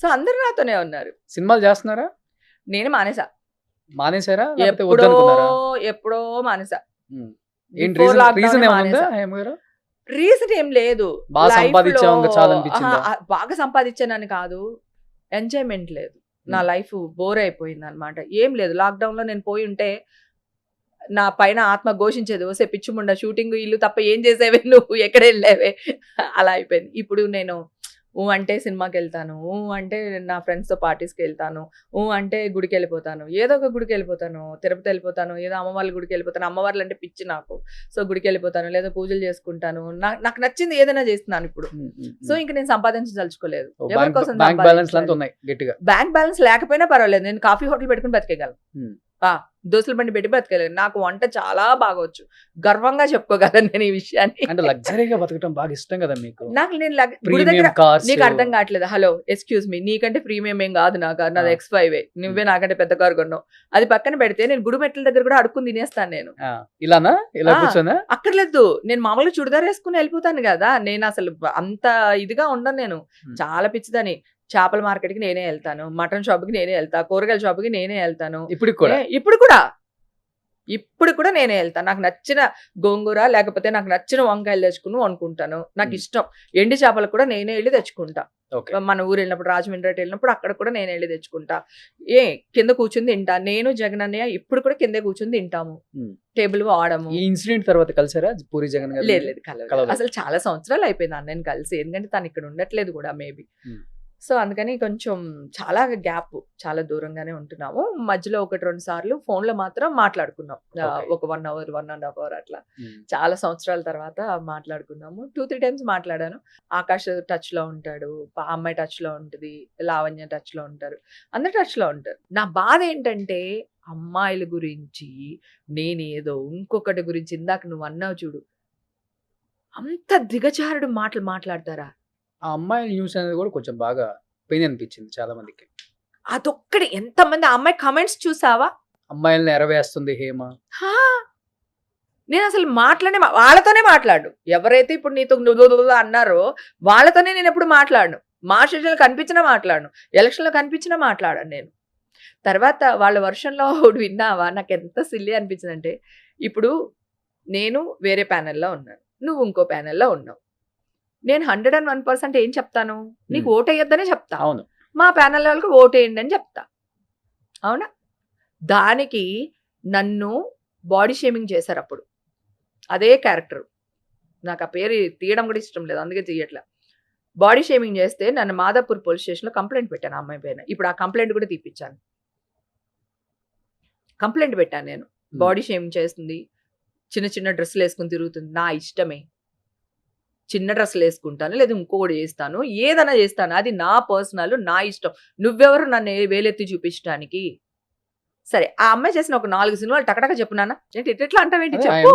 సో అందరూ నాతోనే ఉన్నారు. సినిమాలు చేస్తున్నారా? నేను మానేసారా? ఎప్పుడో మానేసా. రీజన్ ఏం లేదు, బాగా సంపాదించానని కాదు, ఎంజాయ్మెంట్ లేదు, నా లైఫ్ బోర్ అయిపోయింది అనమాట. ఏం లేదు, లాక్డౌన్ లో నేను పోయి ఉంటే నా పైన ఆత్మ ఘోషించేది, ఓసే పిచ్చుముండా షూటింగ్ ఇల్లు తప్ప ఏం చేసేవే నువ్వు, ఎక్కడ వెళ్ళావే, అలా అయిపోయింది. ఇప్పుడు నేను అంటే సినిమాకి వెళ్తాను, అంటే నా ఫ్రెండ్స్తో పార్టీస్కి వెళ్తాను, అంటే గుడికి వెళ్ళిపోతాను, ఏదో ఒక గుడికి వెళ్ళిపోతాను, తిరుపతి వెళ్ళిపోతాను, ఏదో అమ్మవారి గుడికి వెళ్ళిపోతాను, అమ్మవార్లు అంటే పిచ్చి నాకు. సో గుడికి వెళ్ళిపోతాను, లేదా పూజలు చేసుకుంటాను, నాకు నచ్చింది ఏదైనా చేస్తున్నాను ఇప్పుడు. సో ఇంక నేను సంపాదించదలుచుకోలేదు. ఎవరి కోసం బ్యాంక్ బ్యాలెన్స్ అంతా ఉన్నాయి గట్టిగా. బ్యాంక్ బ్యాలెన్స్ లేకపోయినా పర్వాలేదు, నేను కాఫీ హోటల్ పెట్టుకుని బతికేయగలను, దోశల బండి పెట్టి బతకలేదు. నాకు వంట చాలా బాగా వచ్చు, గర్వంగా చెప్పుకోగలను నేను ఈ విషయాన్ని. అంటే లగ్జరీగా బతకడం బాగా ఇష్టం కదా మీకు. నాకు నేను గుడి దగ్గర నీకు అర్థం కావట్లేదు. హలో ఎక్స్క్యూజ్ మీ, నీకంటే ప్రీమియం ఏం కాదు నా కారు, నాది X5. నువ్వే నాకంటే పెద్ద కారు కొన్నావు. అది పక్కన పెడితే నేను గుడి మెట్ల దగ్గర కూడా అడుక్కుని తినేస్తాను నేను. ఇలానా ఇలా కూర్చోనా? అక్కర్లేదు, నేను మామూలుగా చుడిదార్ వేసుకుని వెళ్ళిపోతాను కదా. నేను అసలు అంత ఇదిగా ఉండను, నేను చాలా పిచ్చిదని. చేపల మార్కెట్కి నేనే వెళ్తాను, మటన్ షాప్కి నేనే వెళ్తా, కూరగాయల షాప్కి నేనే వెళ్తాను. ఇప్పుడు కూడా నేనే వెళ్తాను. నాకు నచ్చిన గోంగూర లేకపోతే నాకు నచ్చిన వంకాయలు తెచ్చుకుని వండుకుంటాను. నాకు ఇష్టం. ఎండి చేపలు కూడా నేనే వెళ్ళి తెచ్చుకుంటా. మన ఊరు వెళ్ళినప్పుడు, రాజమండ్రి వెళ్ళినప్పుడు అక్కడ కూడా నేనే వెళ్ళి తెచ్చుకుంటా. కింద కూర్చుని తింటా. నేను జగన్ అన్నయ్య ఇప్పుడు కూడా కిందే కూర్చుని తింటాము, టేబుల్ వాడము. ఈ ఇన్సిడెంట్ తర్వాత కలిసారా పూరి జగన్ గారు? లేదు, కలవలేదు. అసలు చాలా సంవత్సరాలు అయిపోయింది అన్నయ్యని కలిసి, ఎందుకంటే తను ఇక్కడ ఉండట్లేదు కూడా మేబీ. సో అందుకని కొంచెం చాలా గ్యాప్, చాలా దూరంగానే ఉంటున్నాము. మధ్యలో 1-2 సార్లు ఫోన్లో మాత్రం మాట్లాడుకున్నాం, ఒక 1 hour 1.5 hour అట్లా. చాలా సంవత్సరాల తర్వాత మాట్లాడుకున్నాము. 2-3 times మాట్లాడాను. ఆకాష్ టచ్ లో ఉంటాడు, అమ్మాయి టచ్ లో ఉంటుంది, లావణ్య టచ్ లో ఉంటారు, అందరు టచ్ లో ఉంటారు. నా బాధ ఏంటంటే అమ్మాయిల గురించి నేనేదో ఇంకొకటి గురించి, ఇందాక నువ్వు అన్నావు చూడు, అంత దిగజారుడు మాటలు మాట్లాడతారా? ఆ అమ్మాయి న్యూస్ అనేది కూడా కొంచెం బాగా పెయిన్ అనిపించింది చాలా మందికి. అదొక్కటి. ఎంతమంది ఆ అమ్మాయి కమెంట్స్ చూసావా? అమ్మాయిల్ని ఎరవేస్తుంది హేమ. నేను అసలు వాళ్ళతోనే మాట్లాడు. ఎవరైతే ఇప్పుడు నీతో అన్నారో వాళ్ళతోనే నేను ఎప్పుడు మాట్లాడను. మా స్టేషన్లో కనిపించినా మాట్లాడను, ఎలక్షన్లో కనిపించినా మాట్లాడాను నేను. తర్వాత వాళ్ళ వర్షన్లో విన్నావా? నాకు ఎంత సిల్లీ అనిపించింది అంటే, ఇప్పుడు నేను వేరే ప్యానెల్లో ఉన్నాను, నువ్వు ఇంకో ప్యానెల్లో ఉన్నావు. నేను 101% ఏం చెప్తాను? నీకు ఓటేయొద్దనే చెప్తా. అవును. మా ప్యానెల్ వాళ్ళకి ఓటేయండి అని చెప్తా, అవునా? దానికి నన్ను బాడీ షేమింగ్ చేశారు అప్పుడు. అదే క్యారెక్టర్, నాకు ఆ పేరు తీయడం కూడా ఇష్టం లేదు, అందుకే తీయట్లా. బాడీ షేమింగ్ చేస్తే నన్ను మాదాపూర్ పోలీస్ స్టేషన్లో కంప్లైంట్ పెట్టాను ఆ అమ్మాయి పైన. ఇప్పుడు ఆ కంప్లైంట్ కూడా తీపిచ్చాను. కంప్లైంట్ పెట్టాను నేను, బాడీ షేమింగ్ చేస్తుంది, చిన్న చిన్న డ్రెస్సులు వేసుకుని తిరుగుతుంది. నా ఇష్టమే, చిన్న డ్రెస్సులు వేసుకుంటాను, లేదా ఇంకోటి చేస్తాను, ఏదైనా చేస్తాను, అది నా పర్సనల్, నా ఇష్టం. నువ్వెవరు నన్ను వేలెత్తి చూపించడానికి? సరే, ఆ అమ్మాయి చేసిన ఒక 4 సినిమాలు టకటక చెప్పునానా? ఏంటి ఎట్లా అంటావేంటి? చెప్పు.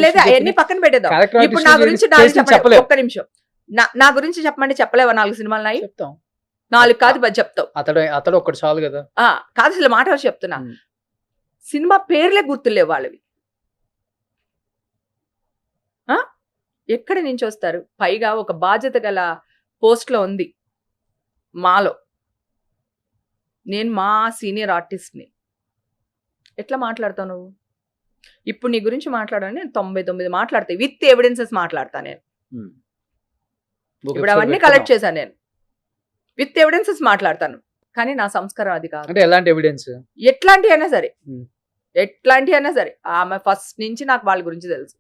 లేదా అవన్నీ పక్కన పెట్టేద్దాం. ఇప్పుడు నా గురించి చెప్పలేదు. ఒక్క నిమిషం, నా గురించి చెప్పమంటే చెప్పలేవా? 4 సినిమాలు నాయి? 4 కాదు, 10 చెప్తావు. అతడు ఒకటి చాలు కదా. కాదు, అసలు మాట చెప్తున్నా, సినిమా పేర్లే గుర్తులేవు వాళ్ళవి. ఎక్కడి నుంచి వస్తారు? పైగా ఒక బాధ్యత గల పోస్ట్లో ఉంది మాలో. నేను మా సీనియర్ ఆర్టిస్ట్ని. ఎట్లా మాట్లాడతావు నువ్వు? ఇప్పుడు నీ గురించి మాట్లాడాను నేను 99 మాట్లాడతాయి, విత్ ఎవిడెన్సెస్ మాట్లాడతా నేను. ఇప్పుడు అవన్నీ కలెక్ట్ చేశాను నేను, విత్ ఎవిడెన్సెస్ మాట్లాడతాను. కానీ నా సంస్కారం అది కాదు. అంటే ఎలాంటి ఎవిడెన్స్? ఎట్లాంటి అయినా సరే, ఆమె ఫస్ట్ నుంచి నాకు వాళ్ళ గురించి తెలుసు.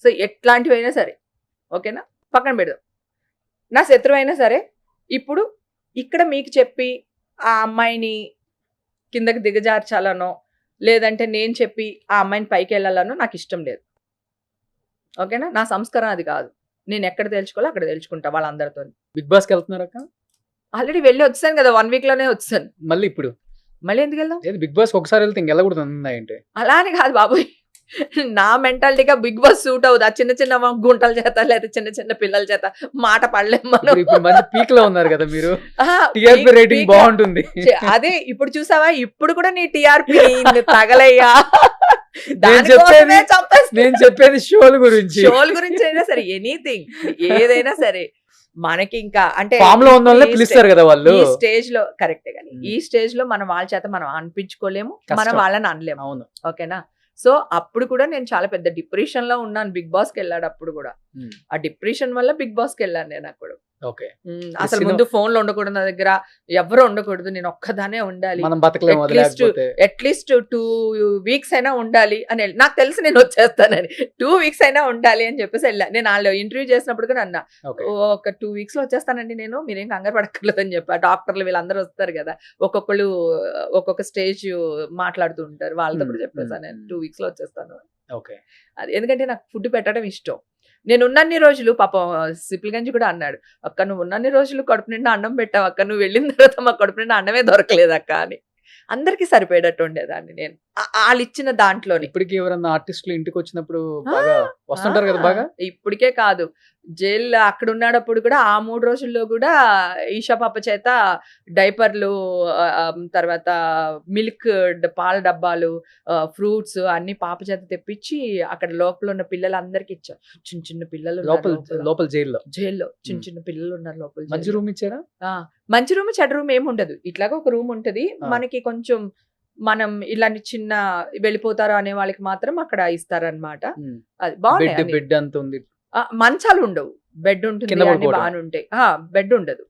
సో ఎట్లాంటివి అయినా సరే, ఓకేనా, పక్కన పెడదాం. నా శత్రువు అయినా సరే, ఇప్పుడు ఇక్కడ మీకు చెప్పి ఆ అమ్మాయిని కిందకి దిగజార్చాలనో, లేదంటే నేను చెప్పి ఆ అమ్మాయిని పైకి వెళ్ళాలనో నాకు ఇష్టం లేదు, ఓకేనా? నా సంస్కారం అది కాదు. నేను ఎక్కడ తెలుసుకోవాలో అక్కడ తెలుసుకుంటా వాళ్ళందరితో. బిగ్ బాస్కి వెళ్తున్నారా? ఆల్రెడీ వెళ్ళి వచ్చాను కదా, 1 week లోనే వచ్చాను. మళ్ళీ ఎందుకు వెళ్దాం? బిగ్ బాస్ ఒకసారి వెళ్తే ఇంకెళ్ళకూడదు అంటే? అలా అని కాదు బాబోయ్, నా మెంటాలిటీగా బిగ్ బాస్ సూట్ అవుతుంది. ఆ చిన్న చిన్న గుంటల చేత లేదా చిన్న చిన్న పిల్లల చేత మాట పడలేము మనం. పీక్ లో ఉన్నారు కదా మీరు, టీఆర్పీ రేటింగ్ బాగుంటుంది. అదే ఇప్పుడు చూసావా, ఇప్పుడు కూడా నీ టీఆర్పీ తగలయ్యా. నేను చెప్పేది షోల గురించి అయినా సరే, ఎనీథింగ్ ఏదైనా సరే, మనకి ఇంకా అంటే ఫామ్ లో ఉన్న వాళ్ళని పిలుస్తారు కదా వాళ్ళు. ఈ స్టేజ్ లో కరెక్టే, కానీ ఈ స్టేజ్ లో మనం వాళ్ళ చేత మనం అనిపించుకోలేము, మనం వాళ్ళని అనలేము. అవును, ఓకేనా? సో అప్పుడు కూడా నేను చాలా పెద్ద డిప్రెషన్ లో ఉన్నాను బిగ్ బాస్కి వెళ్ళాడు. అప్పుడు కూడా ఆ డిప్రెషన్ వల్ల బిగ్ బాస్కి వెళ్ళాను నేను అప్పుడు. ఓకే. అసలు సినిమా- ముందు ఫోన్లు ఉండకూడదు నా దగ్గర, ఎవరు ఉండకూడదు, నేను ఒక్కదానే ఉండాలి, మనం బతకలేము అది At least- లేకపోతే. అట్లీస్ట్ 2 వీక్స్ అయినా ఉండాలి అని నాకు తెలుసు నేను వచ్చేస్తానని. 2 వీక్స్ అయినా ఉండాలి అని చెప్పేసి వెళ్ళా. నేను వాళ్ళు ఇంటర్వ్యూ చేసినప్పుడు కూడా అన్నా, ఓకే. ఒక 2 వీక్స్ లో వచ్చేస్తానండి నేను, మీరేం కంగారు పడక్కర్లేదని చెప్పా. డాక్టర్లు వీళ్ళందరూ వస్తారు కదా, ఒక్కొక్కళ్ళు ఒక్కొక్క స్టేజ్ మాట్లాడుతూ ఉంటారు, వాళ్ళతో కూడా చెప్పేసాను నేను 2 వీక్స్ లో వచ్చేస్తాను. ఓకే. అది ఎందుకంటే నాకు ఫుడ్ పెట్టడం ఇష్టం. నేను ఉన్నన్ని రోజులు పాపం సిప్లిగంజ్ కూడా అన్నాడు, అక్క నువ్వు ఉన్నన్ని రోజులు కడుపు నిండా అన్నం పెట్టావు అక్క, నువ్వు వెళ్ళిన తర్వాత మా కడుపు నిండా అన్నమే దొరకలేదు అక్క అని. అందరికీ సరిపోయేటట్టు ఉండేదాన్ని నేను వాళ్ళు ఇచ్చిన దాంట్లోని. ఇప్పటికి ఎవరన్నా ఆర్టిస్టులు ఇంటికి వచ్చినప్పుడు బాగా వస్తుంటారు కదా బాగా. ఇప్పటికే కాదు, జైల్లో అక్కడ ఉన్నప్పుడు కూడా ఆ 3 రోజుల్లో కూడా ఈషా పాప చేత డైపర్లు, తర్వాత మిల్క్, పాల డబ్బాలు, ఫ్రూట్స్ అన్ని పాప చేత తెప్పించి అక్కడ లోపల ఉన్న పిల్లలందరికీ ఇచ్చారు. చిన్న చిన్న పిల్లలు ఉన్నారు లోపల జైల్లో జైల్లో చిన్న చిన్న పిల్లలు ఉన్నారు లోపల మంచి జైల్లో. రూమ్ ఇచ్చారా? మంచి రూమ్ చెడ్డ రూమ్ ఏమి ఉండదు, ఇట్లాగా ఒక రూమ్ ఉంటది మనకి. కొంచెం మనం ఇలాంటి చిన్న వెళ్ళిపోతారు అనే వాళ్ళకి మాత్రం అక్కడ ఇస్తారనమాట. అది బాగుంది. బెడ్ అంత ఉంది, మంచాలు ఉండవు, బెడ్ ఉంటుంది, కింద అన్ని పడుకోవడం. బాగానే ఉంటాయి. బెడ్ ఉండదు,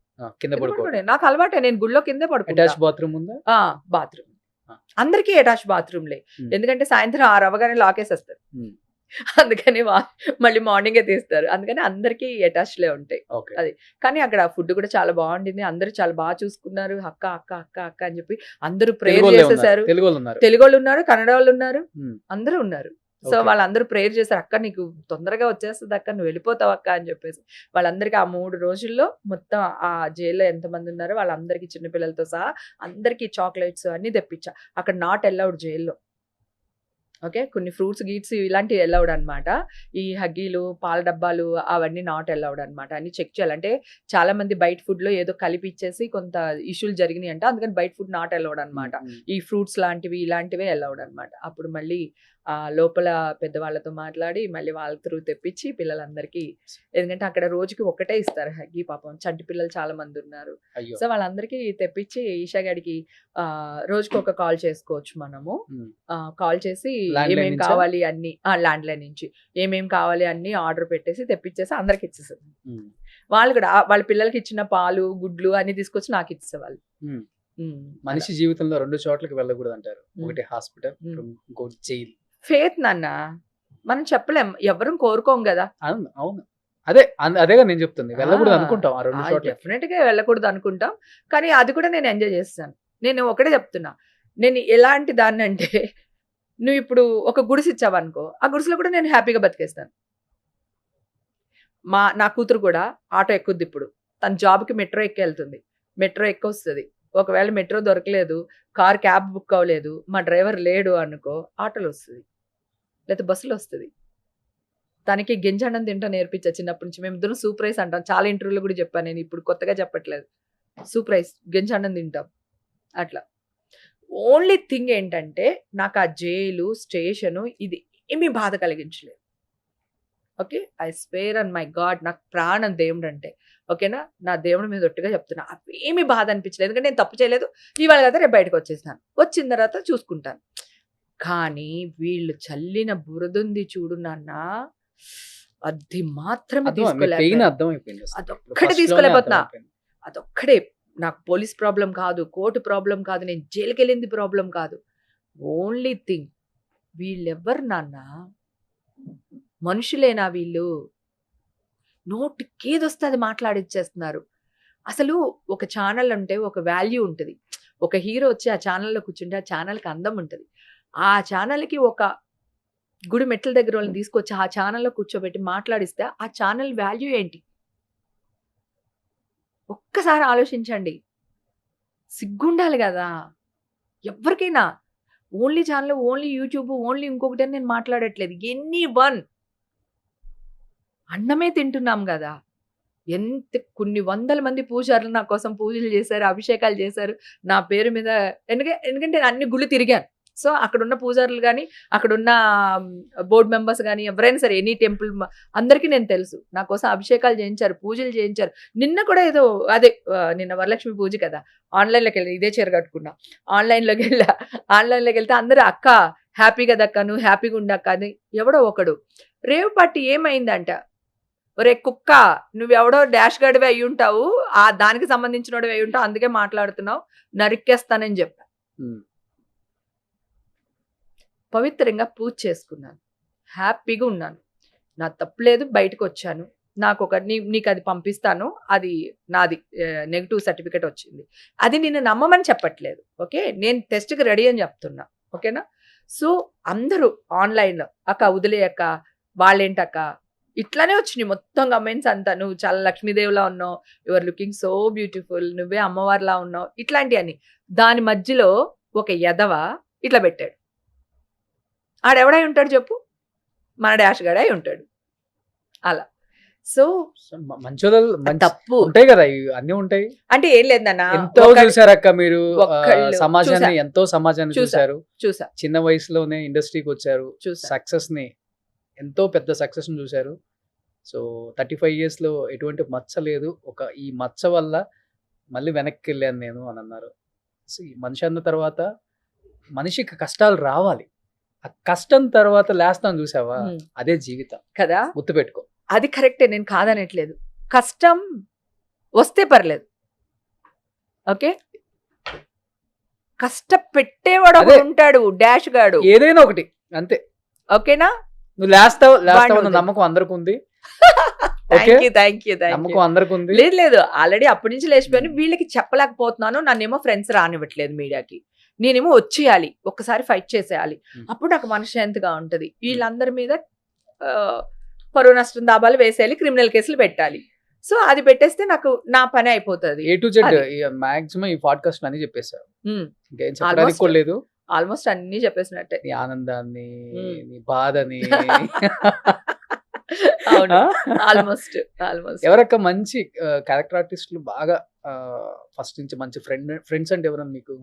కింద పడుకో. నాకు అలవాటే, నేను గుళ్ళో కిందే పడుకుంటా. అటాచ్ బాత్రూమ్ ఉందా? బాత్రూమ్ అందరికీ అటాచ్ బాత్రూమ్లే, ఎందుకంటే సాయంత్రం 6 అవ్వగానే లాకేసేస్తారు, అందుకని మళ్ళీ మార్నింగే తీస్తారు, అందుకని అందరికీ అటాచ్లే ఉంటాయి. ఓకే. అది కానీ అక్కడ ఫుడ్ కూడా చాలా బాగుండింది, అందరూ చాలా బాగా చూసుకున్నారు. అక్క అక్క అక్క అక్క అని చెప్పి అందరూ ప్రేయర్ చేసేసారు. తెలుగు వాళ్ళు ఉన్నారు, తెలుగు వాళ్ళు ఉన్నారు, కన్నడ వాళ్ళు ఉన్నారు, అందరూ ఉన్నారు. So Okay. వాళ్ళందరూ ప్రేయర్ చేశారు, అక్క నీకు తొందరగా వచ్చేస్తుంది అక్క, నువ్వు వెళ్ళిపోతావు అక్క అని చెప్పేసి. వాళ్ళందరికీ ఆ 3 రోజుల్లో మొత్తం ఆ జైల్లో ఎంతమంది ఉన్నారో వాళ్ళందరికీ చిన్నపిల్లలతో సహా అందరికీ చాక్లెట్స్ అన్ని తెప్పించా. అక్కడ నాట్ అలౌడ్ జైల్లో. ఓకే, కొన్ని ఫ్రూట్స్ గీట్స్ ఇలాంటివి అలౌడ్ అనమాట. ఈ హగ్గీలు, పాల డబ్బాలు అవన్నీ నాట్ అలౌడ్ అనమాట. అన్ని చెక్ చేయాలి. అంటే చాలా మంది బయట ఫుడ్ లో ఏదో కలిపి ఇచ్చేసి కొంత ఇష్యూలు జరిగినాయి అంట, అందుకని బయట ఫుడ్ నాట్ అలౌడ్ అనమాట. ఈ ఫ్రూట్స్ లాంటివి ఇలాంటివే అలౌడ్ అనమాట. అప్పుడు మళ్ళీ లోపల పెద్దవాళ్ళతో మాట్లాడి మళ్ళీ వాళ్ళ త్రూ తెప్పించి పిల్లలందరికీ, ఎందుకంటే అక్కడ రోజుకి ఒకటే ఇస్తారు హగ్గీ, పాపం చంటి పిల్లలు చాలా మంది ఉన్నారు. అయ్యో. సో వాళ్ళందరికీ తెప్పించి ఈషా గడికి రోజుకి ఒక కాల్ చేసుకోవచ్చు మనము. కాల్ చేసి Landline ఏమేం నుంచా? కావాలి అన్ని ల్యాండ్ లైన్ నుంచి ఏమేం కావాలి అన్ని ఆర్డర్ పెట్టేసి తెప్పించేసి అందరికి ఇచ్చేసారు. వాళ్ళు కూడా వాళ్ళ పిల్లలకి ఇచ్చిన పాలు, గుడ్లు అన్ని తీసుకొచ్చి నాకు ఇచ్చేసేవాళ్ళు. మనిషి జీవితంలో 2 చోట్లకి వెళ్ళకూడదు అంటారు, ఒకటి హాస్పిటల్, ఇంకోటి జైలు. ఫేత్ నాన్న, మనం చెప్పలేం, ఎవరు కోరుకోం కదా. అవును అవును, అదేగా నేను చెప్తుంది, వెళ్ళకూడదు అనుకుంటాం ఆ 2 చోట్ల. డెఫినెట్ గా వెళ్ళకూడదు అనుకుంటాం, కానీ అది కూడా నేను ఎంజాయ్ చేస్తాను. నేను ఒకటే చెప్తున్నా, నేను ఎలాంటి దాన్ని అంటే, నువ్వు ఇప్పుడు ఒక గుడిసి ఇచ్చావు అనుకో, ఆ గుడిసెలో కూడా నేను హ్యాపీగా బతికేస్తాను. నా కూతురు కూడా ఆటో ఎక్కుద్ది ఇప్పుడు, తన జాబ్కి మెట్రో ఎక్కి వెళ్తుంది, మెట్రో ఎక్కి వస్తుంది. ఒకవేళ మెట్రో దొరకలేదు, క్యాబ్ బుక్ అవ్వలేదు, మా డ్రైవర్ లేడు అనుకో, ఆటోలో వస్తుంది లేకపోతే బస్సులో వస్తుంది. తనకి గింజన్నం తింటా నేర్పించా చిన్నప్పటి నుంచి. మేము ఇద్దరం సూప్ రైస్ అంటాం, చాలా ఇంటర్వ్యూలో కూడా చెప్పాను నేను, ఇప్పుడు కొత్తగా చెప్పట్లేదు. సూప్ రైస్, గింజన్నం తింటాం అట్లా. ఓన్లీ థింగ్ ఏంటంటే నాకు ఆ జైలు, స్టేషను ఇది ఏమీ బాధ కలిగించలేదు. Okay, I swear and my God, నాకు ప్రాణం దేవుడు అంటే, ఓకేనా, నా దేవుడి మీద ఒట్టుగా చెప్తున్నా, అవేమీ బాధ అనిపించలేదు. ఎందుకంటే నేను తప్పు చేయలేదు, ఇవాళ కదా రేపు బయటకు వచ్చేసినాను, వచ్చిన తర్వాత చూసుకుంటాను. కానీ వీళ్ళు చల్లిన బురదుంది చూడు నాన్న, అది మాత్రమే తీసుకోలేదు, అదొక్కడే తీసుకోలేకపోతున్నా. అదొక్కడే నాకు పోలీస్ ప్రాబ్లం కాదు, కోర్టు ప్రాబ్లం కాదు, నేను జైలుకి వెళ్ళింది ప్రాబ్లం కాదు. ఓన్లీ థింగ్, వీళ్ళెవ్వరు నాన్న, మనుషులేనా వీళ్ళు? నోటికి ఏదొస్తే అది మాట్లాడిచ్చేస్తున్నారు. అసలు ఒక ఛానల్ అంటే ఒక వాల్యూ ఉంటుంది. ఒక హీరో వచ్చి ఆ ఛానల్లో కూర్చుంటే ఆ ఛానల్కి అందం ఉంటుంది. ఆ ఛానల్కి ఒక గుడి మెట్ల దగ్గర వాళ్ళని తీసుకొచ్చి ఆ ఛానల్లో కూర్చోబెట్టి మాట్లాడిస్తే ఆ ఛానల్ వాల్యూ ఏంటి? ఒక్కసారి ఆలోచించండి. సిగ్గుండాలి కదా ఎవరికైనా. Only channel, only YouTube, only ఇంకొకటి అని నేను మాట్లాడట్లేదు. ఎనీ1 అన్నమే తింటున్నాం కదా. కొన్ని వందల మంది పూజారులు నా కోసం పూజలు చేశారు, అభిషేకాలు చేశారు నా పేరు మీద. ఎందుకంటే నేను అన్ని గుళ్ళు తిరిగాను. సో అక్కడున్న పూజారులు కానీ, అక్కడున్న బోర్డు మెంబర్స్ కానీ, ఎవరైనా సరే ఎనీ టెంపుల్ అందరికీ నేను తెలుసు. నా కోసం అభిషేకాలు చేయించారు, పూజలు చేయించారు. నిన్న కూడా ఏదో నిన్న వరలక్ష్మి పూజ కదా, ఆన్లైన్లోకి వెళ్ళి ఇదే చీర కట్టుకున్నా, ఆన్లైన్లోకి వెళ్తే అందరూ అక్క హ్యాపీ కదా అక్క, నువ్వు హ్యాపీగా ఉండక్క అని. ఎవడో ఒకడు రేవ్ పార్టీ ఏమైందంట, ఒరే కుక్క, నువ్వెవడో డాష్ గడివి అయి ఉంటావు, ఆ దానికి సంబంధించినోడివి అయి ఉంటావు, అందుకే మాట్లాడుతున్నావు, నరికేస్తానని చెప్పా. పవిత్రంగా పూజ చేసుకున్నాను, హ్యాపీగా ఉన్నాను, నా తప్పులేదు, బయటకు వచ్చాను. నాకు ఒక నీకు అది పంపిస్తాను, అది నాది నెగిటివ్ సర్టిఫికేట్ వచ్చింది, అది నిన్ను నమ్మమని చెప్పట్లేదు. ఓకే, నేను టెస్ట్కి రెడీ అని చెప్తున్నా. ఓకేనా? సో అందరూ ఆన్లైన్లో అక్క వదిలేయక్క, వాళ్ళేంటక్క, ఇట్లానే వచ్చినాయి మొత్తం కమెంట్స్ అంతా. నువ్వు చాలా లక్ష్మీదేవిలా ఉన్నావు, యువర్ లుకింగ్ సో బ్యూటిఫుల్, నువ్వే అమ్మవారిలా ఉన్నావు, ఇట్లాంటివన్నీ. దాని మధ్యలో ఒక ఎదవ ఇట్లా పెట్టాడు. ఆడెవడై ఉంటాడు చెప్పు? మన డాష్ గడై ఉంటాడు. అలా. సో తప్పు ఉంటాయి కదా, అన్ని ఉంటాయి. అంటే ఏం లేదన్నా, ఎంతో చూసారక్క మీరు, సమాజాన్ని ఎంతో సమాజాన్ని చూసారు. చిన్న వయసులోనే ఇండస్ట్రీకి వచ్చారు, సక్సెస్ ని ఎంతో పెద్ద సక్సెస్ ని చూసారు. సో 35 years లో ఎటువంటి మచ్చ లేదు. ఈ మచ్చ వల్ల మళ్ళీ వెనక్కి వెళ్ళాను నేను అని అన్నారు. సో ఈ మనిషి అన్న తర్వాత మనిషికి కష్టాలు రావాలి, ఆ కష్టం తర్వాత లేస్తాను చూసావా, అదే జీవితం కదా, గుర్తుపెట్టుకో. అది కరెక్టే, నేను కాదనట్లేదు. కష్టం వస్తే పర్లేదు, ఓకే, కష్టపెట్టేవాడు ఉంటాడు, డాష్ గాడు, ఏదైనా ఒకటి అంతే. ఓకేనా? నువ్వు లేస్తావు అన్న నమ్మకం అందరికి ఉంది. నమ్మకం అందరికి ఉంది. లేదు, ఆల్రెడీ అప్పటి నుంచి లేచిపోయాను. వీళ్ళకి చెప్పలేకపోతున్నాను, నన్నేమో ఫ్రెండ్స్ రానివ్వట్లేదు మీడియాకి, నేనేమో వచ్చేయాలి, ఒక్కసారి ఫైట్ చేసేయాలి, అప్పుడు నాకు మనశ్శాంతిగా ఉంటది. వీళ్ళందరి మీద పరువు నష్టం దాబాలు వేసేయాలి, క్రిమినల్ కేసులు పెట్టాలి. సో అది పెట్టేస్తే నాకు నా పని అయిపోతుంది. A to Z మాక్సిమం ఈ పాడ్కాస్ట్ అని చెప్పేశారు, ఇంకేం చెప్పడానికి కూడా లేదు. ఆల్మోస్ట్ అన్ని చెప్పేసినట్టే. నీ ఆనందాన్ని, నీ బాధని. ఆల్మోస్ట్ ఎవరక్క మంచి క్యారెక్టర్ ఆర్టిస్టులు బాగా ఫస్ట్ నుంచి మంచి ఫ్రెండ్స్ అంటే ఎవరన్నా మీకు?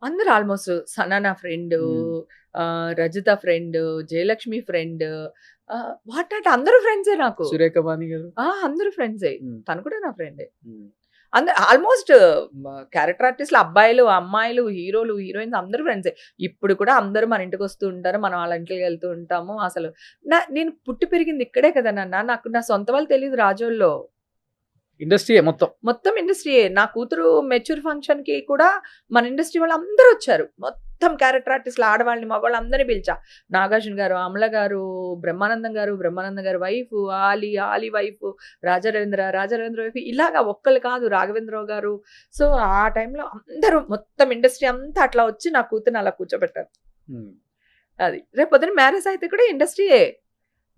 అందరు almost. Sana friend, Rajitha friend, Jayalakshmi friend, what అందరూ ఫ్రెండ్సే నాకు. సురేఖ బాని గారు అందరూ ఫ్రెండ్సే, తను కూడా నా ఫ్రెండే. అందరు ఆల్మోస్ట్ క్యారెక్టర్ ఆర్టిస్టులు, అబ్బాయిలు అమ్మాయిలు, హీరోలు హీరోయిన్స్ అందరూ ఫ్రెండ్సే. ఇప్పుడు కూడా అందరూ మన ఇంటికి వస్తూ ఉంటారు, మనం వాళ్ళ ఇంటికి వెళ్తూ ఉంటాము. అసలు నేను పుట్టి పెరిగింది ఇక్కడే కదా నాన్న, నాకు నా సొంత వాళ్ళు తెలియదు రాజోల్లో. ఇండస్ట్రీ మొత్తం ఇండస్ట్రీయే. నా కూతురు మెచ్యూర్ ఫంక్షన్ కి కూడా మన ఇండస్ట్రీ వాళ్ళు అందరూ వచ్చారు, మొత్తం క్యారెక్టర్ ఆర్టిస్టులు, ఆడవాళ్ళని మగవాళ్ళు అందరినీ పిలిచా. నాగార్జున గారు, అమల గారు, బ్రహ్మానందం గారు వైఫ్, ఆలి వైఫ్, రాజరవీంద్ర వైఫ్, ఇలాగా ఒక్కళ్ళు కాదు, రాఘవేంద్రరావు గారు. సో ఆ టైంలో అందరూ మొత్తం ఇండస్ట్రీ అంతా అట్లా వచ్చి నా కూతురుని అలా కూర్చోబెట్టారు. అది రేపు పొద్దున మ్యారేజ్ అయితే కూడా ఇండస్ట్రీయే,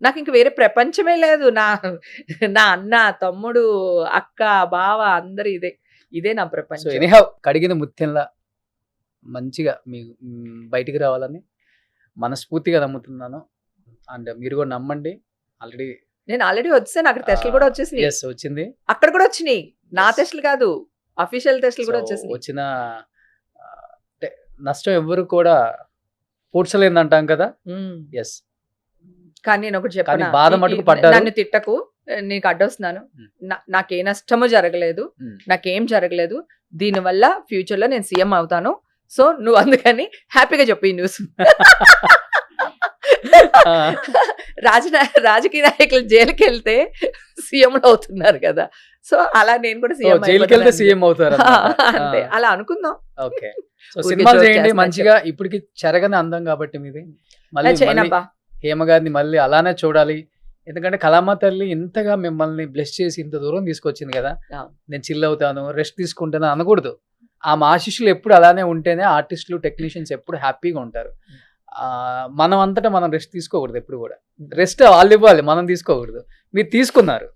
నాకు ఇంక వేరే ప్రపంచమే లేదు. నా అన్న, తమ్ముడు, అక్క, బావ అందరు ఇదే నా ప్రపంచం. ఎనీహౌ కడిగిన ముత్యంలా మంచిగా మీ బయటికి రావాలని మనస్ఫూర్తిగా నమ్ముతున్నాను. అండ్ మీరు కూడా నమ్మండి. నేను ఆల్రెడీ వచ్చాను, అక్కడ టెస్టులు కూడా వచ్చేసినాయి. వచ్చింది, అక్కడ కూడా వచ్చినాయి. నా టెస్టులు కాదు, అఫీషియల్ టెస్టులు కూడా వచ్చేసినాయి. వచ్చిన నష్టం ఎవరు కూడా పూడ్చలేదంటాం కదా. ఎస్, కానీ నేను ఒకటి చెప్పాను, బాధ మటుకు పడ్డారు. నన్ను తిట్టకు, నీకు అడ్డొస్తున్నాను, నాకే నష్టము జరగలేదు, నాకేం జరగలేదు, దీనివల్ల ఫ్యూచర్ లో నేను సీఎం అవుతాను. సో నువ్వు అందుకని హ్యాపీగా చెప్పు ఈ న్యూస్. రాజకీయ నాయకులు జైలుకి వెళ్తే సీఎంలు అవుతున్నారు కదా, సో అలా నేను కూడా సీఎం అవుతారు అంటే అలా అనుకుందాం. ఓకే, సో సినిమాలు చేయండి మంచిగా. ఇప్పటికి చెరగని అందం కాబట్టి మీది. మళ్ళీ హేమ గారిని మళ్ళీ అలానే చూడాలి, ఎందుకంటే కళామ తల్లి ఇంతగా మిమ్మల్ని బ్లెస్ చేసి ఇంత దూరం తీసుకొచ్చింది కదా. నేను చిల్ అవుతాను, రెస్ట్ తీసుకుంటాను అనకూడదు. ఆమె ఆశీస్సులు ఎప్పుడు అలానే ఉంటేనే ఆర్టిస్టులు, టెక్నీషియన్స్ ఎప్పుడు హ్యాపీగా ఉంటారు. మనం అంతటా మనం రెస్ట్ తీసుకోకూడదు ఎప్పుడు కూడా. రెస్ట్ వాళ్ళు ఇవ్వాలి, మనం తీసుకోకూడదు. మీరు తీసుకున్నారు,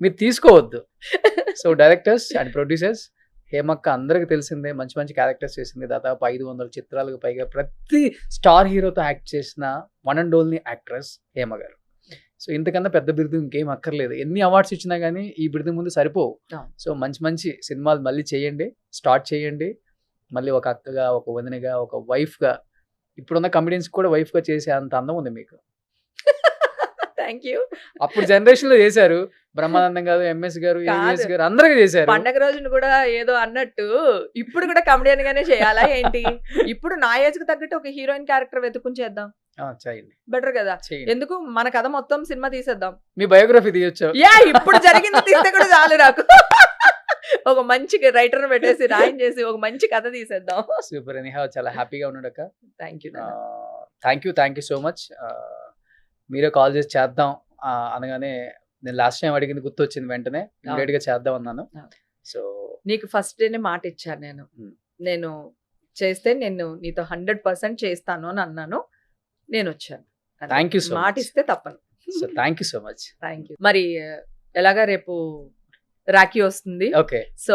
మీరు తీసుకోవద్దు. సో డైరెక్టర్స్ అండ్ ప్రొడ్యూసర్స్, హేమక్క అందరికి తెలిసిందే, మంచి మంచి క్యారెక్టర్స్ చేసింది. దాదాపు 500 చిత్రాలకు పైగా ప్రతి స్టార్ హీరోతో యాక్ట్ చేసిన one and only actress Hema garu. So ఇంతకన్నా పెద్ద బిరుదు ఇంకేం అక్కర్లేదు. ఎన్ని అవార్డ్స్ ఇచ్చినా కానీ ఈ బిరుదు ముందు సరిపోవు. సో మంచి మంచి సినిమాలు మళ్ళీ చేయండి, స్టార్ట్ చేయండి. మళ్ళీ ఒక అక్కగా, ఒక వదినగా, ఒక వైఫ్గా, ఇప్పుడున్న కమెడియన్స్ కూడా వైఫ్గా చేసే అంత అందం ఉంది మీకు. Thank you. అప్పుడు జనరేషన్ లో చేశారు, బ్రహ్మానందం గారు, ఎంఎస్ గారు, ఏవిఎస్ కాదు. గారు అందరికి చేశారు. పండగ రోజున కూడా ఏదో అన్నట్టు ఇప్పుడు కూడా కమెడియన్ గానే చేయాలా ఏంటి? ఇప్పుడు నా ఏజ్ కి తగ్గట్టు ఒక హీరోయిన్ క్యారెక్టర్ వెతుకుని చేద్దాం, చేయండి బెటర్ కదా. చేయండి. ఎందుకు మన కథ మొత్తం సినిమా తీసేద్దాం. మీ బయోగ్రఫీ తీయొచ్చు. ఇప్పుడు జరిగింది తీస్తే కూడా చాలు నాకు. ఒక మంచి రైటర్ పెట్టేసి రాయం చేసి ఒక మంచి కథ తీసేద్దాం. సూపర్ అని చాలా హ్యాపీగా ఉన్నాడక్క. Thank you. Thank you so much. మీరే కాల్ చేసి చేద్దాం అనగానే నేను లాస్ట్ టైం అడిగింది గుర్తొచ్చింది, వెంటనే ఇమీడియట్ గా చేద్దాం అన్నాను. సో నీకు ఫస్ట్ డేనే మాట ఇచ్చాను నేను, నేను చేస్తే నేను నీతో 100% చేస్తాను అని అన్నాను. నేను వచ్చాను. థ్యాంక్ యూ సో మాట మచ్. ఇస్తే తప్పను. So thank you so much. Thank you. మరి ఎలాగా రేపు రాఖీ వస్తుంది. ఓకే, సో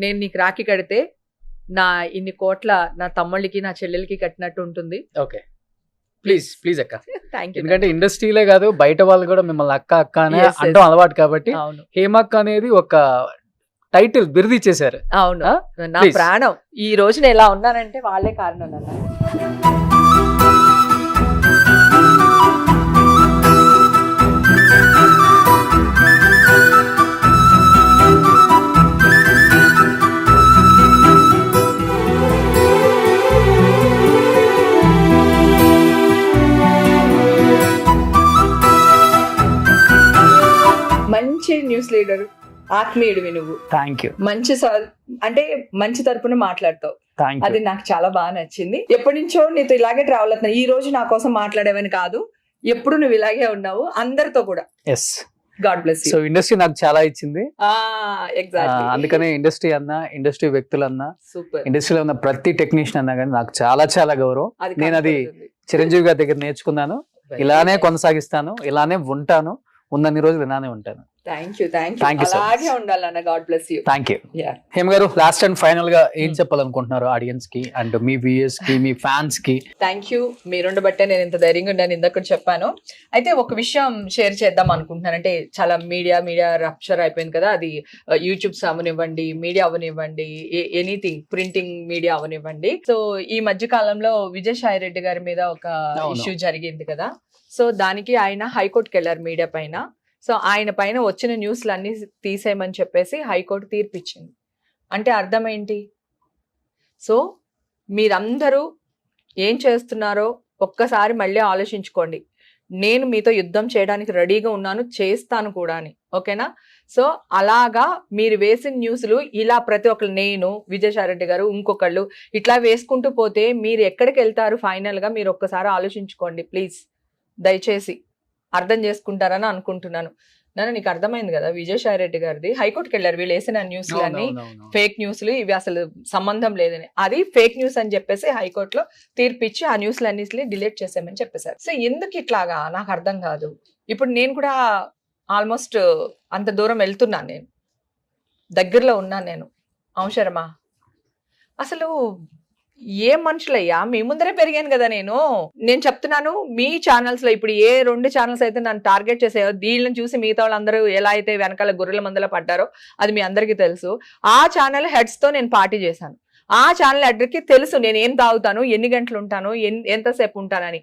నేను నీకు రాఖీ కడితే నా ఇన్ని కోట్ల నా తమ్ముళ్ళకి నా చెల్లెలకి కట్టినట్టు ఉంటుంది. ఓకే, ప్లీజ్ అక్క. Thank you. ఎందుకంటే ఇండస్ట్రీలే కాదు, బయట వాళ్ళు కూడా మిమ్మల్ని అక్క అక్క అనే Yes, yes. అంటాం అలవాటు కాబట్టి అవును హేమక్క అనేది ఒక టైటిల్ బిరుదు ఇచ్చేసారు. అవును, ఆ? నా Please. ప్రాణం. ఈ రోజు నేను ఎలా ఉన్నానంటే వాళ్ళే కారణం నాన్న. మంచి న్యూస్ లీడర్, ఆత్మీయుడివి నువ్వు. థ్యాంక్ యూ, మంచి అంటే మంచి తరపున మాట్లాడతావు. థ్యాంక్ అది యూ. నాకు చాలా బాగా నచ్చింది. ఎప్పటి నుంచో నీతో ఇలాగే ట్రావెల్ అవుతున్నా. ఈ రోజు నా కోసం మాట్లాడేవని కాదు, ఎప్పుడు నువ్వు ఇలాగే ఉన్నావు అందరితో కూడా. Yes, god bless so industry నాకు చాలా ఇచ్చింది. ఎగ్జాక్ట్లీ. అందుకనే ఇండస్ట్రీ అన్నా, ఇండస్ట్రీ వ్యక్తులన్నా, సూపర్. ఇండస్ట్రీలో ఉన్న ప్రతి టెక్నీషియన్ అన్నా కానీ నాకు చాలా చాలా గౌరవం. నేను అది చిరంజీవి గారి దగ్గర నేర్చుకున్నాను. ఇలానే కొనసాగిస్తాను, ఇలానే ఉంటాను, ఉన్నన్ని రోజులు ఇలానే ఉంటాను. Thank you. Thank Thank you. you so much. అలాగే ఉండాలన్న. God bless you. Thank you. Yeah. Hema గారు, లాస్ట్ అండ్ ఫైనల్ గా ఏం చెప్పాలనుకుంటున్నారు ఆడియన్స్ కి అండ్ మీ వ్యూయర్స్ కి, మీ ఫ్యాన్స్ కి? Thank you. మీరుండబట్టే నేను ఇంత ధైర్యంగా ఉన్నాను. ఇందాక చెప్పాను. అయితే ఒక విషయం షేర్ చేద్దాం అనుకుంటున్నాను. అంటే చాలా మీడియా రప్చర్ అయిపోయింది కదా. అది యూట్యూబ్స్ అవనివ్వండి, మీడియా అవనివ్వండి, ఎనీథింగ్ ప్రింటింగ్ మీడియా అవనివ్వండి. సో ఈ మధ్య కాలంలో విజయసాయి రెడ్డి గారి మీద ఒక అవును. ఇష్యూ జరిగింది కదా. సో దానికి ఆయన హైకోర్టుకి వెళ్ళారు మీడియా పైన. సో ఆయన పైన వచ్చిన న్యూస్లు అన్ని తీసేయమని చెప్పేసి హైకోర్టు తీర్పు ఇచ్చింది. అంటే అర్థం ఏంటి? సో మీరందరూ ఏం చేస్తున్నారో ఒక్కసారి మళ్ళీ ఆలోచించుకోండి. నేను మీతో యుద్ధం చేయడానికి రెడీగా ఉన్నాను, చేస్తాను కూడా అని. ఓకేనా? సో అలాగా మీరు వేసిన న్యూస్లు ఇలా ప్రతి ఒక్కరు, నేను, విజయసాయిరెడ్డి గారు, ఇంకొకళ్ళు ఇట్లా వేసుకుంటూ పోతే మీరు ఎక్కడికి వెళ్తారు? ఫైనల్ గా మీరు ఒక్కసారి ఆలోచించుకోండి ప్లీజ్. దయచేసి అర్థం చేసుకుంటారని అనుకుంటున్నాను. నాన్న నీకు అర్థమైంది కదా, విజయసాయిరెడ్డి గారిది హైకోర్టుకి వెళ్ళారు. వీళ్ళు వేసిన న్యూస్లు అన్ని ఫేక్ న్యూస్లు, ఇవి అసలు సంబంధం లేదని, అది ఫేక్ న్యూస్ అని చెప్పేసి హైకోర్టులో తీర్పిచ్చి ఆ న్యూస్లు అన్నిటిని డిలీట్ చేసామని చెప్పేశారు. సో ఎందుకు ఇట్లాగా నాకు అర్థం కాదు. ఇప్పుడు నేను కూడా ఆల్మోస్ట్ అంత దూరం వెళ్తున్నాను, నేను దగ్గరలో ఉన్నాను. నేను అవసరమా? అసలు ఏ మనుషులయ్యా, మీ ముందరే పెరిగాను కదా నేను చెప్తున్నాను. మీ ఛానల్స్ లో ఇప్పుడు ఏ 2 ఛానల్స్ అయితే నన్ను టార్గెట్ చేసాయో, దీళ్ళని చూసి మిగతా వాళ్ళందరూ ఎలా అయితే వెనకాల గొర్రెల మందల పడ్డారో అది మీ అందరికీ తెలుసు. ఆ ఛానల్ హెడ్స్ తో నేను పార్టీ చేశాను. ఆ ఛానల్ హెడ్కి తెలుసు నేను ఏం తాగుతాను, ఎన్ని గంటలు ఉంటాను, ఎంతసేపు ఉంటానని.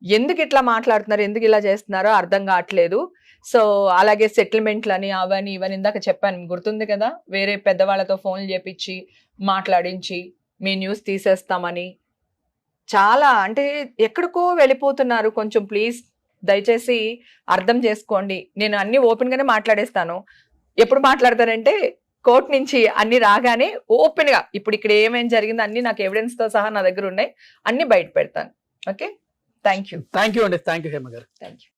ఎందుకు ఇట్లా మాట్లాడుతున్నారు, ఎందుకు ఇలా చేస్తున్నారో అర్థం కావట్లేదు. సో అలాగే సెటిల్మెంట్లని అవని ఇవని ఇందాక చెప్పాను, గుర్తుంది కదా. వేరే పెద్దవాళ్ళతో ఫోన్లు చేపించి మాట్లాడించి మీ న్యూస్ తీసేస్తామని, చాలా అంటే ఎక్కడికో వెళ్ళిపోతున్నారు. కొంచెం ప్లీజ్ దయచేసి అర్థం చేసుకోండి. నేను అన్ని ఓపెన్ గానే మాట్లాడేస్తాను. ఎప్పుడు మాట్లాడతారంటే కోర్టు నుంచి అన్ని రాగానే ఓపెన్ గా, ఇప్పుడు ఇక్కడ ఏమేం జరిగిందో అన్ని నాకు ఎవిడెన్స్ తో సహా నా దగ్గర ఉన్నాయి, అన్ని బయట పెడతాను. Okay, thank you. Thank you అండి. థ్యాంక్ యూ హేమ గారు. Thank you.